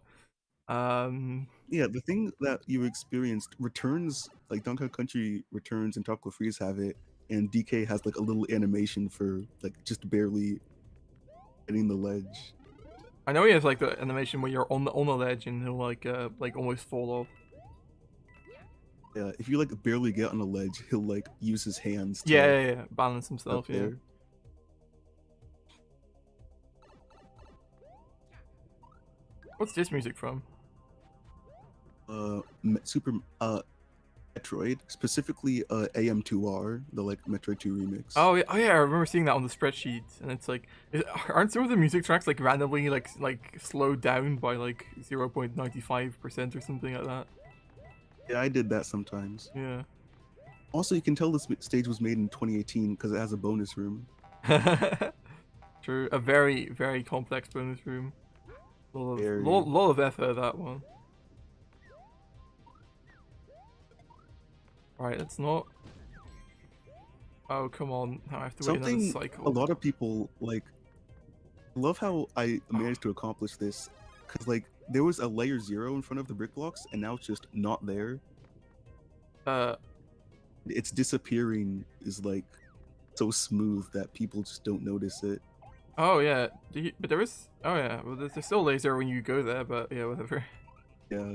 Yeah, the thing that you experienced returns, like Donkey Country returns and Tropical Freeze have it, and DK has like a little animation for like just barely hitting the ledge. I know he has like the animation where you're on the ledge and he'll like almost fall off. Yeah, if you like barely get on a ledge, he'll like use his hands to yeah, balance himself. Yeah. There. What's this music from? Metroid, specifically AM2R, the like Metroid 2 remix. Oh yeah, I remember seeing that on the spreadsheet, and it's like, aren't some of the music tracks like randomly like slowed down by like 0.95% or something like that? Yeah, I did that sometimes. Yeah. Also, you can tell this stage was made in 2018 because it has a bonus room. True, a very complex bonus room. Lot of effort, that one. Right, it's not. Oh, come on. Now I have to wait another cycle. A lot of people, like, love how I managed to accomplish this. Because, like, there was a layer 0 in front of the brick blocks, and now it's just not there. Its disappearing is, like, so smooth that people just don't notice it. Oh, yeah. But there is... Oh, yeah. Well, there's still laser when you go there, but yeah, whatever. Yeah.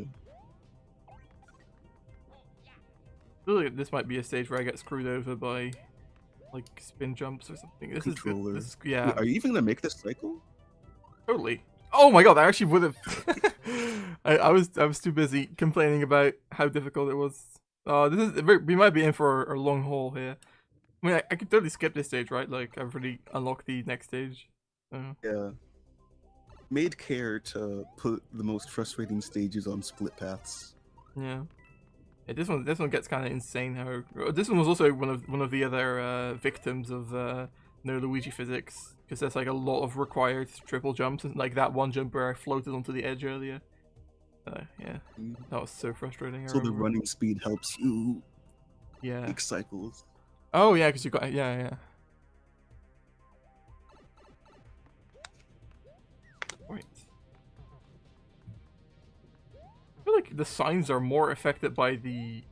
I feel like this might be a stage where I get screwed over by, like, spin jumps or something. This Controller. is yeah. Wait, are you even gonna make this cycle? Totally. Oh my god, I actually would have. I was too busy complaining about how difficult it was. We might be in for a long haul here. I mean, I could totally skip this stage, right? Like, I've already unlocked the next stage. So. Yeah. Made care to put the most frustrating stages on split paths. Yeah. Yeah, this one gets kind of insane. How this one was also one of the other victims of no Luigi physics, because there's like a lot of required triple jumps, and like that one jump where I floated onto the edge earlier. Yeah, that was so frustrating. So the running speed helps you. Yeah. Make cycles. Oh yeah, because you got yeah. Right. I feel like the signs are more affected by the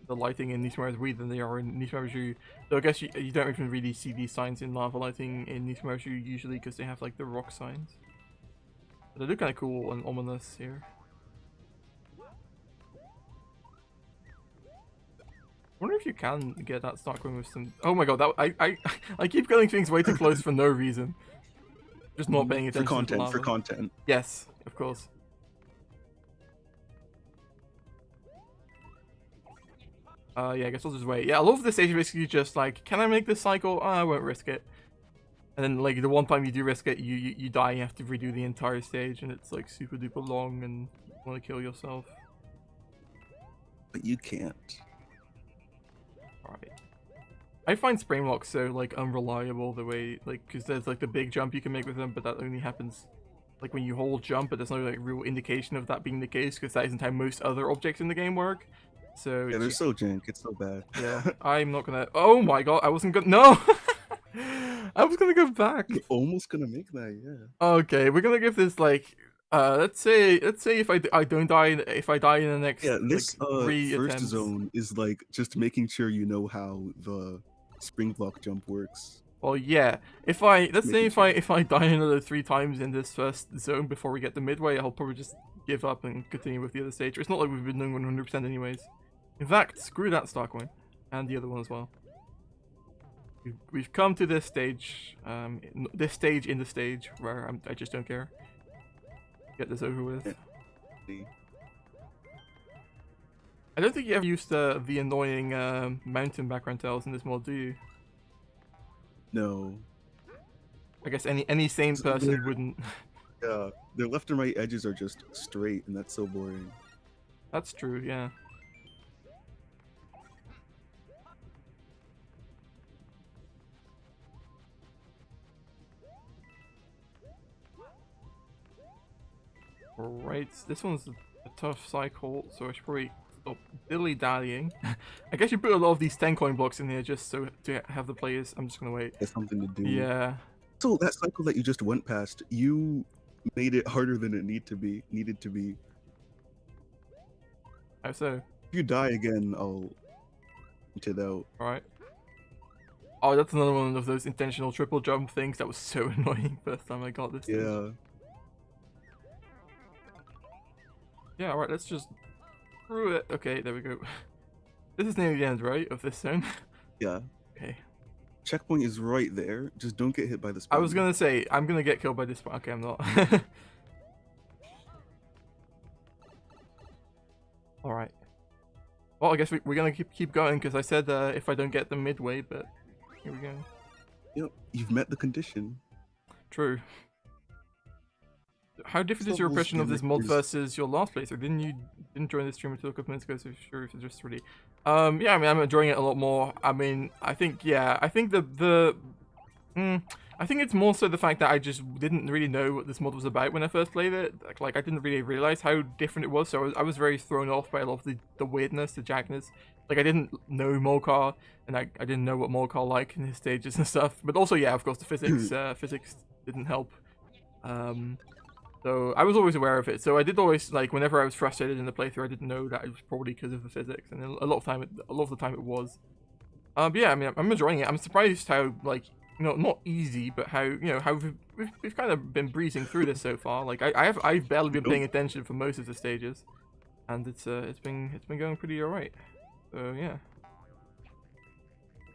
lighting in New Super Mario 3 than they are in New Super Mario U. Though I guess you don't even really see these signs in lava lighting in New Super Mario U usually because they have like the rock signs. But they look kind of cool and ominous here. I wonder if you can get that start going with some. Oh my god, that I keep getting things way too close for no reason. Just not paying attention. For content. Yes, of course. Yeah, I guess I'll just wait. Yeah, a lot of this stage is basically just like, can I make this cycle? Oh, I won't risk it. And then like the one time you do risk it, you die. You have to redo the entire stage, and it's like super duper long, and you want to kill yourself. But you can't. Alright. I find spring locks so like unreliable the way like because there's like the big jump you can make with them, but that only happens like when you hold jump, but there's no like real indication of that being the case because that isn't how most other objects in the game work. So Yeah, they're so jank. It's so bad. yeah, I'm not gonna. Oh my god, I wasn't gonna. No, I was gonna go back. You're almost gonna make that, yeah. Okay, we're gonna give this like. Let's say if I don't die if I die in the next This like 3 first attempts. zone is like just making sure you know how the spring block jump works. Well, yeah. If let's say Making if I die another 3 times in this first zone before we get to midway, I'll probably just give up and continue with the other stage. It's not like we've been doing 100% anyways. In fact, screw that star coin and the other one as well. We've come to this stage, this stage in the stage where I just don't care. Get this over with. Yeah. I don't think you ever used the annoying mountain background tiles in this mod, do you? No. I guess any sane person wouldn't. Yeah, their left and right edges are just straight, and that's so boring. That's true, yeah. Right, this one's a tough cycle, so I should probably stop dilly-dallying. I guess you put a lot of these 10 coin blocks in here just so to have the players. I'm just gonna wait. There's something to do. Yeah. So that cycle that you just went past, you made it harder than it needed to be. How so? If you die again, I'll point it out. Alright. Oh, that's another one of those intentional triple jump things that was so annoying first time I got this. Yeah. Yeah, alright, let's just screw it. Okay, there we go. This is near the end, right, of this zone? Yeah. Okay. Checkpoint is right there. Just don't get hit by the I spider. was gonna say, I'm gonna get killed by this one. Okay, I'm not. Alright. Well, I guess we're gonna keep going, because I said if I don't get them midway, but here we go. Yep, you've met the condition. True. How different is your impression of this mod versus your last playthrough? Didn't join the stream until a couple minutes ago, so sure if it's just really. Yeah, I mean I'm enjoying it a lot more. I mean I think I think I think it's more so the fact that I just didn't really know what this mod was about when I first played it. Like I didn't really realize how different it was, so I was very thrown off by a lot of the weirdness, the jackness. Like I didn't know Mullkaw, and I didn't know what Mullkaw liked in his stages and stuff. But also, yeah, of course, the physics physics didn't help. So I was always aware of it. So I did always like whenever I was frustrated in the playthrough, I didn't know that it was probably because of the physics, and a lot of the time it was. But yeah, I mean I'm enjoying it. I'm surprised how like not easy, but how how we've kind of been breezing through this so far. Like I've barely been paying attention for most of the stages, and it's been going pretty alright. So yeah.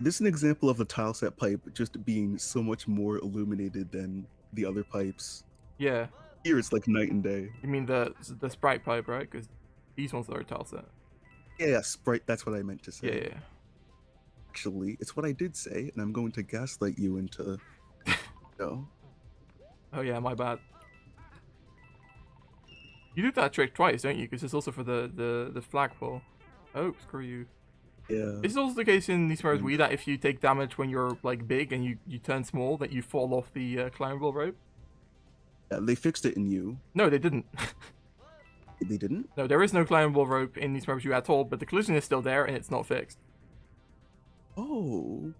This is an example of the tile set pipe just being so much more illuminated than the other pipes. Yeah. Here it's like night and day. You mean the sprite pipe, right? Because these ones are a tile set. Yeah, sprite. That's what I meant to say. Yeah. Actually, it's what I did say, and I'm going to gaslight you into. No. Oh yeah, my bad. You do that trick twice, don't you? Because it's also for the flagpole. Oh, screw you. Yeah. It's also the case in these Mario Wii that if you take damage when you're like big and you turn small, that you fall off the climbable rope. Yeah, they fixed it in you. No, they didn't. They didn't? No, there is no climbable rope in these Mario Wii at all, but the collision is still there and it's not fixed. Oh.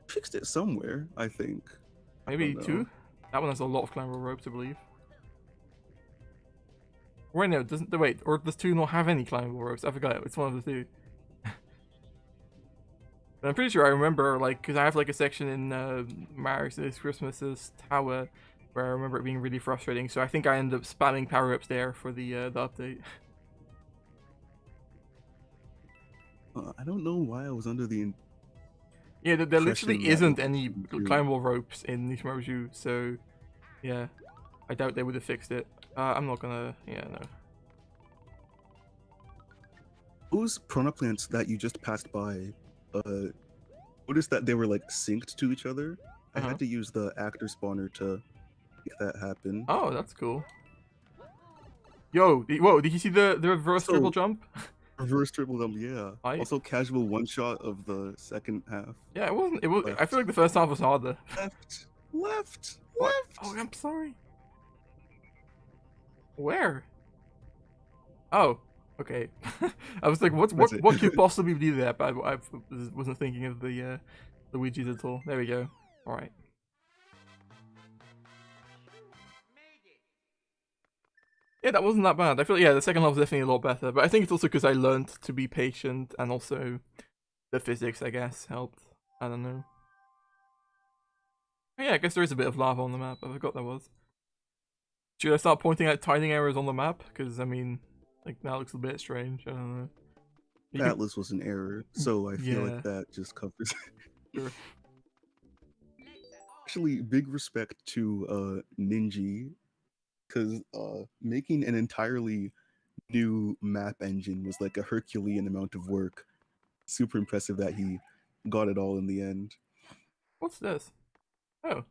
Fixed it somewhere, I think. Maybe 2? That one has a lot of climbable ropes, I believe. Wait, no, doesn't. Wait, or does 2 not have any climbable ropes? I forgot. It's one of the 2. But I'm pretty sure I remember, like, because I have like a section in Mario's Christmas's tower where I remember it being really frustrating. So I think I ended up spamming power-ups there for the update. I don't know why I was under the. Yeah, there literally isn't any climbable ropes in these Mario, so yeah, I doubt they would have fixed it. I'm not gonna. Yeah, no. those piranha plants that you just passed by, noticed that they were like synced to each other. I Uh-huh. had to use the actor spawner to make that happen. Oh, that's cool. Yo, whoa, did you see the reverse triple So jump? reverse triple jump, yeah. I Also casual one shot of the second half. Yeah, it wasn't. It was. I feel Left, like the first half was harder. left, left, What? Oh, left. I'm sorry. Where? Oh, okay. I was like, That's it. what could possibly be there? But I wasn't thinking of the Luigi's at all. There we go. All right. Yeah, that wasn't that bad. I feel like, yeah, the second half was definitely a lot better. But I think it's also because I learned to be patient, and also the physics, I guess, helped. I don't know. Oh, yeah, I guess there is a bit of lava on the map. I forgot there was. Should I start pointing out timing errors on the map? Because, I mean, like, that looks a bit strange. I don't know. You can... Atlas was an error, so I feel Yeah. like that just covers it. Sure. Actually, big respect to Ninji, because making an entirely new map engine was like a Herculean amount of work. Super impressive that he got it all in the end. What's this? Oh.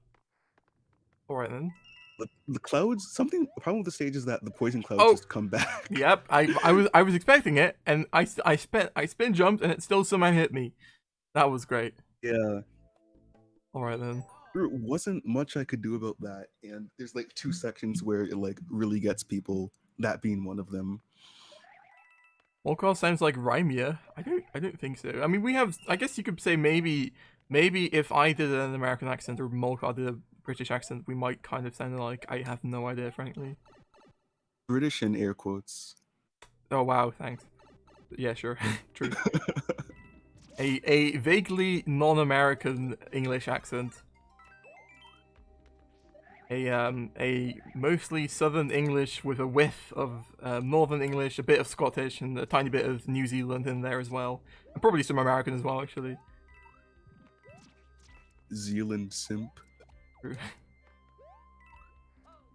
Alright then. The clouds, something, the problem with the stage is that the poison clouds Oh! just come back. Yep, I was expecting it, and I spin jumped, and it still somehow hit me. That was great. Yeah. Alright then. There wasn't much I could do about that, and there's like 2 sections where it like really gets people, that being one of them. Mullkaw sounds like Rimea. I don't think so. I mean, we have, I guess you could say maybe if I did an American accent or Mullkaw did a British accent, we might kind of sound alike. I have no idea, frankly. British in air quotes. Oh wow, thanks. Yeah, sure. True. A vaguely non-American English accent. A mostly Southern English with a whiff of Northern English, a bit of Scottish, and a tiny bit of New Zealand in there as well. And probably some American as well, actually. Zealand simp. True.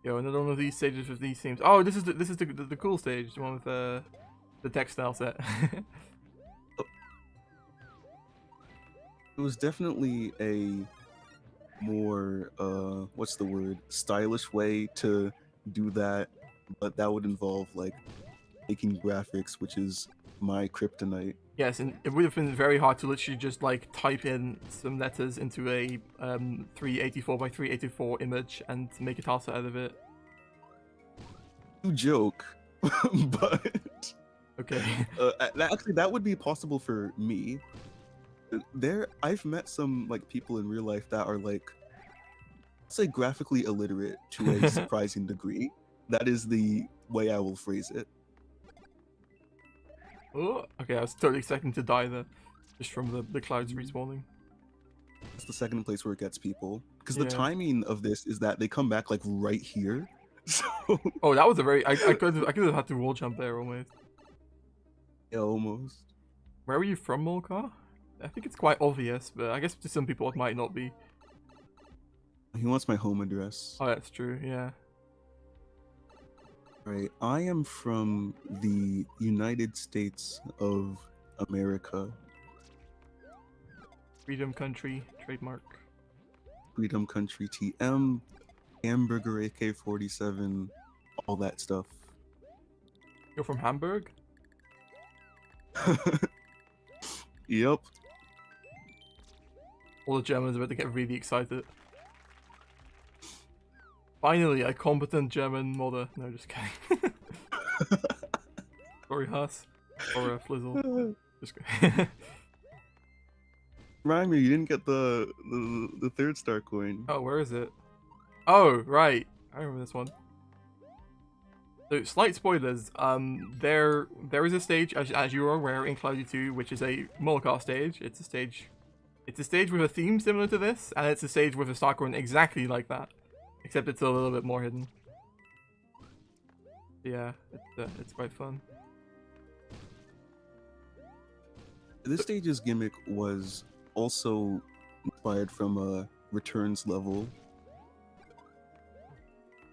Yo, another one of these stages with these themes. Oh, this is the cool stage, the one with the textile set. It was definitely a more what's the word, stylish way to do that, but that would involve like making graphics, which is my kryptonite. Yes, and it would have been very hard to literally just like type in some letters into a 384 by 384 image and make a tile set out of it. You joke, but okay. Actually, that would be possible for me. I've met some like people in real life that are like, let's say, graphically illiterate to a surprising degree. That is the way I will phrase it. Oh, okay, I was totally expecting to die there, just from the clouds respawning. It's the second place where it gets people, because Yeah. the timing of this is that they come back like right here. So oh, that was a very I could have had to wall jump there almost. yeah, almost. Where are you from, Mullkaw? I think it's quite obvious, but I guess to some people it might not be. He wants my home address. Oh, that's true. Yeah. Right. I am from the United States of America. Freedom Country trademark. Freedom Country TM, Hamburger AK-47, all that stuff. You're from Hamburg? Yep. All the Germans are about to get really excited. Finally, a competent German modder. No, just kidding. Sorry, Huss. Or Flizzle. Just kidding. Rhymer, you didn't get the third star coin. Oh, where is it? Oh, right. I remember this one. So, slight spoilers. There is a stage, as you are aware, in Cloudy 2, which is a Mullkaw stage. It's a stage with a theme similar to this, and it's a stage with a star coin exactly like that, except it's a little bit more hidden. Yeah, it's quite fun. This stage's gimmick was also inspired from a Returns level.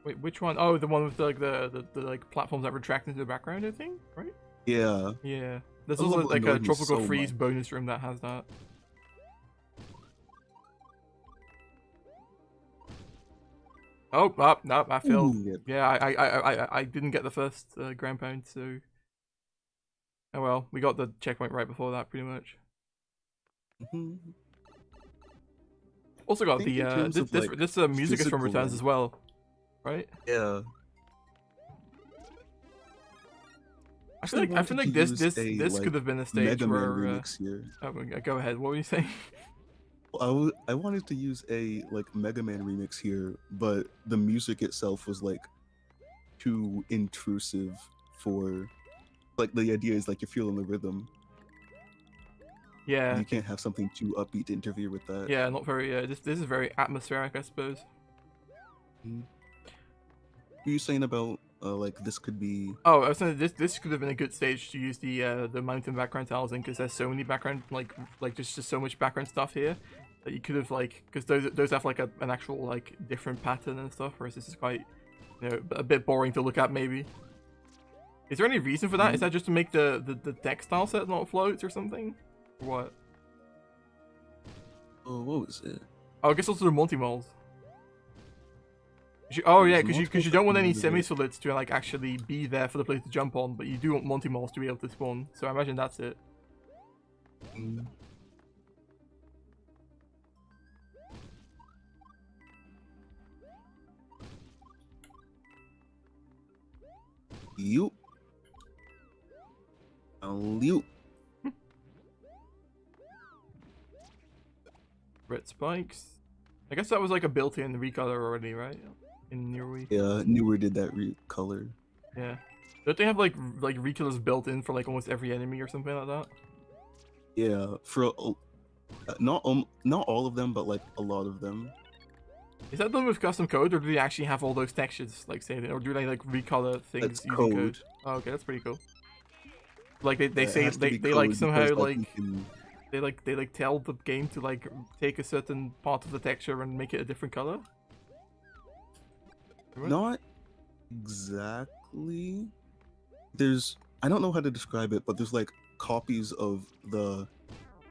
Wait, which one? Oh, the one with like the like platforms that retract into the background, I think, right? Yeah. Yeah. There's That also level like a annoyed me tropical so freeze much. bonus room that has that. Oh, no, I failed. Ooh, Yeah, I didn't get the first ground pound, so oh well, we got the checkpoint right before that, pretty much. mhm. Also I got think the in terms of like this music is from physical Returns length, as well, right? yeah. Actually I wanted feel to like use a this like could have been a stage Mega Man where remix here. oh, go ahead. What were you saying? I wanted to use a like Mega Man remix here, but the music itself was like too intrusive for like the idea is like you're feeling the rhythm. Yeah, You can't have something too upbeat to interfere with that. yeah, not very. This is very atmospheric, I suppose. Mhm. Were you saying about like this could be Oh, I was saying this could have been a good stage to use the mountain background tiles in because there's so many background like just so much background stuff here that you could have like because those have like an actual like different pattern and stuff, whereas this is quite a bit boring to look at maybe. Is there any reason for that? Is that just to make the textile set not float or something? Or what? oh what was it? Oh, I guess also the multi-moles. Oh yeah, There's because multiple you don't want any sections of it. semi-solids to like actually be there for the player to jump on, but you do want multi-moles to be able to spawn. So I imagine that's it. Mm. You. You. Red spikes. I guess that was like a built-in recolor already, right? In your Wii. Yeah, newer did that color. Yeah. Don't they have like recolors built in for like almost every enemy or something like that? Yeah, for not all of them, but like a lot of them. Is that done with custom code, or do they actually have all those textures like saved in, or do they like recolor things That's using code. code? Oh, okay, that's pretty cool. Like they It say has to be they like code somehow because, like you can, they like tell the game to like take a certain part of the texture and make it a different color. not exactly. There's I don't know how to describe it, but there's like copies of the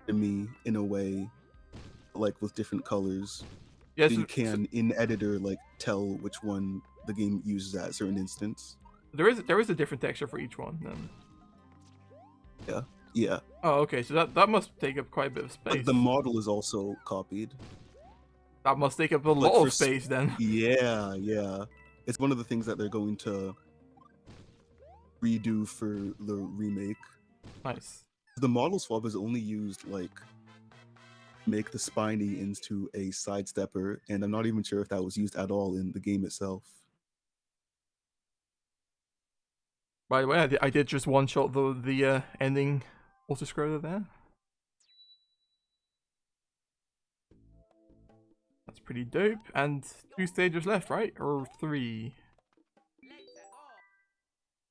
enemy in a way, like with different colors. Yeah, So you can in editor like tell which one the game uses at a certain instance. there is a different texture for each one then. Yeah. Oh, okay, so that must take up quite a bit of space. But the model is also copied. That must take up a Like, lot of space then. Yeah, yeah. It's one of the things that they're going to redo for the remake. Nice. The model swap is only used like make the spiny into a sidestepper, and I'm not even sure if that was used at all in the game itself. By the way, I did just one shot the ending auto scroller there. That's pretty dope. And 2 stages left, right? Or 3?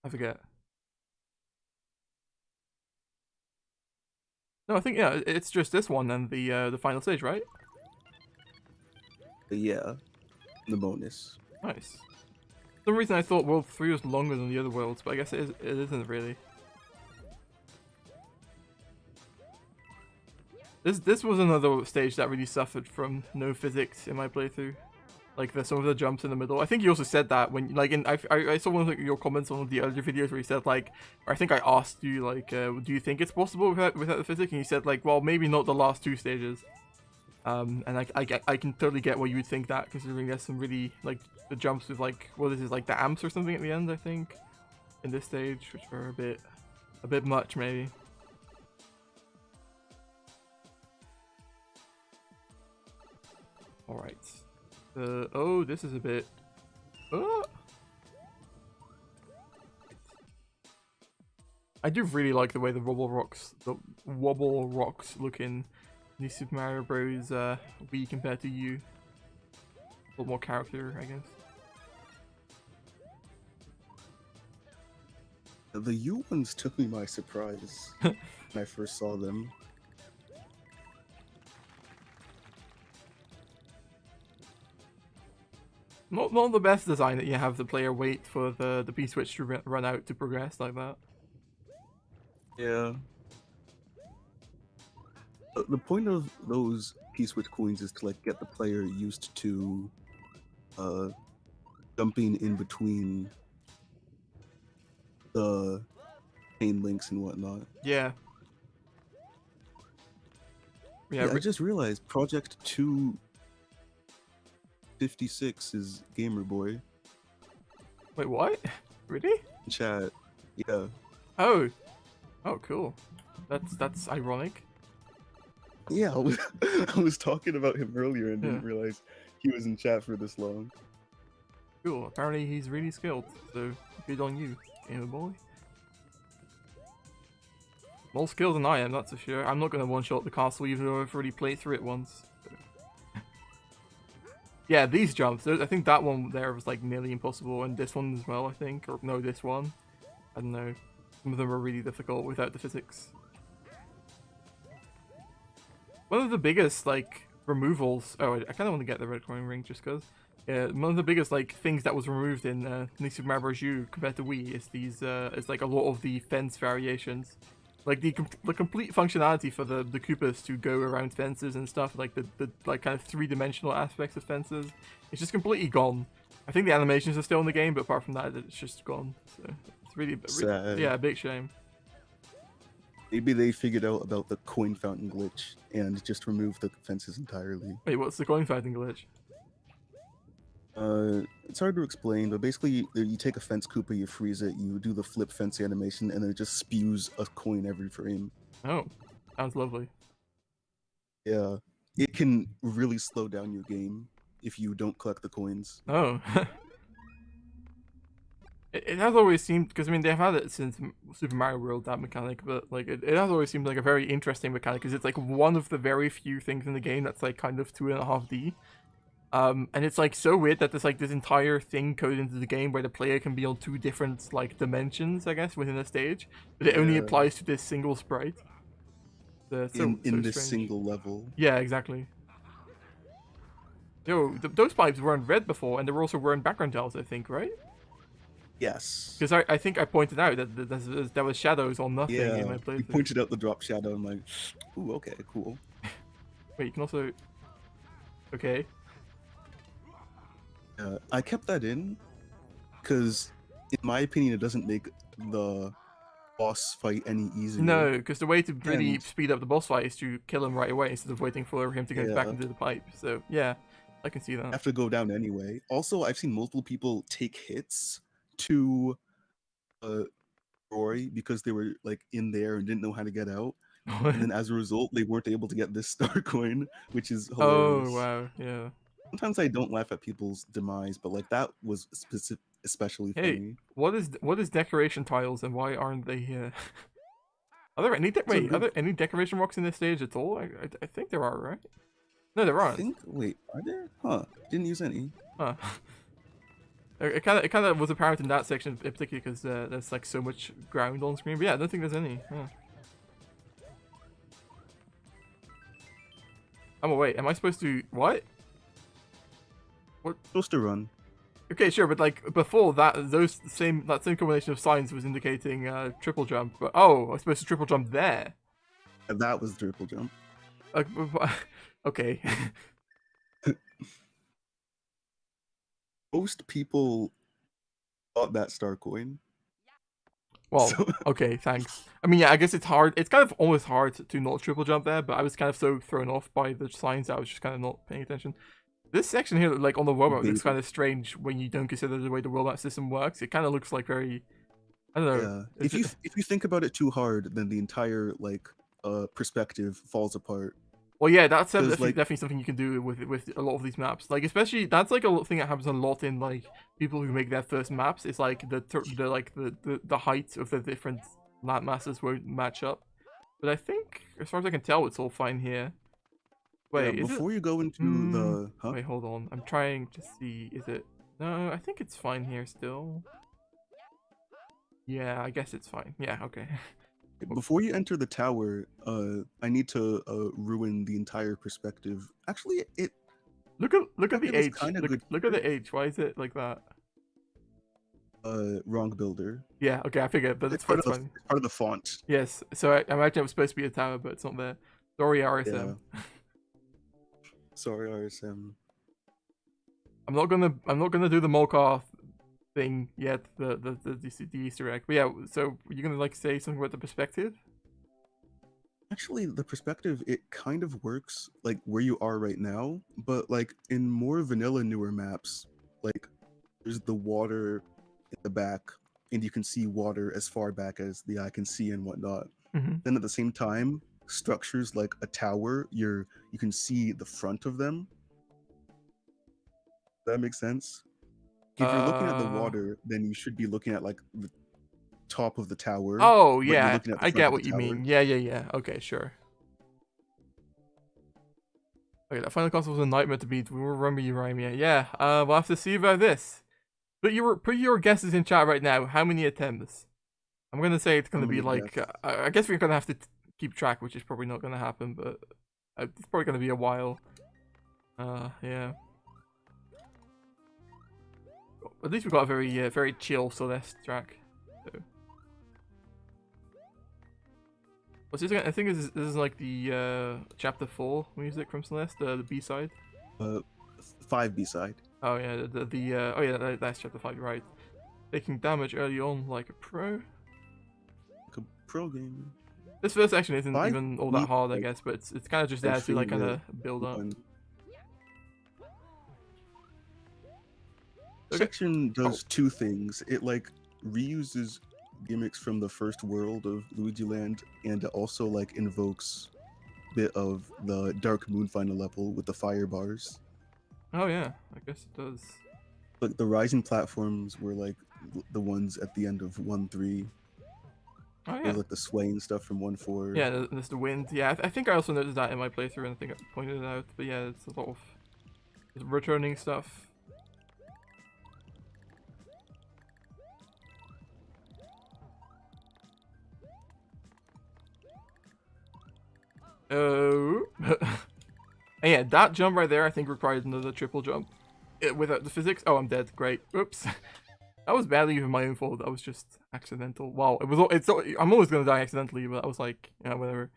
I forget. No, I think yeah, it's just this one and the final stage, right? But yeah, the bonus. Nice. For some reason I thought World 3 was longer than the other worlds, but I guess it isn't really. This was another stage that really suffered from no physics in my playthrough. Like there's some of the jumps in the middle. I think you also said that when like I saw one of your comments on one of the earlier videos where you said like, or I think I asked you like, do you think it's possible without the physics? And you said like, well, maybe not the last 2 stages. And I can totally get why you would think that, considering there's some really like the jumps with like what is it, like the amps or something at the end, I think, in this stage, which were a bit much maybe. All right. Oh, this is a bit. I do really like the way the wobble rocks look in New Super Mario Bros. Wii compared to U. A little more character, I guess. The U ones took me by surprise when I first saw them. Not the best design that you have the player wait for the P switch to run out to progress like that. Yeah. The point of those P-switch coins is to like get the player used to uh jumping in between the chain links and whatnot. Yeah. Yeah, I just realized Project 256 is Gamer Boy. Wait, what? Really? Chat. Yeah. Oh. Oh, cool. That's ironic. Yeah, I was talking about him earlier and didn't Yeah. realize he was in chat for this long. Cool. Apparently he's really skilled, so good on you, Gamer Boy. More skilled than I am, that's for sure. I'm not gonna one-shot the castle even though I've already played through it once. So. Yeah, these jumps, I think that one there was like nearly impossible, and this one as well, I think. Or no, this one. I don't know. Some of them are really difficult without the physics. One of the biggest, like, removals... Oh, I kind of want to get the red coin ring just because. Yeah, one of the biggest, like, things that was removed in New Super Mario Bros. U compared to Wii is these, is like a lot of the fence variations. Like, the complete functionality for the Koopas to go around fences and stuff, like, the like, kind of three-dimensional aspects of fences, it's just completely gone. I think the animations are still in the game, but apart from that, it's just gone. So, it's really Sad. yeah, a big shame. Maybe they figured out about the coin fountain glitch and just removed the fences entirely. Wait, what's the coin fighting glitch? It's hard to explain, but basically you take a fence Koopa, you freeze it, you do the flip fence animation, and then it just spews a coin every frame. Oh, sounds lovely. Yeah, it can really slow down your game if you don't collect the coins. Oh. It has always seemed, because I mean they've had it since Super Mario World, that mechanic, but like it has always seemed like a very interesting mechanic because it's like one of the very few things in the game that's like kind of 2.5D. And it's like so weird that there's like this entire thing coded into the game where the player can be on two different like dimensions, I guess, within a stage, but it only applies to this single sprite. In this single level. Yeah, exactly. Yo, those pipes weren't red before, and they were also wearing background tiles, I think, right? Yes. Because I think I pointed out that there was shadows on nothing in my playthrough. You pointed out the drop shadow. I'm like, ooh, okay, cool. Wait, you can also... Okay. I kept that in because, in my opinion, it doesn't make the boss fight any easier. No, because the way to really speed up the boss fight is to kill him right away instead of waiting for him to go back into the pipe. So, yeah, I can see that. I have to go down anyway. Also, I've seen multiple people take hits to Roy because they were like in there and didn't know how to get out. And then as a result, they weren't able to get this star coin, which is hilarious. Oh, wow, yeah. Sometimes I don't laugh at people's demise, but like that was especially funny. Hey, what is decoration tiles and why aren't they here? Are there any are there any decoration rocks in this stage at all? I think there are, right? No, there aren't. Wait, are there? Huh? Didn't use any. Huh. It kind of was apparent in that section, in particular, because there's like so much ground on screen. But yeah, I don't think there's any. Yeah. Oh wait, am I supposed to what? What? Supposed to run. Okay, sure, but like before that, that same combination of signs was indicating triple jump. But oh, I'm supposed to triple jump there. And that was triple jump. Okay. Most people got that star coin. Well, okay, thanks. I mean, yeah, I guess it's hard. It's kind of almost hard to not triple jump there, but I was kind of so thrown off by the signs that I was just kind of not paying attention. This section here, like on the world map, looks kind of strange when you don't consider the way the world map system works. It kind of looks like very, I don't know. Yeah. If you think about it too hard, then the entire like perspective falls apart. Well, yeah, that's definitely something you can do with a lot of these maps. Like, especially that's like a thing that happens a lot in like people who make their first maps. It's like the height of the different land masses won't match up. But I think, as far as I can tell, it's all fine here. Wait, before you go into the wait, hold on. I'm trying to see. Is it? No, I think it's fine here still. Yeah, I guess it's fine. Yeah, okay. Before you enter the tower, I need to ruin the entire perspective. Actually, it look at the H. Look at the H. Why is it like that? Wrong builder. Yeah, okay, I figured, but it's part of the font. Yes, so I imagine it was supposed to be a tower, but it's not there. Sorry, RSM. Yeah. Sorry, RSM. I'm not gonna do the Mullkaw thing yet. The Easter egg. But yeah. So you're gonna like say something about the perspective? Actually, the perspective, it kind of works like where you are right now, but like in more vanilla newer maps, like there's the water in the back, and you can see water as far back as the eye can see and whatnot. Mm-hmm. Then at the same time, structures like a tower, you can see the front of them. Does that make sense? If you're looking at the water, then you should be looking at like the top of the tower. Oh but you're yeah, looking at the I front get of what the you tower. mean. Yeah. Okay, sure. Okay, that final castle was a nightmare to beat. We will remember you, Rimea. Yeah. We'll have to see about this. But put your guesses in chat right now. How many attempts? I'm gonna say it's gonna be like. I guess we're gonna have to keep track, which is probably not gonna happen, but it's probably gonna be a while. Yeah. At least we've got a very chill Celeste track. So. What's this again? I think this is like the chapter 4 music from Celeste, the B side. 5 B-side. Oh yeah, oh yeah, that's chapter 5. Right, taking damage early on like a pro. Like a pro gamer. This first section isn't even all that hard, I guess, but it's kind of just there to like kind of build up. Section does 2 things. It like reuses gimmicks from the first world of Luigi Land, and it also like invokes a bit of the Dark Moon final level with the fire bars. Oh yeah, I guess it does. But the rising platforms were like the ones at the end of 1-3. Oh yeah. There's like the swaying stuff from 1-4. Yeah, there's the wind. Yeah, I think I also noticed that in my playthrough, and I think I pointed it out. But yeah, it's a lot of returning stuff. Oh. And yeah, that jump right there, I think required another triple jump. Without the physics. Oh, I'm dead. Great. Oops. That was barely even my own fault. That was just accidental. Wow. I'm always gonna die accidentally, but I was like, yeah, whatever.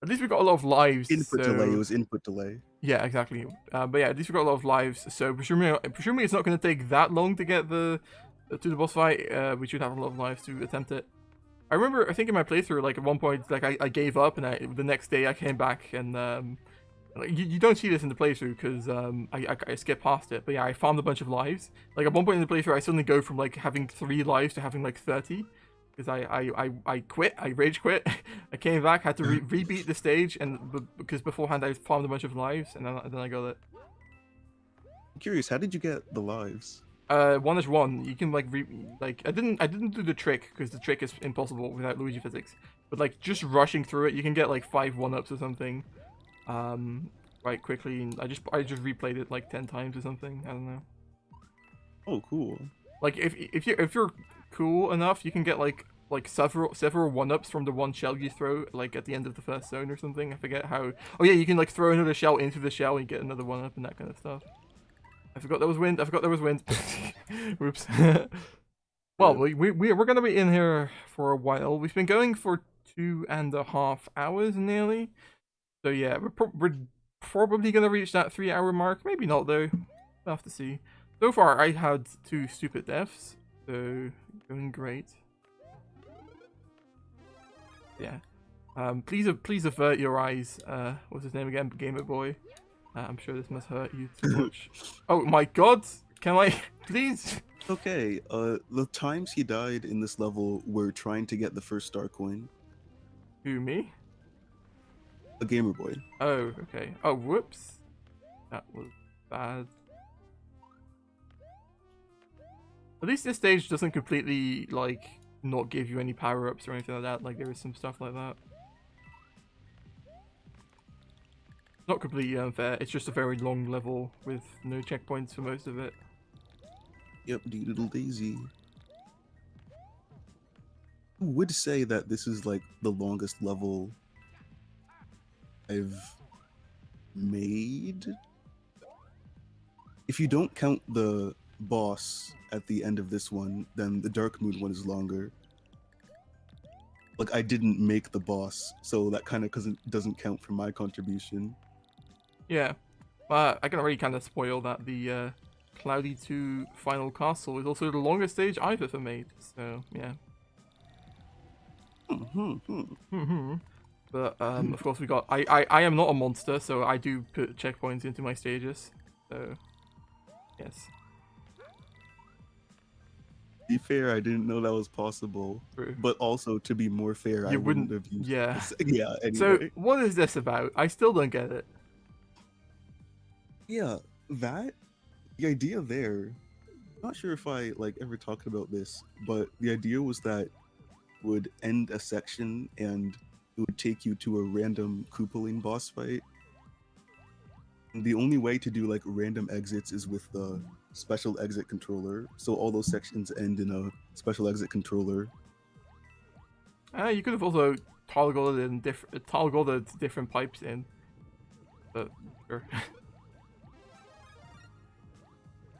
At least we got a lot of lives. Input delay. It was input delay. Yeah, exactly. But yeah, at least we got a lot of lives. So presumably it's not gonna take that long to get to the boss fight. We should have a lot of lives to attempt it. I remember, I think in my playthrough, like at one point, like I gave up, and the next day I came back, and you don't see this in the playthrough because I skipped past it. But yeah, I farmed a bunch of lives. Like at one point in the playthrough, I suddenly go from like having 3 lives to having like 30 because I quit, I rage quit. I came back, had to rebeat the stage, and because beforehand I farmed a bunch of lives, and then I got it. I'm curious, how did you get the lives? 1-1. You can like I didn't do the trick because the trick is impossible without Luigi physics. But like just rushing through it, you can get like 5 1-ups or something, quite quickly. And I just replayed it like 10 times or something. I don't know. Oh, cool. Like if you're cool enough, you can get like several 1-ups from the one shell you throw like at the end of the first zone or something. I forget how. Oh yeah, you can like throw another shell into the shell and get another 1-up and that kind of stuff. I forgot there was wind. Whoops. Well, we're gonna be in here for a while. We've been going for 2.5 hours nearly. So yeah, we're probably gonna reach that 3-hour mark. Maybe not though. We'll have to see. So far, I had 2 stupid deaths, so going great. Yeah. Please avert your eyes. What's his name again? Gamer Boy. I'm sure this must hurt you too much. Oh my god! Can I please? Okay, the times he died in this level were trying to get the first star coin. Who, me? A Gamer Boy. Oh, okay. Oh, whoops. That was bad. At least this stage doesn't completely, like, not give you any power-ups or anything like that. Like, there is some stuff like that. Not completely unfair, it's just a very long level with no checkpoints for most of it. Yep, Doodle Daisy. I would say that this is like the longest level I've made. If you don't count the boss at the end of this one, then the Dark Moon one is longer. like I didn't make the boss, so that kind of doesn't count for my contribution. Yeah, but I can already kind of spoil that the Cloudy 2 Final Castle is also the longest stage I've ever made. So yeah. But of course we got. I am not a monster, so I do put checkpoints into my stages. So yes. To be fair, I didn't know that was possible. True. But also, to be more fair, I wouldn't have used Yeah. this. Yeah, So anyway. what is this about? I still don't get it. Yeah, the idea there, not sure if I like ever talked about this, but the idea was that would end a section and it would take you to a random Koopaling boss fight. And the only way to do like random exits is with the special exit controller. So all those sections end in a special exit controller. You could have also toggled it in different pipes in. But sure.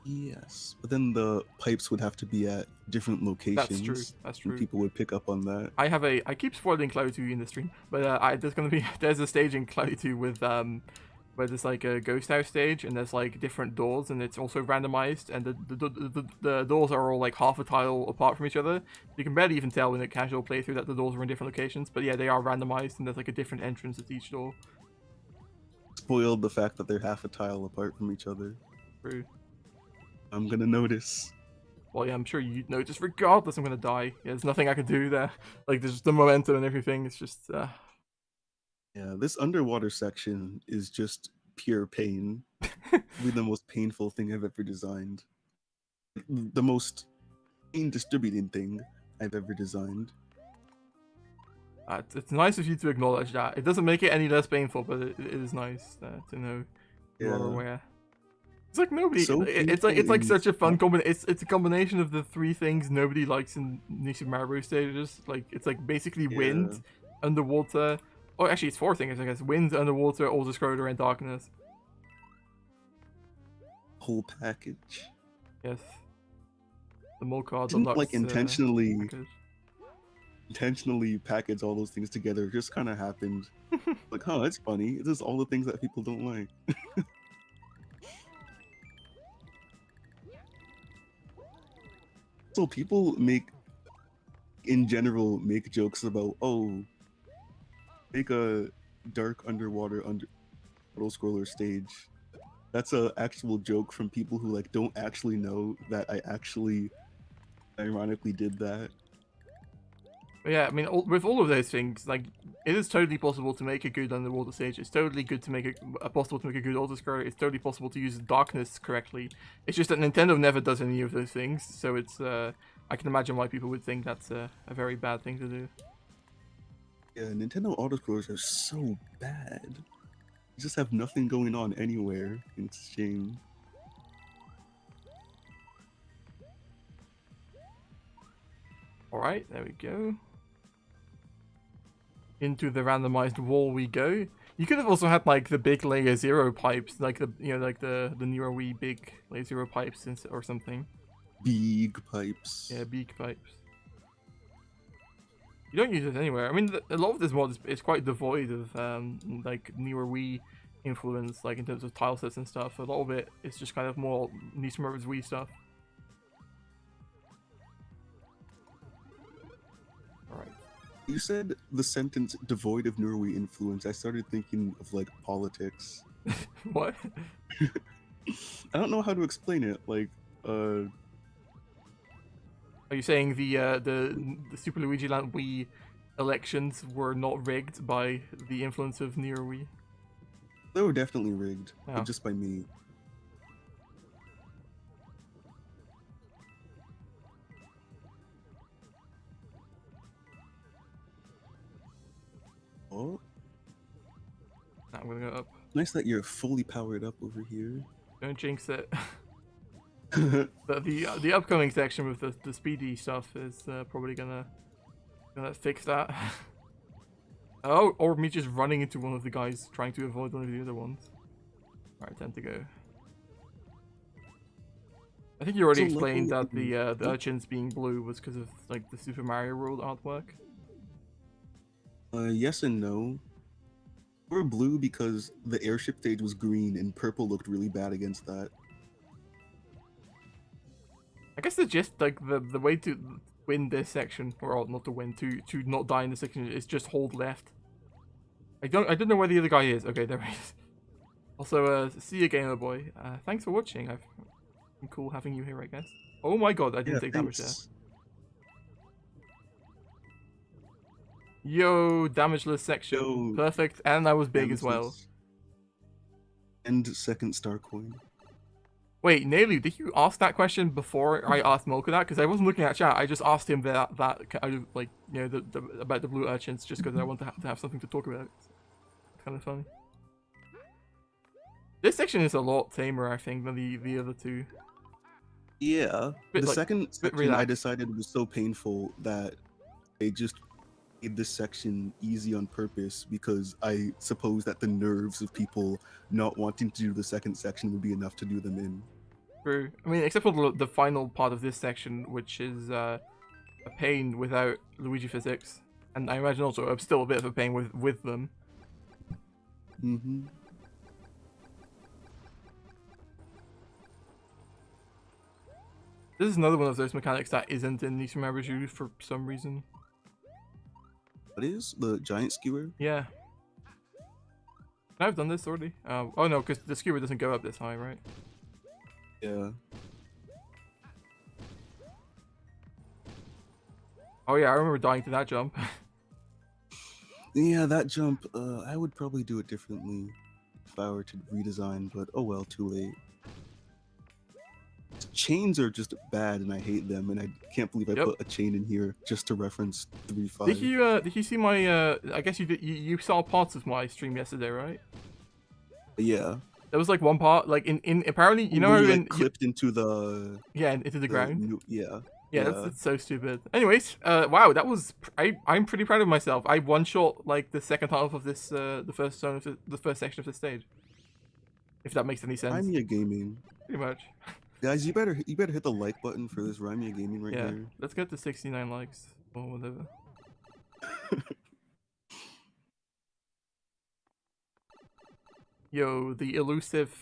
Yes, but then the pipes would have to be at different locations. That's true. That's true. And people would pick up on that. I keep spoiling Cloudy 2 in the stream, but there's a stage in Cloudy 2 with where there's like a ghost house stage and there's like different doors and it's also randomized and the doors are all like half a tile apart from each other. You can barely even tell in a casual playthrough that the doors are in different locations, but yeah, they are randomized and there's like a different entrance at each door. Spoiled the fact that they're half a tile apart from each other. True. I'm gonna notice. Well, yeah, I'm sure you'd notice regardless I'm gonna die. Yeah, there's nothing I can do there. Like, there's just the momentum and everything. It's just, Yeah, this underwater section is just pure pain. Probably the most painful thing I've ever designed. The most pain distributing thing I've ever designed. It's nice of you to acknowledge that. It doesn't make it any less painful, but it is nice to know you are aware. It's like nobody. So it's like such a fun combination. It's a combination of the three things nobody likes in New Super Mario Bros. Stages. Like it's like basically wind, underwater. Oh, actually, it's four things I guess: wind, underwater, auto-scroller, and darkness. Whole package. Yes. The Mullkaw Didn't like intentionally package all those things together. It just kind of happened. Like, huh, it's funny. This is all the things that people don't like. So people in general make jokes about, oh, make a dark underwater auto-scroller stage. That's a actual joke from people who like don't actually know that I actually ironically did that. Yeah, I mean, with all of those things, like, it is totally possible to make a good underwater stage. It's totally good to make possible to make a good auto-scroller. It's totally possible to use darkness correctly. It's just that Nintendo never does any of those things, so it's, I can imagine why people would think that's a very bad thing to do. Yeah, Nintendo auto-scrollers are so bad. You just have nothing going on anywhere. It's a shame. Alright, there we go. Into the randomized wall we go. You could have also had like the big layer 0 pipes, like the like the Nero Wii big layer 0 pipes or something. Big pipes. Yeah, big pipes. You don't use it anywhere. I mean, a lot of this mod is quite devoid of like Nero Wii influence, like in terms of tile sets and stuff. A lot of it is just kind of more New Super Mario Wii stuff. Alright. You said the sentence devoid of Norway influence. I started thinking of like politics. What? I don't know how to explain it. Like, are you saying the Super Luigi Land Wii elections were not rigged by the influence of Nero Wii? They were definitely rigged, Oh. but just by me. Oh. Nah, I'm gonna go up. Nice that you're fully powered up over here. Don't jinx it. But the upcoming section with the speedy stuff is probably gonna fix that. Oh, or me just running into one of the guys trying to avoid one of the other ones. Alright, time to go. I think you already explained that the urchins being blue was because of like the Super Mario World artwork. Yes and no. We're blue because the airship stage was green, and purple looked really bad against that. I guess the gist, like the way to win this section, or not to win, to not die in this section is just hold left. I don't know where the other guy is. Okay, there he is. Also, see you, gamer boy. Thanks for watching. I've been cool having you here, I guess. Oh my god, I didn't take damage there. Yo, damageless section. Yo, perfect, and that was big as well. And second star coin. Wait, Nailu, did you ask that question before I asked Mullkaw that? Because I wasn't looking at chat. I just asked him that like, you know, about the blue urchins, just because I wanted to have something to talk about. It's kind of funny. This section is a lot tamer, I think, than the other two. Yeah, the second section I decided was so painful that they just made this section easy on purpose, because I suppose that the nerves of people not wanting to do the second section would be enough to do them in. True. I mean, except for the final part of this section, which is a pain without Luigi physics, and I imagine also still a bit of a pain with them. Mm-hmm. This is another one of those mechanics that isn't in Rimea Review for some reason. What is the giant skewer? Yeah. I've done this already. Oh no, because the skewer doesn't go up this high, right? Yeah. Oh yeah, I remember dying to that jump. Yeah, that jump, I would probably do it differently if I were to redesign, but oh well, too late. Chains are just bad, and I hate them, and I can't believe I put a chain in here just to reference 3.5. Did you see my? I guess you saw parts of my stream yesterday, right? Yeah. There was like one part, like in apparently, you know, how like clipped into the into the ground. Yeah. Yeah, that's so stupid. Anyways, wow, that was I'm pretty proud of myself. I one shot like the second half of this the first zone of the first section of the stage. If that makes any sense. Rimea gaming. Pretty much. Guys, you better hit the like button for this Rimea gaming right here. Yeah, let's get to 69 likes or whatever. Yo, the elusive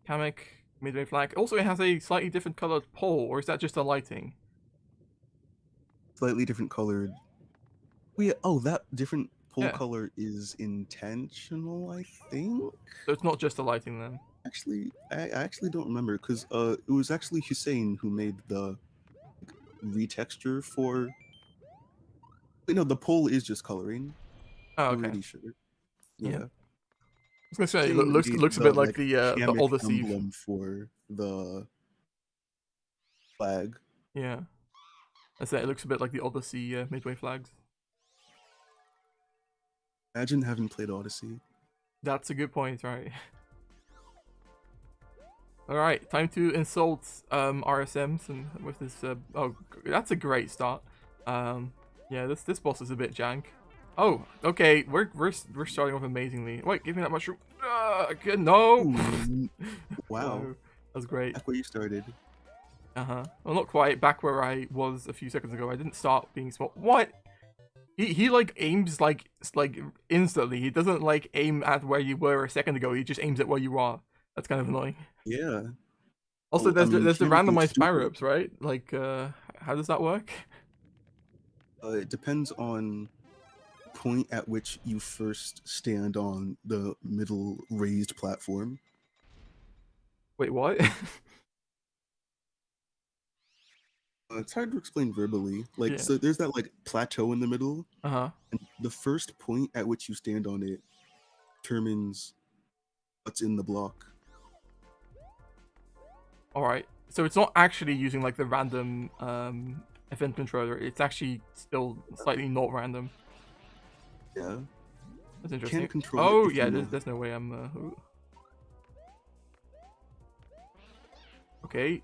Kamek midway flag. Also, it has a slightly different colored pole, or is that just the lighting? Slightly different colored. Oh, that different pole color is intentional, I think. So it's not just the lighting then. Actually, I actually don't remember, because it was actually Hussein who made the retexture for. Wait, no, the pole is just coloring. Oh, okay. I'm pretty sure. Yeah. I was gonna say, it looks a bit like the Odyssey emblem for the flag. Yeah. I say it looks a bit like the Odyssey midway flags. Imagine having played Odyssey. That's a good point, right? Alright, time to insult RSMs and with this oh, that's a great start. Yeah, this boss is a bit jank. Oh, okay, we're starting off amazingly. Wait, give me that mushroom. Good, no. Wow. That was great. That's where you started. Well, not quite. Back where I was a few seconds ago. I didn't start being small. What? He like aims like instantly. He doesn't like aim at where you were a second ago. He just aims at where you are. That's kind of annoying. Yeah. Also, there's the randomized power-ups, right? Like, how does that work? It depends on point at which you first stand on the middle raised platform. Wait, what? It's hard to explain verbally. Like, so there's that like plateau in the middle. And the first point at which you stand on it determines what's in the block. Alright, so it's not actually using like the random event controller. It's actually still slightly not random. Yeah. That's interesting. Can't control oh yeah, there's no way I'm. Okay.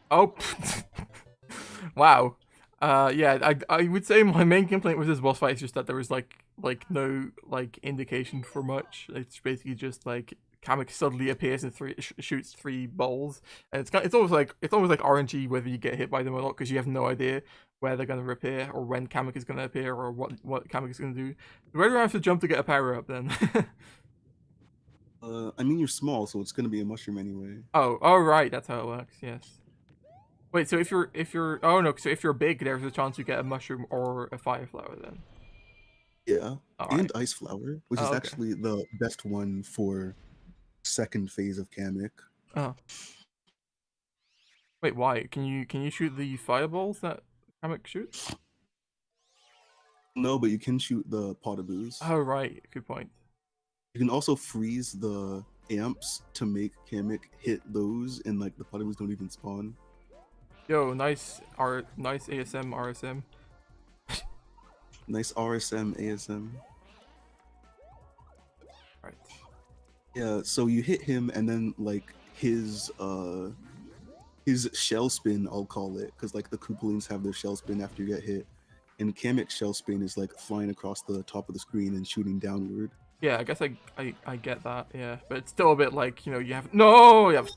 Oh. Wow. Yeah, I would say my main complaint with this boss fight is just that there was like no like indication for much. It's basically just like Kamek suddenly appears and shoots 3 balls, and it's almost like RNG whether you get hit by them or not, because you have no idea where they're gonna appear or when Kamek is gonna appear or what Kamek is gonna do. Where do I have to jump to get a power up then? I mean, you're small, so it's gonna be a mushroom anyway. Oh right, that's how it works. Yes. Wait, so if you're oh no, so if you're big, there's a chance you get a mushroom or a fire flower then. Yeah, All and ice flower, which is okay. actually the best one for second phase of Kamek. Oh. Wait, why? Can you shoot the fireballs that Kamek shoots? No, but you can shoot the potaboos. Oh right, good point. You can also freeze the amps to make Kamek hit those, and like the potaboos don't even spawn. Yo, nice ASM RSM. Nice RSM ASM. Right. Yeah, so you hit him, and then like his shell spin, I'll call it, because like the Koopalings have their shell spin after you get hit, and Kamek's shell spin is like flying across the top of the screen and shooting downward. Yeah, I guess I get that. Yeah, but it's still a bit like, you know, you have no, you have.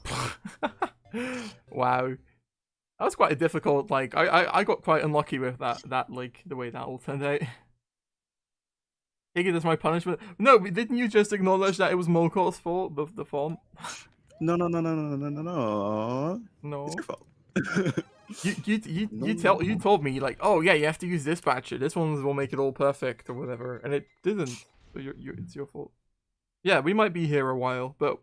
Wow. That was quite a difficult, like, I got quite unlucky with that like, the way that all turned out. Take it as my punishment. No, but didn't you just acknowledge that it was Mullkaw's fault, the font? No. No. It's your fault. You told me, like, oh yeah, you have to use this patcher. This one will make it all perfect or whatever, and it didn't. So it's your fault. Yeah, we might be here a while, but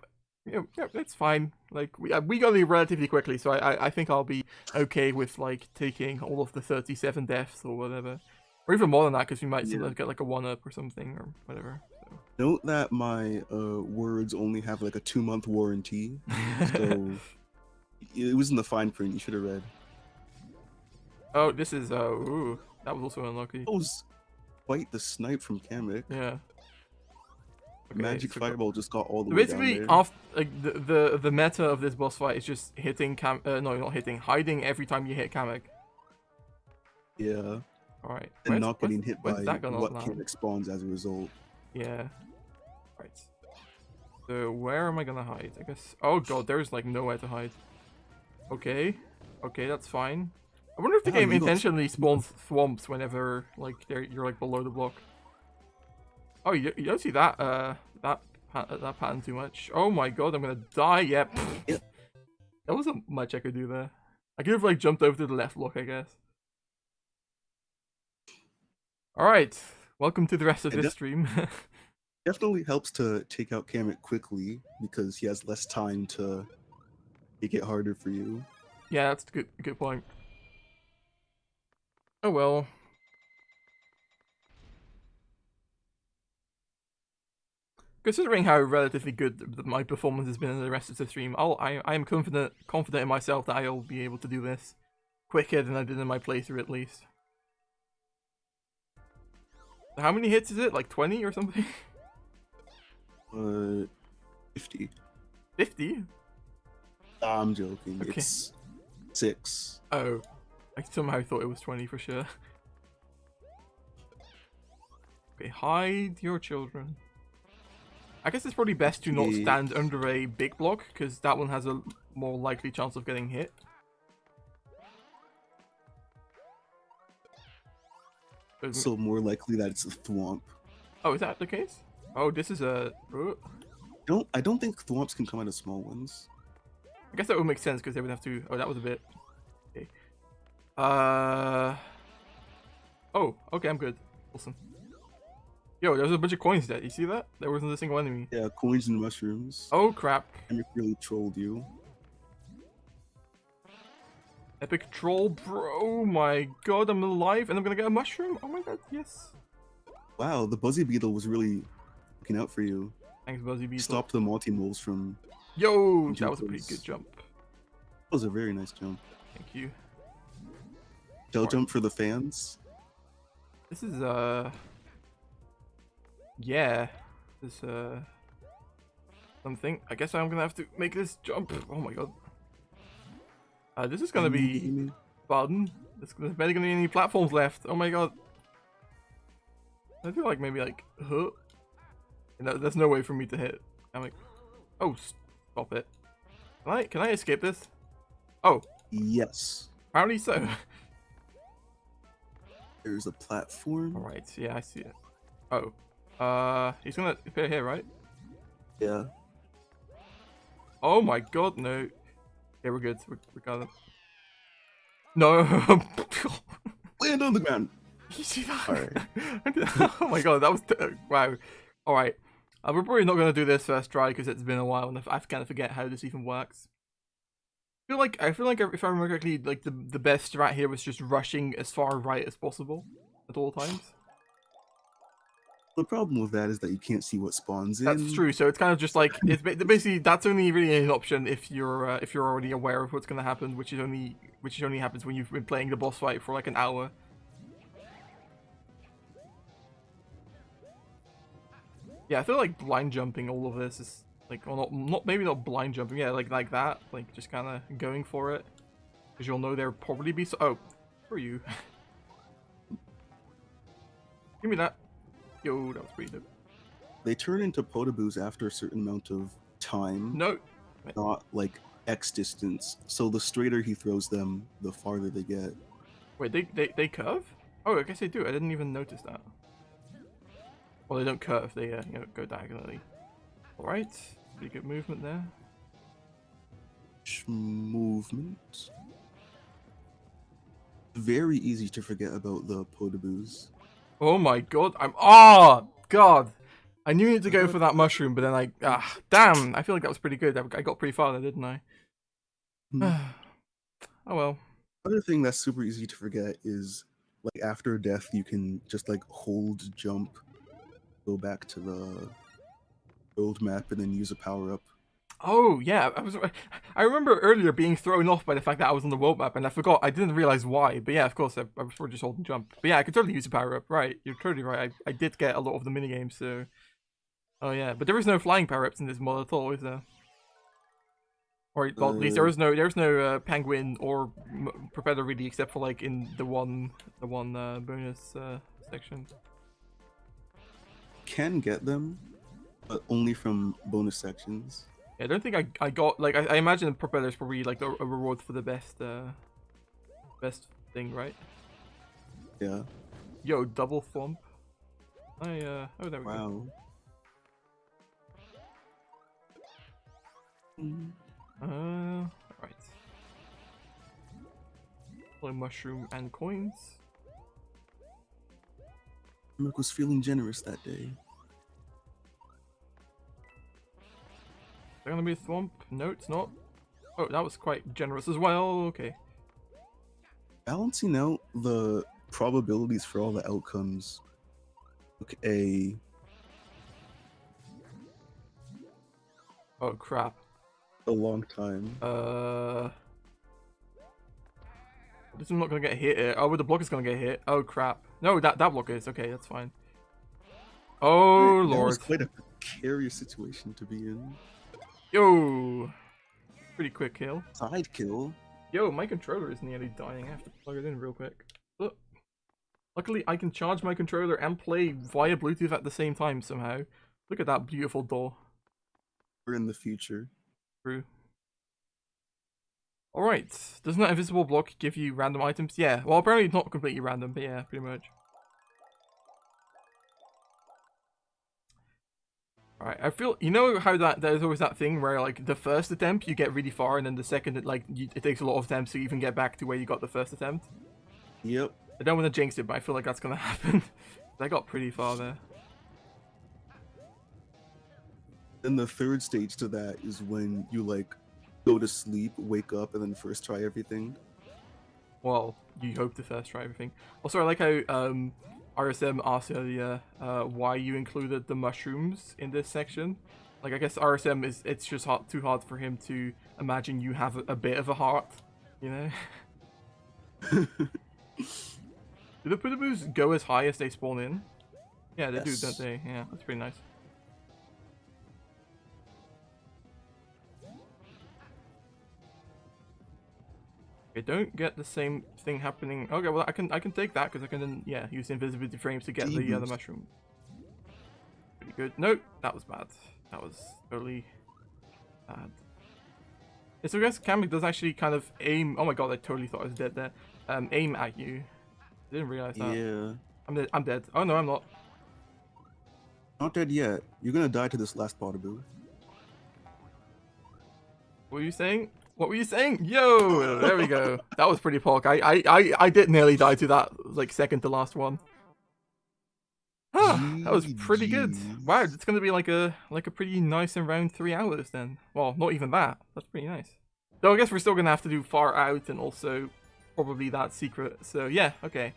yeah, it's fine. Like we got to leave relatively quickly, so I think I'll be okay with like taking all of the 37 deaths or whatever, or even more than that, because we might sometimes get like a 1-up or something or whatever. So. Note that my words only have like a 2-month warranty, so it was in the fine print. You should have read. Oh, this is ooh, that was also unlucky. That was quite the snipe from Kamek. Yeah. Okay, Magic Fireball just got all the way basically down there. After like the meta of this boss fight is just hitting hiding every time you hit Kamek. Yeah. Alright. And not getting hit by what Kamek Kamek spawns as a result. Yeah. Right. So where am I gonna hide? I guess. Oh god, there's like nowhere to hide. Okay. Okay, that's fine. I wonder if the game intentionally spawns swamps whenever like you're like below the block. Oh, you don't see that that pattern too much. Oh my god, I'm gonna die. Yep. Yep. There wasn't much I could do there. I could have like jumped over to the left block, I guess. All right, welcome to the rest of this stream. Definitely helps to take out Kamek quickly because he has less time to make it harder for you. Yeah, that's a good point. Oh well. Considering how relatively good my performance has been in the rest of the stream, I am confident in myself that I'll be able to do this quicker than I did in my playthrough at least. How many hits is it? Like 20 or something? 50. 50? I'm joking. Okay. It's 6. Oh, I somehow thought it was 20 for sure. Okay, hide your children. I guess it's probably best to not stand under a big block, because that one has a more likely chance of getting hit. So more likely that it's a thwomp. Oh, is that the case? Oh, this is a... I don't think thwomps can come out of small ones. I guess that would make sense, because they would have to... Oh, that was a bit... Okay. Oh, okay, I'm good. Awesome. Yo, there's a bunch of coins there. You see that? There wasn't a single enemy. Yeah, coins and mushrooms. Oh, crap. And it really trolled you. Epic troll, bro. Oh my god, I'm alive and I'm gonna get a mushroom. Oh my god, yes. Wow, the Buzzy Beetle was really looking out for you. Thanks, Buzzy Beetle. Stopped the multi-moles from... Yo, that was a pretty good jump. That was a very nice jump. Thank you. Shell jump for the fans. This is, yeah. This, something. I guess I'm gonna have to make this jump. Oh my god. This is gonna be fun. There's barely gonna be any platforms left. Oh my god. I feel like maybe like, huh? No, there's no way for me to hit. I'm like, Oh, stop it. Can I escape this? Oh, Yes. apparently so. There's a platform. Alright, yeah, I see it. Oh. He's gonna appear here, right? Yeah. Oh my god, no. Okay, we're good. We got it. No. Land on the ground. You see that? Alright. Oh my god, that was wow. All right, we're probably not gonna do this first try because it's been a while and I kind of forget how this even works. I feel like if I remember correctly, like the best strat here was just rushing as far right as possible at all times. The problem with that is that you can't see what spawns in. That's true. So it's kind of just like it's basically that's only really an option if you're already aware of what's gonna happen, which only happens when you've been playing the boss fight for like an hour. Yeah, I feel like blind jumping all of this is like, well, not maybe not blind jumping, yeah, like that, like just kind of going for it, because you'll know there'll probably be oh, for you. Give me that. Yo, that was pretty dope. They turn into potaboos after a certain amount of time. No, not like X distance. So the straighter he throws them, the farther they get. Wait, they curve? Oh, I guess they do. I didn't even notice that. Well, they don't curve, they go diagonally. Alright, pretty good movement there. Movement. Very easy to forget about the potaboos. Oh my god, god! I knew you had to go for that mushroom, but then damn! I feel like that was pretty good. I got pretty far there, didn't I? Oh well. Other thing that's super easy to forget is, like, after death, you can just like hold jump, go back to the old map, and then use a power up. Oh yeah, I remember earlier being thrown off by the fact that I was on the world map, and I forgot. I didn't realize why. But yeah, of course, I was probably just holding jump. But yeah, I could totally use a power up. Right, you're totally right. I did get a lot of the mini games, so. Oh yeah, but there is no flying power ups in this mod at all, is there? Or well, at least there's no penguin or propeller really, except for like in the one bonus section. Can get them, but only from bonus sections. Yeah, I don't think I got like I imagine propeller's probably like a reward for the best thing, right? Yeah. Yo, double thump. Oh there we go. Wow. Right. Play mushroom and coins. Merc was feeling generous that day. Is there gonna be a thwomp? No, it's not. Oh, that was quite generous as well. Okay. Balancing out the probabilities for all the outcomes took a... Oh crap. a long time. This is not gonna get hit. Oh, the block is gonna get hit. Oh crap. No, that block is okay. That's fine. Oh lord. That was quite a precarious situation to be in. Yo, pretty quick kill. Side kill. Yo, my controller is nearly dying. I have to plug it in real quick. Look. Luckily, I can charge my controller and play via Bluetooth at the same time somehow. Look at that beautiful door. We're in the future. True. Alright, doesn't that invisible block give you random items? Yeah, well apparently it's not completely random, but yeah, pretty much. Alright, I feel, you know how there's always that thing where like the first attempt you get really far and then the second it takes a lot of attempts to even get back to where you got the first attempt? Yep. I don't want to jinx it, but I feel like that's gonna happen. I got pretty far there. Then the third stage to that is when you like go to sleep, wake up, and then first try everything. Well, you hope to first try everything. Also, I like how RSM asked earlier why you included the mushrooms in this section. Like, I guess RSM it's just too hard for him to imagine you have a bit of a heart, you know? Do the Pudaboos go as high as they spawn in? Yeah, they do, don't they? Yeah, that's pretty nice. Okay, don't get the same thing happening. Okay, well I can take that because I can then use invisibility frames to get the other mushroom. Pretty good. Nope, that was bad. That was totally bad. Yeah, so I guess Kamek does actually kind of aim. Oh my god, I totally thought I was dead there. Aim at you. Didn't realize that. Yeah. I'm dead. Oh no, I'm not. Not dead yet. You're gonna die to this last bother boo. What were you saying? What were you saying? Yo, there we go. That was pretty pork. I did nearly die to that, like, second to last one. That was pretty good. Wow, it's gonna be like a pretty nice and round 3 hours then. Well, not even that. That's pretty nice. So I guess we're still gonna have to do Far Out and also probably that secret. So yeah, okay.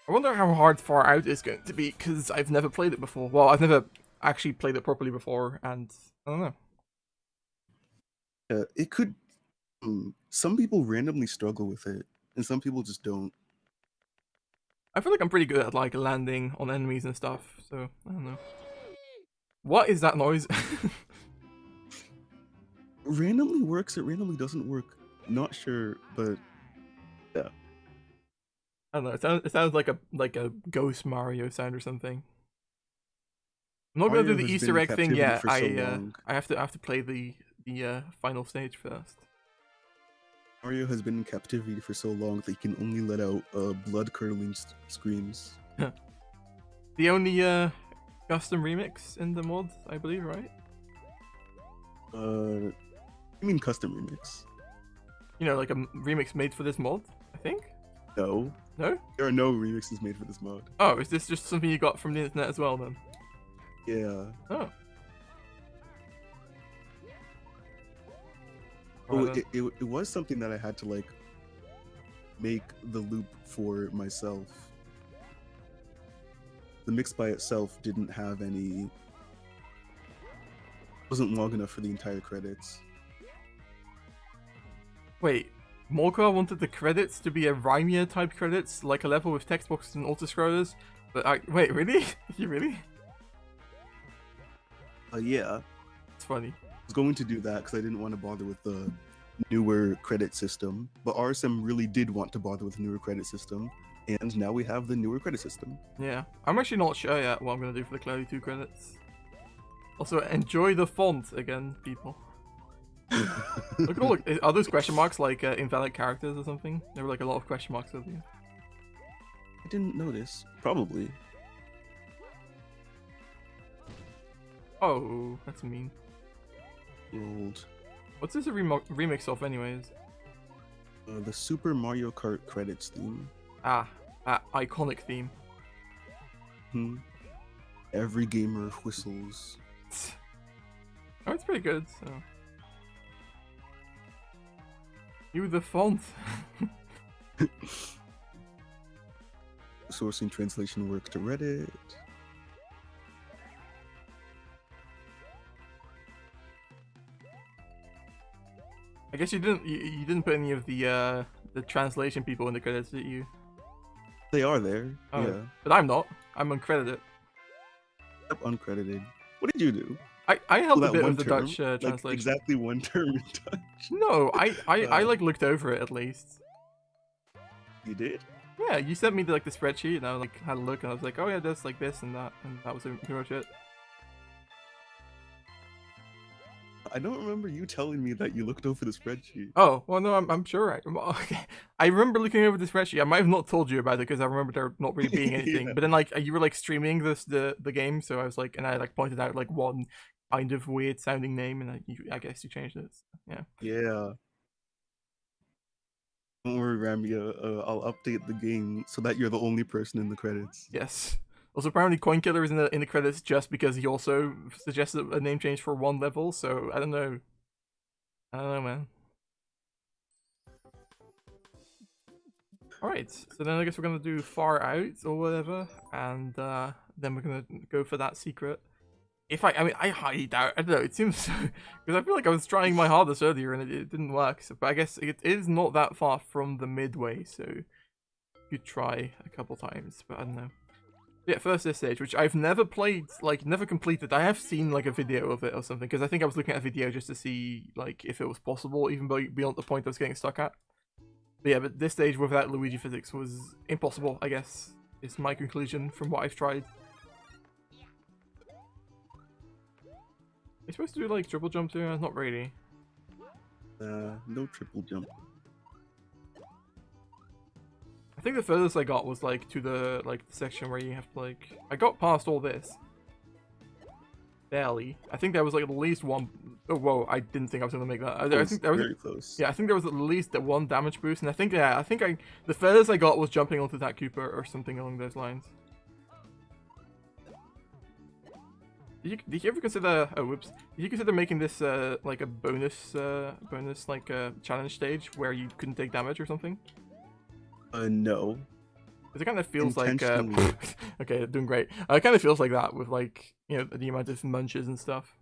I wonder how hard Far Out is going to be because I've never played it before. Well, I've never actually played it properly before, and I don't know. It could. Some people randomly struggle with it, and some people just don't. I feel like I'm pretty good at like landing on enemies and stuff, so I don't know. What is that noise? Randomly works, it randomly doesn't work. Not sure, but yeah. I don't know. It sounds like a Ghost Mario sound or something. I'm not gonna do the Easter egg thing yet. I have to play the final stage first. Mario has been in captivity for so long that he can only let out blood-curdling screams. The only custom remix in the mod, I believe, right? You mean custom remix? You know, like a remix made for this mod, I think? No. No? There are no remixes made for this mod. Oh, is this just something you got from the internet as well, then? Yeah. Oh. Oh, it was something that I had to, like, make the loop for myself. The mix by itself didn't have any... wasn't long enough for the entire credits. Wait, Mullkaw wanted the credits to be a Rimea type credits, like a level with text boxes and auto-scrollers, but wait, really? You really? Yeah. It's funny. I was going to do that because I didn't want to bother with the newer credit system, but RSM really did want to bother with the newer credit system, and now we have the newer credit system. Yeah, I'm actually not sure yet what I'm going to do for the Cloudy 2 credits. Also, enjoy the font again, people. Look at all, are those question marks like invalid characters or something? There were like a lot of question marks over here. I didn't notice. Probably. Oh, that's mean. Rolled. What's this a remix of anyways? The Super Mario Kart credits theme. Iconic theme. Every gamer whistles. Oh, it's pretty good, so... You the font! Sourcing translation work to Reddit. I guess you didn't put any of the translation people in the credits, did you? They are there. Oh, yeah. But I'm not. I'm uncredited. Yep, uncredited. What did you do? I helped a bit one with the term, Dutch like translation. exactly one term in Dutch. No, I like looked over it at least. You did? Yeah, you sent me the spreadsheet and I like had a look and I was like, oh yeah, there's like this and that was pretty much it. I don't remember you telling me that you looked over the spreadsheet. Oh, well no, I'm sure okay. I remember looking over the spreadsheet. I might have not told you about it because I remember there not really being anything. Yeah. But then like you were like streaming the game, so I was like, and I like pointed out like one kind of weird sounding name, and I guess you changed it. So, yeah. Yeah. Don't worry, Ramia. I'll update the game so that you're the only person in the credits. Yes. Also, apparently Coinkiller is in the credits just because he also suggested a name change for one level, so I don't know. I don't know, man. Alright, so then I guess we're gonna do Far Out or whatever, and then we're gonna go for that secret. I mean, I highly doubt, I don't know, it seems so, because I feel like I was trying my hardest earlier and it didn't work, so, but I guess it is not that far from the midway, so you could try a couple times, but I don't know. Yeah, first this stage, which I've never played, like, never completed. I have seen, like, a video of it or something, because I think I was looking at a video just to see, like, if it was possible, even beyond the point I was getting stuck at. But yeah, but this stage without Luigi physics was impossible, I guess, is my conclusion from what I've tried. you supposed to do like triple jump there? Not really. No triple jump. I think the furthest I got was like to the section where you have to like. I got past all this. Barely. I think there was like at least one. Oh whoa! I didn't think I was gonna make that. I think there was very close. Yeah, I think there was at least one damage boost, and I think the furthest I got was jumping onto that Cooper or something along those lines. Did you ever consider? Oh, whoops! Did you consider making this like a bonus like challenge stage where you couldn't take damage or something? No. Because it kind of feels like okay, doing great. It kind of feels like that with like the amount of munches and stuff.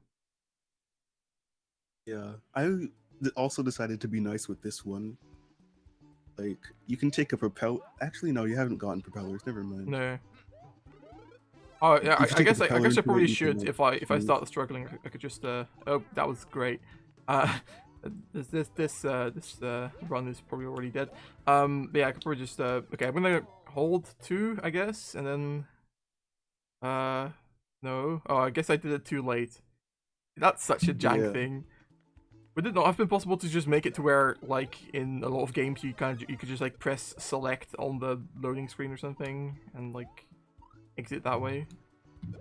Yeah, I also decided to be nice with this one. Like, you can take a propeller. Actually, no, you haven't gotten propellers. Never mind. No. Oh yeah, I guess I probably should if I start struggling. I could just oh, that was great. This run is probably already dead. But yeah, I could probably just okay. I'm gonna hold 2, I guess, and then no. Oh, I guess I did it too late. That's such a jank thing. Would it not have been possible to just make it to where, like in a lot of games, you could just like press select on the loading screen or something and like exit that way,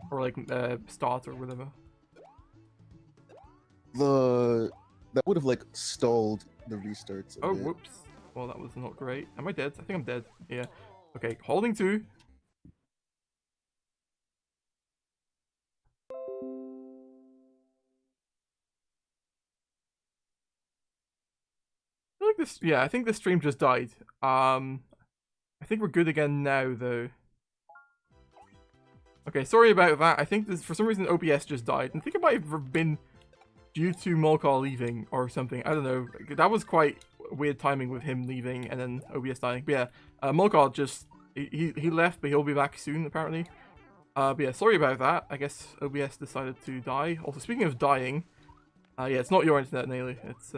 or like start or whatever. That would have like stalled the restarts. Oh, whoops. Well, that was not great. Am I dead? I think I'm dead. Yeah. Okay, holding 2. I feel like this. Yeah, I think the stream just died. I think we're good again now, though. Okay, sorry about that. I think this, for some reason OBS just died. I think it might have been due to Mullkaw leaving or something. I don't know. That was quite weird timing with him leaving and then OBS dying. But yeah, Mullkaw just he left, but he'll be back soon apparently. But yeah, sorry about that. I guess OBS decided to die. Also, speaking of dying, yeah, it's not your internet, Naily. It's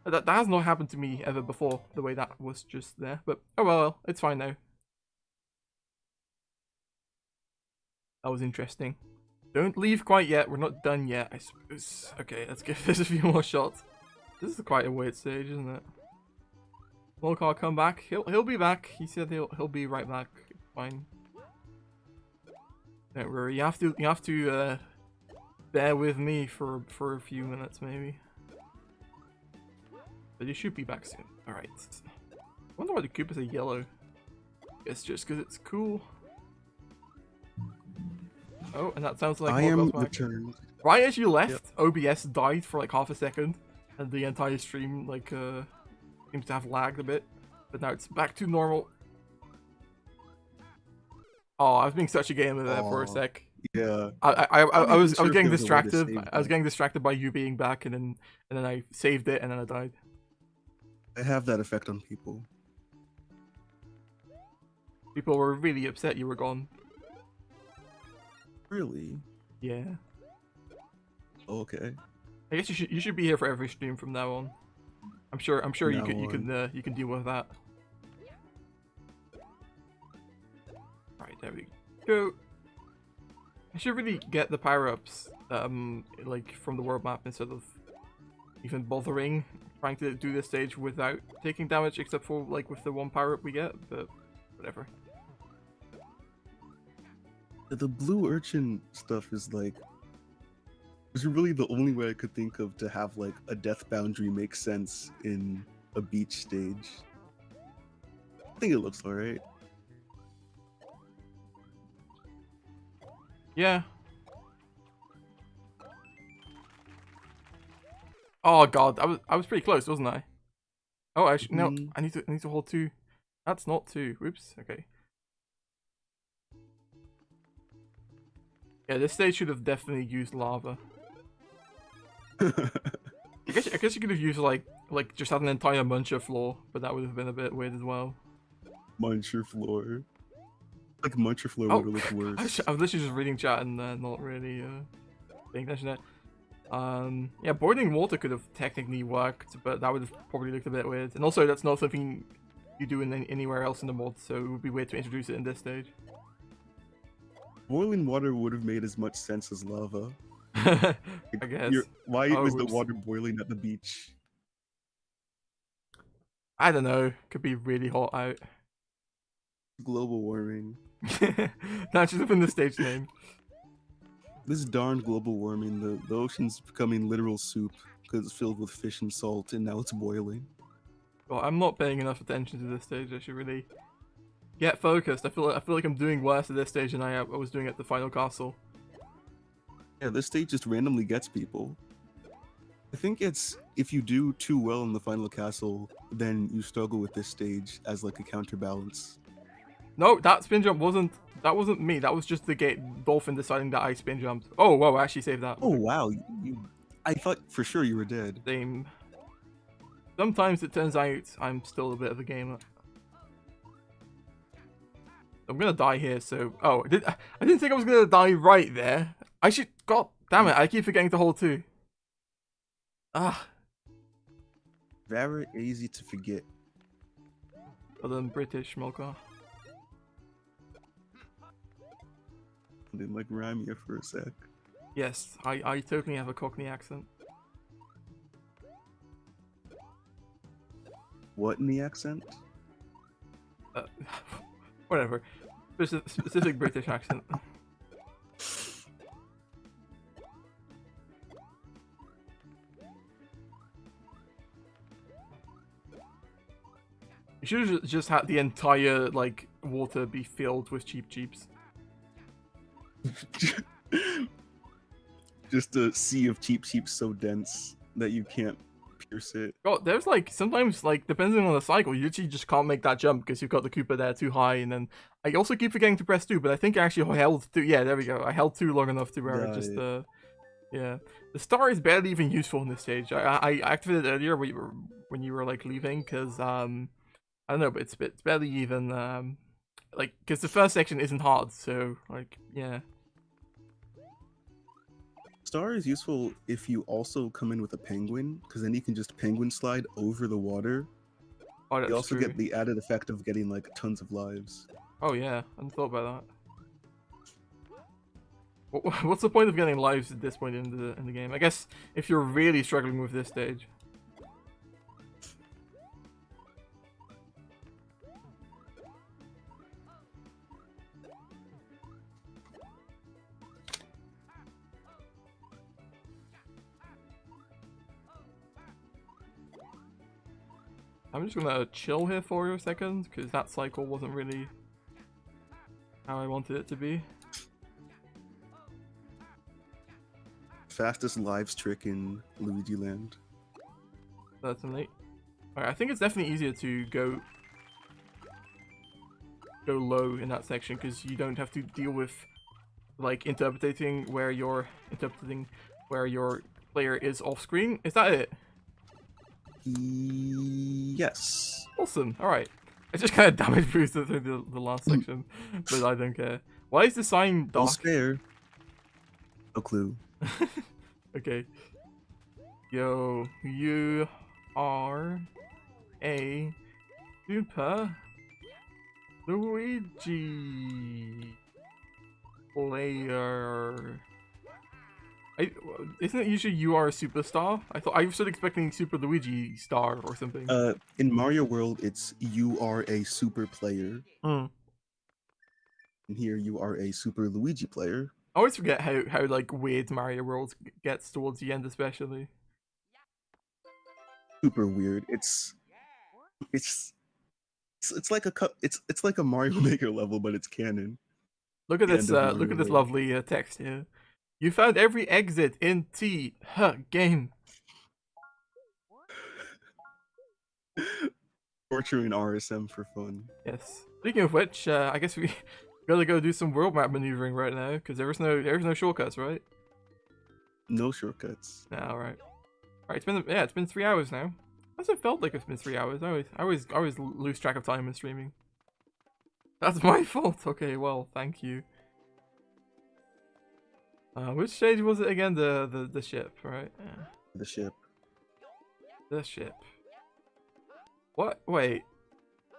that has not happened to me ever before. The way that was just there, but oh well, it's fine now. That was interesting. Don't leave quite yet. We're not done yet, I suppose. Okay, let's give this a few more shots. This is quite a weird stage, isn't it? Mullkaw, come back. He'll be back. He said he'll be right back. It's fine. Don't worry. You have to bear with me for a few minutes maybe. But he should be back soon. All right. I wonder why the Koopas are yellow. It's just because it's cool. Oh, and that sounds like I am returned. Right as you left, OBS died for like half a second, and the entire stream like seems to have lagged a bit, but now it's back to normal. Oh, I was being such a gamer there for a sec. Yeah. I was getting distracted. I was getting distracted by you being back, and then I saved it, and then I died. I have that effect on people. People were really upset you were gone. Really? Yeah. Okay. I guess you should be here for every stream from now on. I'm sure you can deal with that. Alright, there we go. I should really get the power-ups like from the world map instead of even bothering trying to do this stage without taking damage, except for like with the one power-up we get, but whatever. The blue urchin stuff is like, it's really the only way I could think of to have like a death boundary make sense in a beach stage. I think it looks alright. Yeah. Oh god, I was pretty close, wasn't I? Oh, actually, no, I need to hold 2. That's not 2. Whoops. Okay. Yeah, this stage should have definitely used lava. I guess you could have used like just had an entire muncher floor, but that would have been a bit weird as well. Muncher floor. Like muncher floor would have looked worse. I was literally just reading chat and not really paying attention to that. Yeah, boiling water could have technically worked, but that would have probably looked a bit weird. And also, that's not something you do anywhere else in the mod, so it would be weird to introduce it in this stage. Boiling water would have made as much sense as lava. I Like, guess. why Oh, was the oops. water boiling at the beach? I don't know. Could be really hot out. Global warming. Nah, just open the stage name. This darned global warming. The ocean's becoming literal soup because it's filled with fish and salt, and now it's boiling. Well, I'm not paying enough attention to this stage. I should really get focused. I feel like I'm doing worse at this stage than I was doing at the final castle. Yeah, this stage just randomly gets people. I think it's if you do too well in the final castle, then you struggle with this stage as like a counterbalance. No, that spin jump wasn't me. That was just the dolphin deciding that I spin jumped. Oh wow, I actually saved that. Oh wow, I thought for sure you were dead. Same. Sometimes it turns out I'm still a bit of a gamer. I'm gonna die here, so... Oh, I didn't think I was gonna die right there. I should... God damn it, I keep forgetting to hold too. Ah. Very easy to forget. Other than British Mullkaw. I didn't like Rimea for a sec. Yes, I totally have a Cockney accent. What in the accent? Whatever. Specific British accent. You should have just had the entire, like, water be filled with cheeps. Just a sea of cheap so dense that you can't pierce it. Oh, there's like sometimes like depending on the cycle, you literally just can't make that jump because you've got the Koopa there too high, and then I also keep forgetting to press 2, but I think I actually held 2. Yeah, there we go. I held 2 long enough to where it just yeah. The star is barely even useful in this stage. I activated it earlier when you were like leaving because I don't know, but it's barely even like because the first section isn't hard, so like yeah. Star is useful if you also come in with a penguin, because then you can just penguin slide over the water. Oh, that's you also true. get the added effect of getting like tons of lives. Oh yeah, I hadn't thought about that. What's the point of getting lives at this point in the game? I guess if you're really struggling with this stage. I'm just gonna chill here for a second, because that cycle wasn't really how I wanted it to be. Fastest lives trick in Luigi Land. Certainly. Alright, I think it's definitely easier to go low in that section, because you don't have to deal with like interpreting where your player is off screen. Is that it? Yes. Awesome. Alright. I just kind of damage boosted through the last section, but I don't care. Why is the sign dark? Don't spare. No clue. Okay. Yo, you are a super Luigi player. Isn't it usually you are a superstar? I was sort of expecting Super Luigi star or something. In Mario World, it's you are a super player. Hmm. And here you are a Super Luigi player. I always forget how like weird Mario World gets towards the end, especially. Super weird. It's like it's like a Mario Maker level, but it's canon. Look at this lovely text here. You found every exit in T game. Torturing RSM for fun. Yes. Speaking of which, I guess we gotta go do some world map maneuvering right now, because there's no shortcuts, right? No shortcuts. No, alright. Alright, it's been 3 hours now. Hasn't felt like it's been 3 hours. I always lose track of time when streaming. That's my fault. Okay, well, thank you. Which stage was it again? The ship, right? Yeah. The ship. The ship. What? Wait.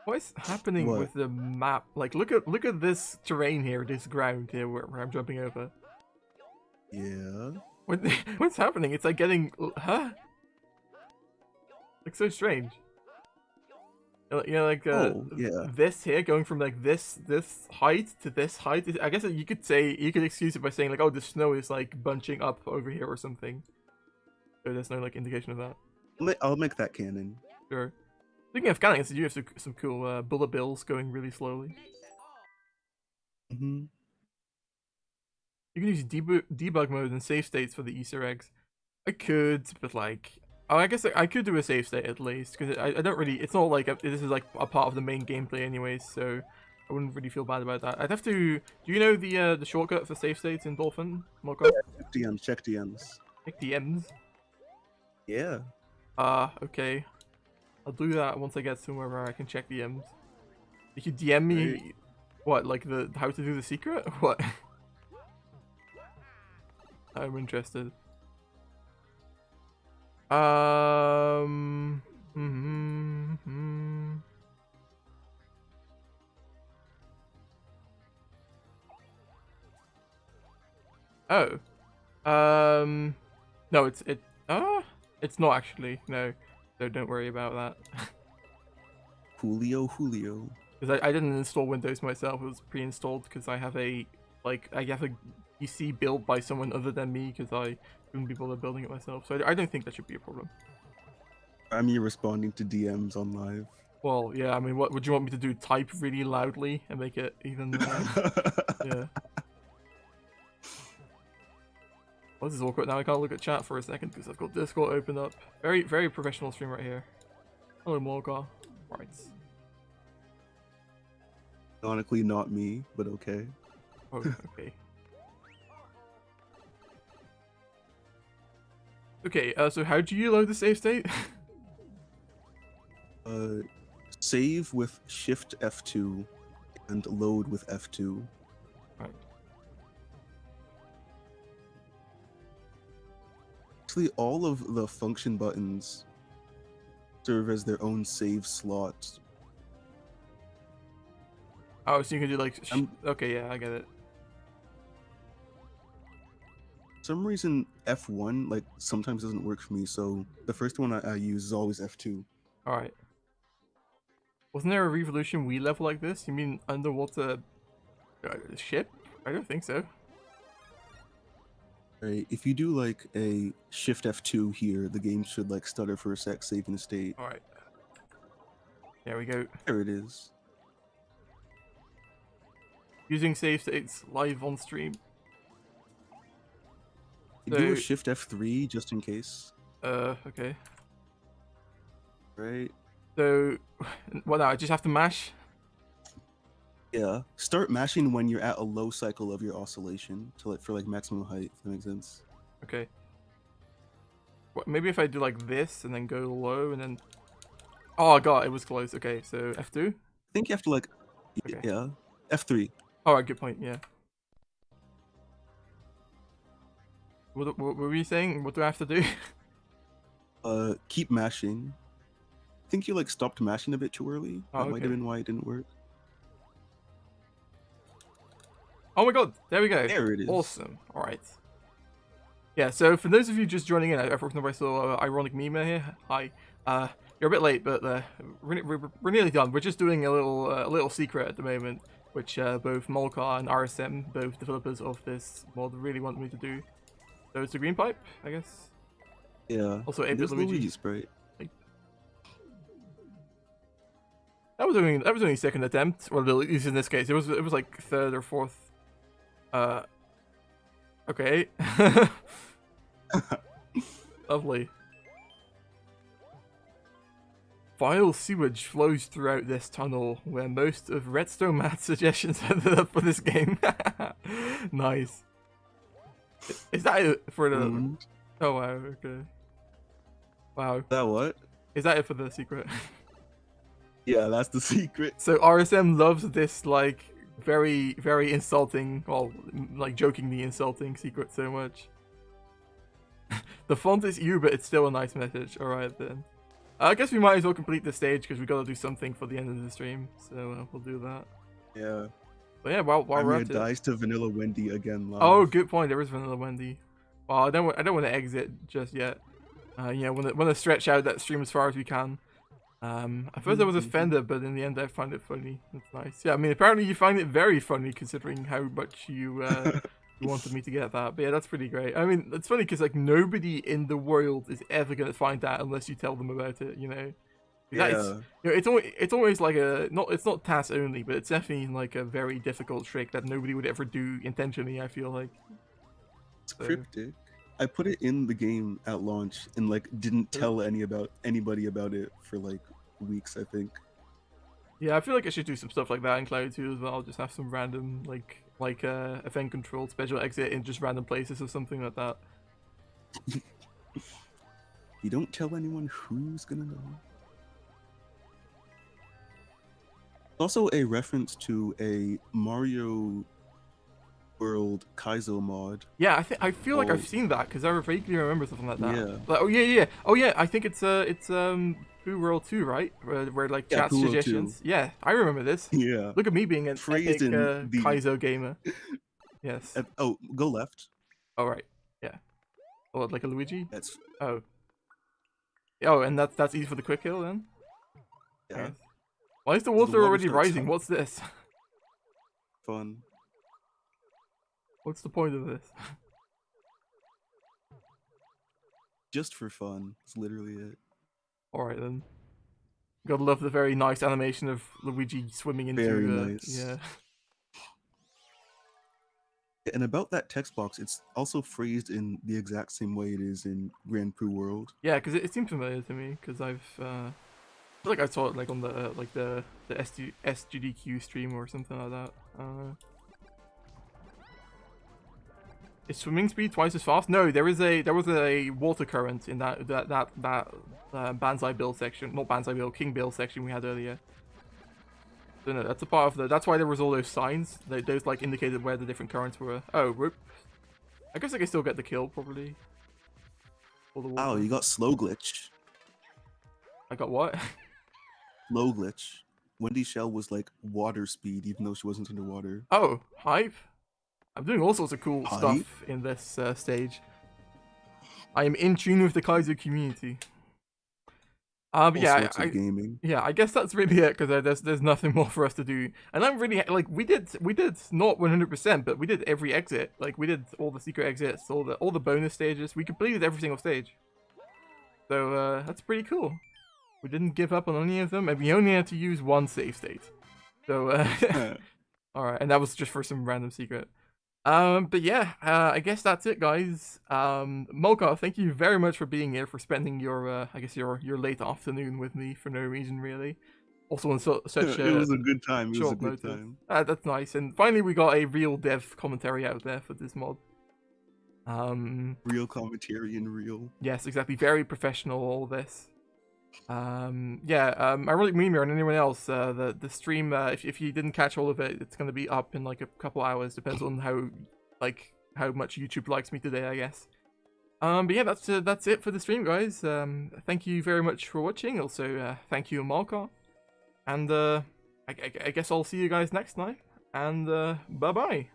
What is happening with the map? Like, look at this terrain here, this ground here where I'm jumping over. Yeah. What, what's happening? It's like getting... Huh? Like, so strange. You know, like, Oh, yeah. this here, going from, like, this height to this height. I guess you could say... You could excuse it by saying, like, oh, the snow is, like, bunching up over here or something. So there's no, like, indication of that. I'll make that canon. Sure. Speaking of cannons, you have some cool bullet bills going really slowly. Mm-hmm. You can use debug mode and save states for the Easter eggs. I could, but like, oh, I guess I could do a save state at least, because I don't really. It's not like this is like a part of the main gameplay anyways, so I wouldn't really feel bad about that. I'd have to. Do you know the shortcut for save states in Dolphin? Mullkaw? Check DMs. Check DMs. Check DMs. Yeah. Okay. I'll do that once I get somewhere where I can check DMs. You could DM me, Right. what, like the how to do the secret? What? I'm interested. Oh. No, it's not actually. No, so don't worry about that. Julio. Because I didn't install Windows myself. It was pre-installed because I have a PC built by someone other than me because I couldn't be bothered building it myself. So I don't think that should be a problem. I'm here responding to DMs on live. Well, yeah. I mean, what would you want me to do? Type really loudly and make it even? Yeah. Oh, this is awkward. Now I can't look at chat for a second because I've got Discord open up. Very professional stream right here. Hello, Mullkaw. Right. Ironically, not me, but okay. Oh, okay. Okay, so how do you load the save state? Save with Shift F2 and load with F2. Right. Actually, all of the function buttons serve as their own save slots. Oh, so you can do like... Okay, yeah, I get it. For some reason, F1 like sometimes doesn't work for me, so the first one I use is always F2. Alright. Wasn't there a Revolution Wii level like this? You mean underwater ship? I don't think so. Right, if you do like a Shift F2 here, the game should like stutter for a sec, saving the state. Alright. There we go. There it is. Using save states live on stream. You do a Shift F3 just in case. Okay. Right. So, what now? I just have to mash? Yeah. Start mashing when you're at a low cycle of your oscillation for maximum height, if that makes sense. Okay. What, maybe if I do like this and then go low and then... Oh god, it was close. Okay, so F2? I think you have to like... Okay. Yeah. F3. Alright, good point, yeah. What were you saying? What do I have to do? Keep mashing. I think you like stopped mashing a bit too early. Oh, That might have been why it didn't work. Oh my god, there we go. There it is. Awesome. Alright. Yeah, so for those of you just joining in, I forgot I saw Ironic Meme here. Hi. You're a bit late, but we're nearly done. We're just doing a little secret at the moment, which both Mullkaw and RSM, both developers of this mod, really want me to do. So it's a green pipe, I guess. Yeah. Also, There's Luigi. Luigi sprite. That was only second attempt, or at least in this case, it was like third or fourth. Okay. Lovely. Vile sewage flows throughout this tunnel, where most of Redstone Matt's suggestions ended up for this game. Nice. Is that it for the... Oh wow, okay. Wow. That what? Is that it for the secret? Yeah, that's the secret. So RSM loves this, like, very, very insulting, well, like, jokingly insulting secret so much. The font is you, but it's still a nice message. Alright then. I guess we might as well complete this stage, because we gotta do something for the end of the stream. So we'll do that. Yeah. But yeah, while we're at it... dies to Vanilla Wendy again live. Oh, good point. There is Vanilla Wendy. Well, I don't want to exit just yet. You know, want to stretch out that stream as far as we can. At first I was offended, but in the end I find it funny. That's nice. Yeah, I mean, apparently you find it very funny considering how much you you wanted me to get that. But yeah, that's pretty great. I mean, it's funny because like nobody in the world is ever gonna find that unless you tell them about it. You know. That is, you know, it's always like it's not task only, but it's definitely like a very difficult trick that nobody would ever do intentionally. I feel like it's cryptic. I put it in the game at launch and like didn't tell anybody about it for like weeks, I think. Yeah, I feel like I should do some stuff like that in Cloud 2 as well. Just have some random like event controlled special exit in just random places or something like that. You don't tell anyone, who's gonna know? Also a reference to a Mario World Kaizo mod. Yeah, I feel like I've seen that because I vaguely remember something like that. Yeah. Like, oh yeah. I think it's Poo World 2, right? Where like chat suggestions. 2. Yeah, I remember this. Yeah. Look at me being an epic Kaizo gamer. Yes. Oh, go left. Oh right. Yeah. Oh, like a Luigi. That's. Oh. Oh, and that's easy for the quick kill then. Yeah. Nice. Why is the water already rising? What's this? Fun. What's the point of this? Just for fun. That's literally it. Alright then. Gotta love the very nice animation of Luigi swimming into... Very nice. Yeah. And about that text box, it's also phrased in the exact same way it is in Grand Poo World. Yeah, because it seems familiar to me, because I feel like I saw it like on the SGDQ stream or something like that. Is swimming speed twice as fast? No, there was a water current in that Banzai build section, not Banzai build, King build section we had earlier. So no, that's a part of that's why there was all those signs. Those like indicated where the different currents were. Oh, whoop. I guess I can still get the kill probably. Oh, you got slow glitch. I got what? Slow glitch. Wendy Shell was like water speed, even though she wasn't underwater. Oh, hype. I'm doing all sorts of cool stuff in this stage. I am in tune with the Kaizo community. But yeah, I guess that's really it because there's nothing more for us to do. And I'm really like we did not 100%, but we did every exit. Like we did all the secret exits, all the bonus stages. We completed every single stage. So that's pretty cool. We didn't give up on any of them, and we only had to use one save state. So all right, and that was just for some random secret. But yeah, I guess that's it, guys. Mullkaw, thank you very much for being here, for spending your, I guess your late afternoon with me for no reason, really. Also on such it was a good time. It was a good time. That's nice, and finally we got a real dev commentary out there for this mod. Real commentary and real. Yes, exactly. Very professional, all this. I really Rimea and anyone else, the stream, if you didn't catch all of it, it's gonna be up in like a couple hours, depends on how much YouTube likes me today, I guess. But yeah, that's it for the stream, guys. Thank you very much for watching. Also, thank you, Mullkaw, and I guess I'll see you guys next time, and bye bye.